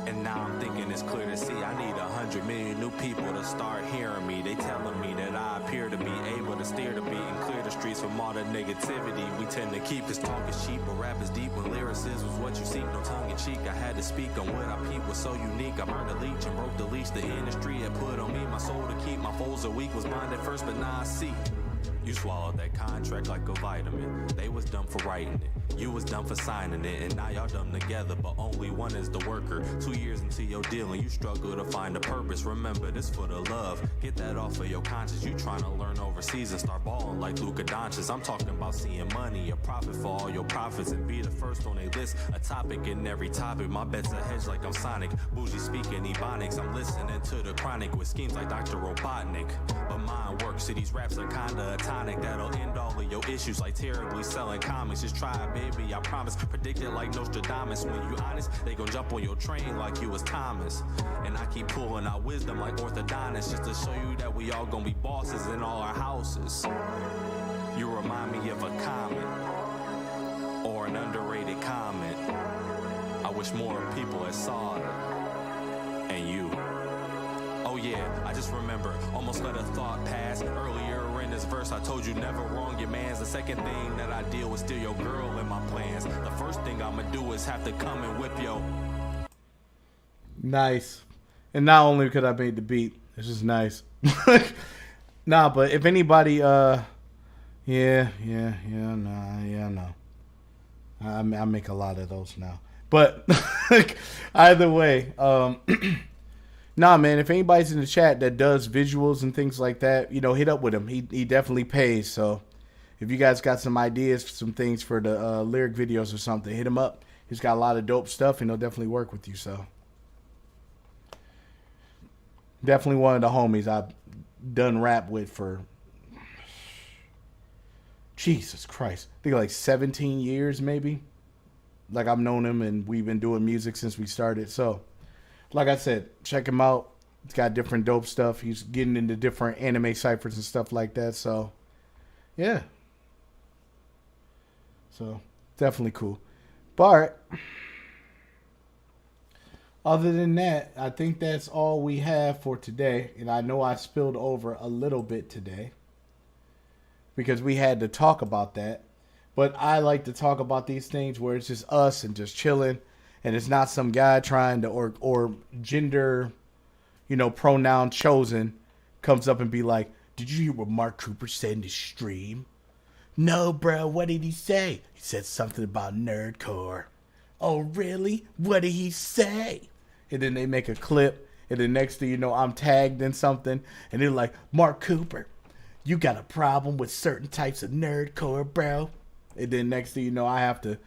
And now I'm thinking it's clear to see I need 100 million new people to start hearing me. They telling me that I appear to be able to steer the beat and clear the streets from all the negativity we tend to keep. Cause talk is cheap, but rap is deep. When lyricism was what you seek, no tongue in cheek. I had to speak on what I peeped was so unique. I burned the leech and broke the leash the industry had put on me. My soul to keep, my foes are weak. Was blind at first, but now I see. You You swallowed that contract like a vitamin. They was dumb for writing it. You was dumb for signing it. And now y'all dumb together, but only one is the worker. 2 years into your deal and you struggle to find a purpose. Remember, this for the love. Get that off of your conscience. You trying to learn overseas and start balling like Luka Doncic. I'm talking about seeing money, a profit for all your profits, and be the first on a list. A topic in every topic. My bet's a hedge like I'm Sonic. Bougie speaking Ebonics. I'm listening to the chronic with schemes like Dr. Robotnik. But mine works. See, these raps are kinda a tonic that'll end all of your issues like terribly selling comics. Just try it, baby, I promise. Predict it like Nostradamus. When you honest, they gon' jump on your train like you was Thomas. And I keep pulling out wisdom like orthodontists just to show you that we all gon' be bosses in all our houses. You remind me of a comet or an underrated comment. I wish more people had saw it. And you. Oh yeah, I just remember, almost let a thought pass. Earlier in this verse, I told you never wrong your mans. The second thing that I deal with steal your girl in my plans. The first thing I'ma do is have to come and whip yo. Nice. And not only because I made the beat, it's just nice. Nah, but if anybody, no. I make a lot of those now. But either way, nah, man, if anybody's in the chat that does visuals and things like that, hit up with him. He definitely pays. So if you guys got some ideas, some things for the lyric videos or something, hit him up. He's got a lot of dope stuff, and he'll definitely work with you. So definitely one of the homies I've done rap with for, Jesus Christ, I think like 17 years maybe. Like I've known him, and we've been doing music since we started. So like I said, check him out. He's got different dope stuff. He's getting into different anime ciphers and stuff like that. So, yeah. So, definitely cool. But, other than that, I think that's all we have for today. And I know I spilled over a little bit today because we had to talk about that. But I like to talk about these things where it's just us and just chilling. And it's not some guy trying to, or gender, pronoun chosen comes up and be like, did you hear what Mark Cooper said in his stream? No, bro, what did he say? He said something about Nerdcore. Oh, really? What did he say? And then they make a clip, and the next thing you know, I'm tagged in something, and they're like, Mark Cooper, you got a problem with certain types of Nerdcore, bro? And then next thing you know, I have to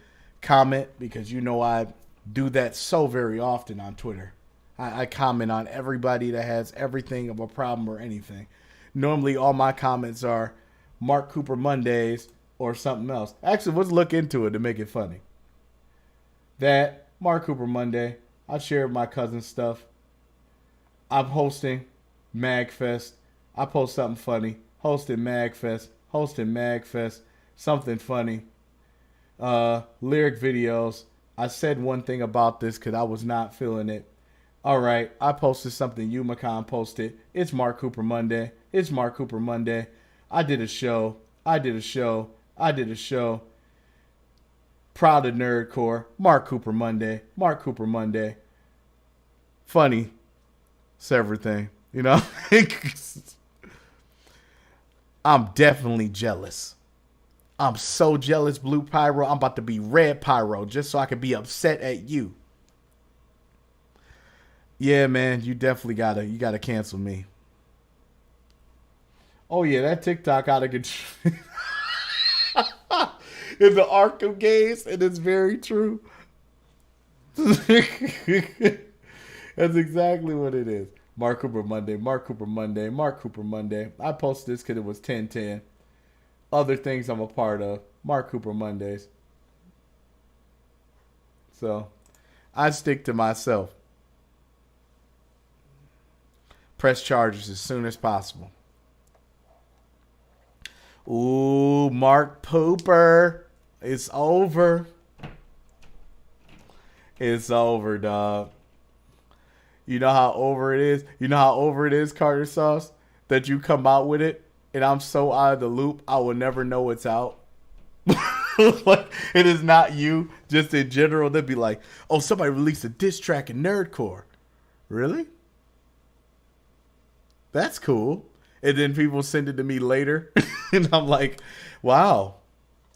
comment because I do that so very often on Twitter. I comment on everybody that has everything of a problem or anything. Normally, all my comments are Mark Cooper Mondays or something else. Actually, let's look into it to make it funny. That, Mark Cooper Monday, I shared my cousin's stuff. I'm hosting MagFest. I post something funny. Hosting MagFest. Something funny. Lyric videos. I said one thing about this because I was not feeling it. All right, I posted something Umacon posted. It's Mark Cooper Monday. I did a show. Proud of Nerdcore. Mark Cooper Monday. Funny. It's everything. I'm definitely jealous. I'm so jealous, Blue Pyro. I'm about to be Red Pyro just so I can be upset at you. Yeah, man, you definitely gotta cancel me. Oh yeah, that TikTok out of control. In the Arkham games, and it's very true. That's exactly what it is. Mark Cooper Monday. I posted this because it was 10/10. Other things I'm a part of. Mark Cooper Mondays. So, I stick to myself. Press charges as soon as possible. Ooh, Mark Pooper. It's over. It's over, dog. You know how over it is? Carter Sauce? That you come out with it, and I'm so out of the loop, I will never know it's out. Like, it is not you, just in general. They'd be like, oh, somebody released a diss track in Nerdcore. Really? That's cool. And then people send it to me later. And I'm like, wow,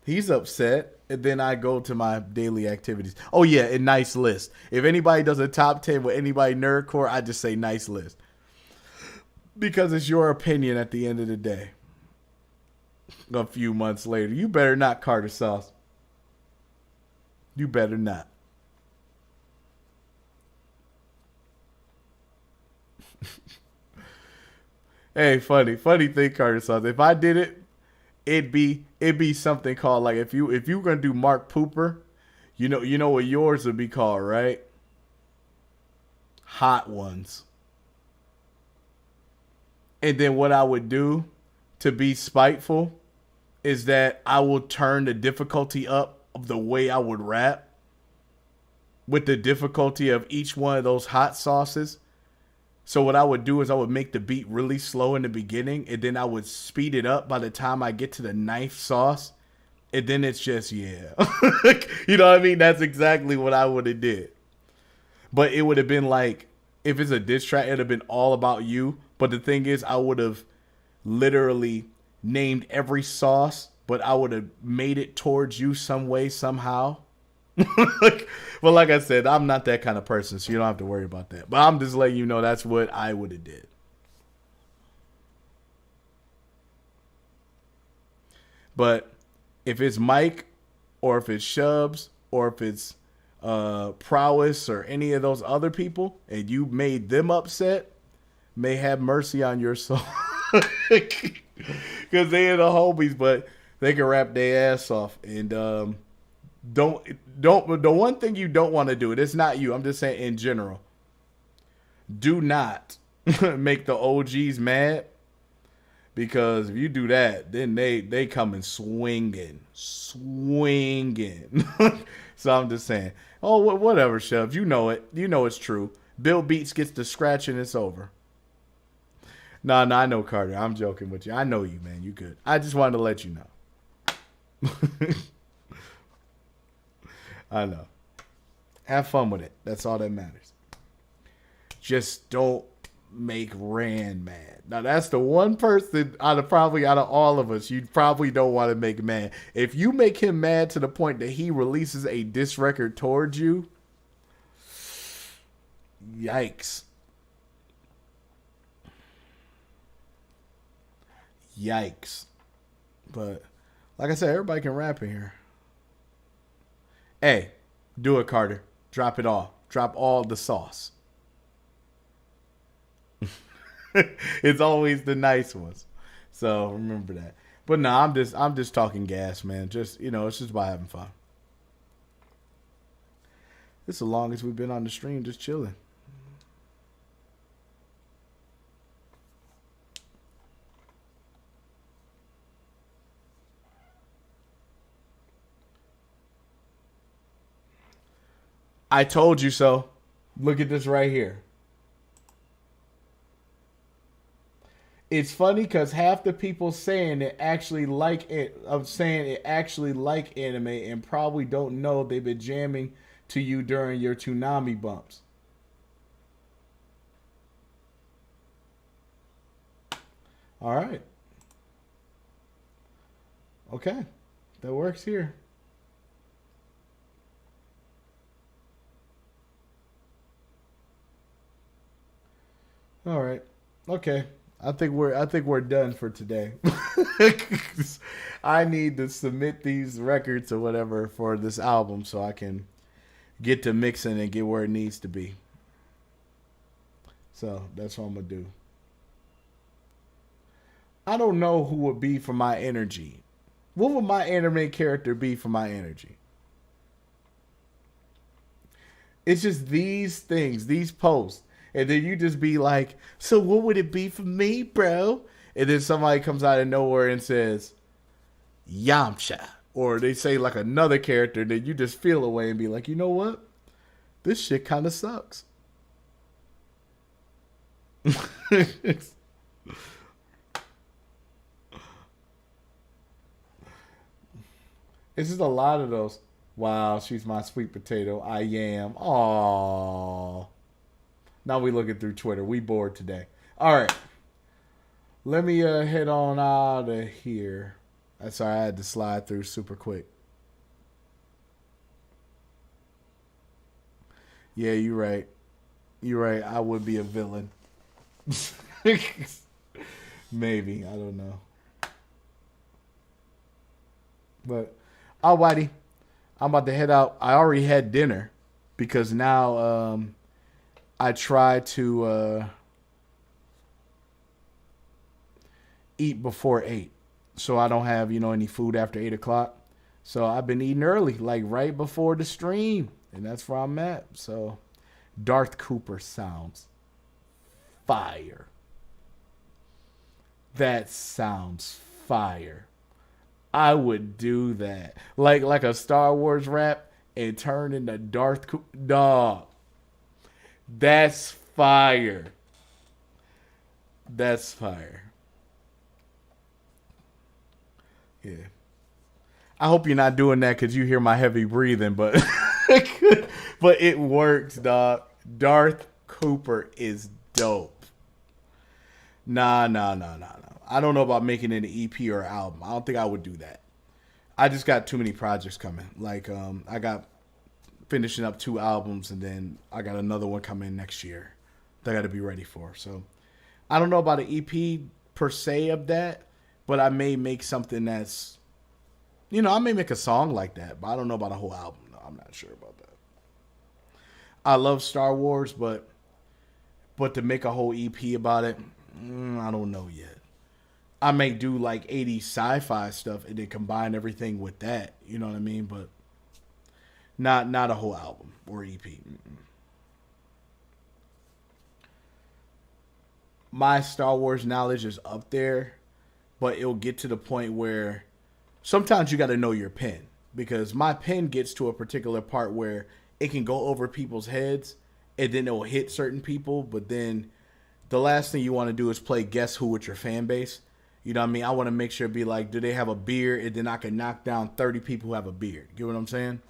he's upset. And then I go to my daily activities. Oh, yeah, a nice list. If anybody does a top 10 with anybody Nerdcore, I just say nice list. Because it's your opinion at the end of the day. A few months later. You better not, Carter Sauce. You better not. Hey, funny thing, Carter Sauce. If I did it, it'd be something called, like, if you were gonna do Mark Pooper, you know what yours would be called, right? Hot Ones. And then what I would do to be spiteful is that I will turn the difficulty up of the way I would rap with the difficulty of each one of those hot sauces. So what I would do is I would make the beat really slow in the beginning, and then I would speed it up by the time I get to the ninth sauce. And then it's just, yeah. You know what I mean? That's exactly what I would have did. But it would have been like, if it's a diss track, it would have been all about you. But the thing is, I would have literally named every sauce, but I would have made it towards you some way, somehow. Well, like I said, I'm not that kind of person, so you don't have to worry about that. But I'm just letting you know that's what I would have did. But if it's Mike, or if it's Shubs, or if it's Prowess, or any of those other people, and you made them upset, may have mercy on your soul. Because they are the homies, but they can rap their ass off. And don't the one thing you don't want to do, it's not you, I'm just saying in general, do not make the OGs mad, because if you do that, then they coming swinging. So I'm just saying, oh, whatever, Shubs, you know it's true. Bill Beats gets the scratch and it's over. No, I know, Carter, I'm joking with you. I know you, man, you good. I just wanted to let you know. I know. Have fun with it. That's all that matters. Just don't make Rand mad. Now, that's the one person out of all of us you probably don't want to make mad. If you make him mad to the point that he releases a diss record towards you, yikes. Yikes. But like I said, everybody can rap in here. Hey, do it, Carter. Drop it all. Drop all the sauce. It's always the nice ones. So remember that. But no, I'm just talking gas, man. Just, it's just about having fun. This is the longest we've been on the stream, just chilling. I told you so. Look at this right here. It's funny because half the people saying it actually like it, actually like anime, and probably don't know they've been jamming to you during your Toonami bumps. All right. Okay. That works here. All right. Okay. I think we're done for today. I need to submit these records or whatever for this album so I can get to mixing and get where it needs to be. So that's what I'm gonna do. I don't know who would be for my energy. What would my anime character be for my energy? It's just these things, these posts. And then you just be like, so what would it be for me, bro? And then somebody comes out of nowhere and says, Yamcha. Or they say like another character, and then you just feel away and be like, you know what? This shit kind of sucks. It's just a lot of those. Wow, she's my sweet potato. I am. Aww. Now we looking through Twitter. We bored today. All right. Let me head on out of here. I'm sorry, I had to slide through super quick. Yeah, you're right. You're right. I would be a villain. Maybe. I don't know. But, alrighty. I'm about to head out. I already had dinner because now I try to eat before 8. So I don't have, any food after 8 o'clock. So I've been eating early, like right before the stream. And that's where I'm at. So Darth Cooper sounds fire. That sounds fire. I would do that. Like a Star Wars rap and turn into Darth Cooper. Dog. That's fire. That's fire. Yeah. I hope you're not doing that because you hear my heavy breathing, but but it works, dog. Darth Cooper is dope. Nah. I don't know about making it an EP or album. I don't think I would do that. I just got too many projects coming. Like I got finishing up 2 albums, and then I got another one coming next year that I got to be ready for. So I don't know about an EP per se of that, but I may make something that's, I may make a song like that, but I don't know about a whole album. No, I'm not sure about that. I love Star Wars, but to make a whole EP about it, I don't know yet. I may do like 80s sci-fi stuff and then combine everything with that. You know what I mean? But not a whole album or EP. My Star Wars knowledge is up there, but it'll get to the point where sometimes you got to know your pen, because my pen gets to a particular part where it can go over people's heads and then it will hit certain people. But then the last thing you want to do is play guess who with your fan base. You know what I mean? I want to make sure be like, do they have a beard? And then I can knock down 30 people who have a beard. Get what I'm saying?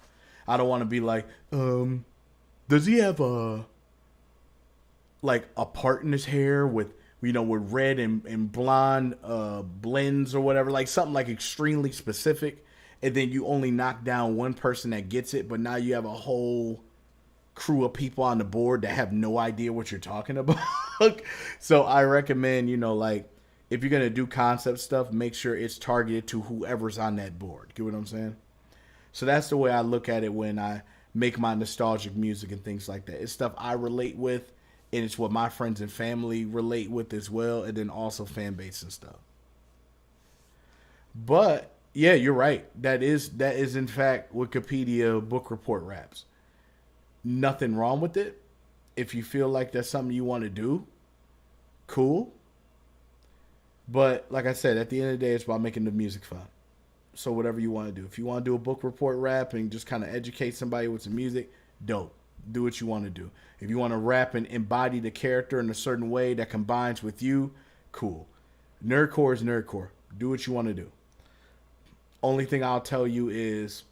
I don't want to be like, does he have a part in his hair with, with red and blonde blends or whatever, like something like extremely specific. And then you only knock down one person that gets it, but now you have a whole crew of people on the board that have no idea what you're talking about. So I recommend, if you're going to do concept stuff, make sure it's targeted to whoever's on that board. Get what I'm saying? So that's the way I look at it when I make my nostalgic music and things like that. It's stuff I relate with, and it's what my friends and family relate with as well, and then also fan base and stuff. But yeah, you're right. That is in fact Wikipedia book report raps. Nothing wrong with it. If you feel like that's something you want to do, cool. But like I said, at the end of the day, it's about making the music fun. So whatever you want to do. If you want to do a book report rap and just kind of educate somebody with some music, dope. Do what you want to do. If you want to rap and embody the character in a certain way that combines with you, cool. Nerdcore is nerdcore. Do what you want to do. Only thing I'll tell you is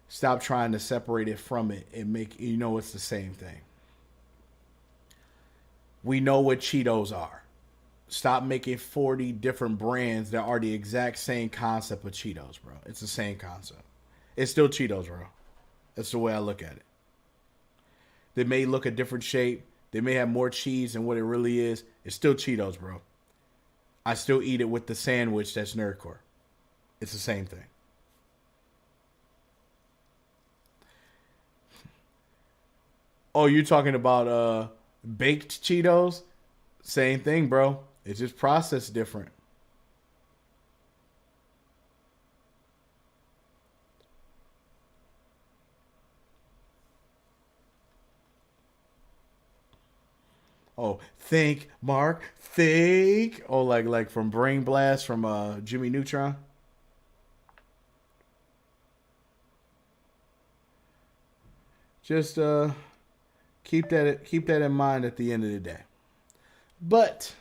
stop trying to separate it from it and make it's the same thing. We know what Cheetos are. Stop making 40 different brands that are the exact same concept of Cheetos, bro. It's the same concept. It's still Cheetos, bro. That's the way I look at it. They may look a different shape. They may have more cheese than what it really is. It's still Cheetos, bro. I still eat it with the sandwich that's Nerdcore. It's the same thing. Oh, you're talking about baked Cheetos? Same thing, bro. It's just processed different. Oh, think, Mark, think. Oh, like from Brain Blast from Jimmy Neutron. Just keep that in mind at the end of the day. But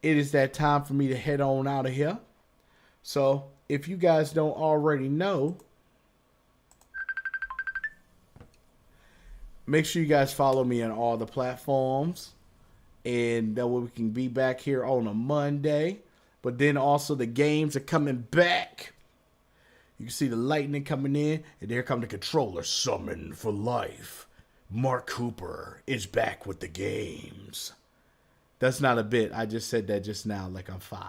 it is that time for me to head on out of here. So if you guys don't already know, make sure you guys follow me on all the platforms And that way we can be back here on a Monday. But then also the games are coming back. You can see the lightning coming in. And there come the controller summoned for life. Mark Cooper is back with the games. That's not a bit. I just said that just now like I'm 5.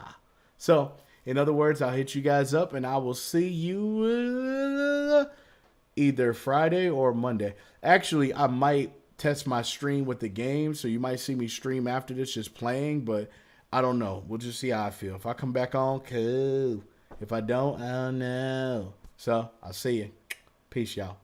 So, in other words, I'll hit you guys up and I will see you either Friday or Monday. Actually, I might test my stream with the game, so you might see me stream after this just playing, but I don't know. We'll just see how I feel. If I come back on, cool. If I don't, I don't know. So, I'll see you. Peace, y'all.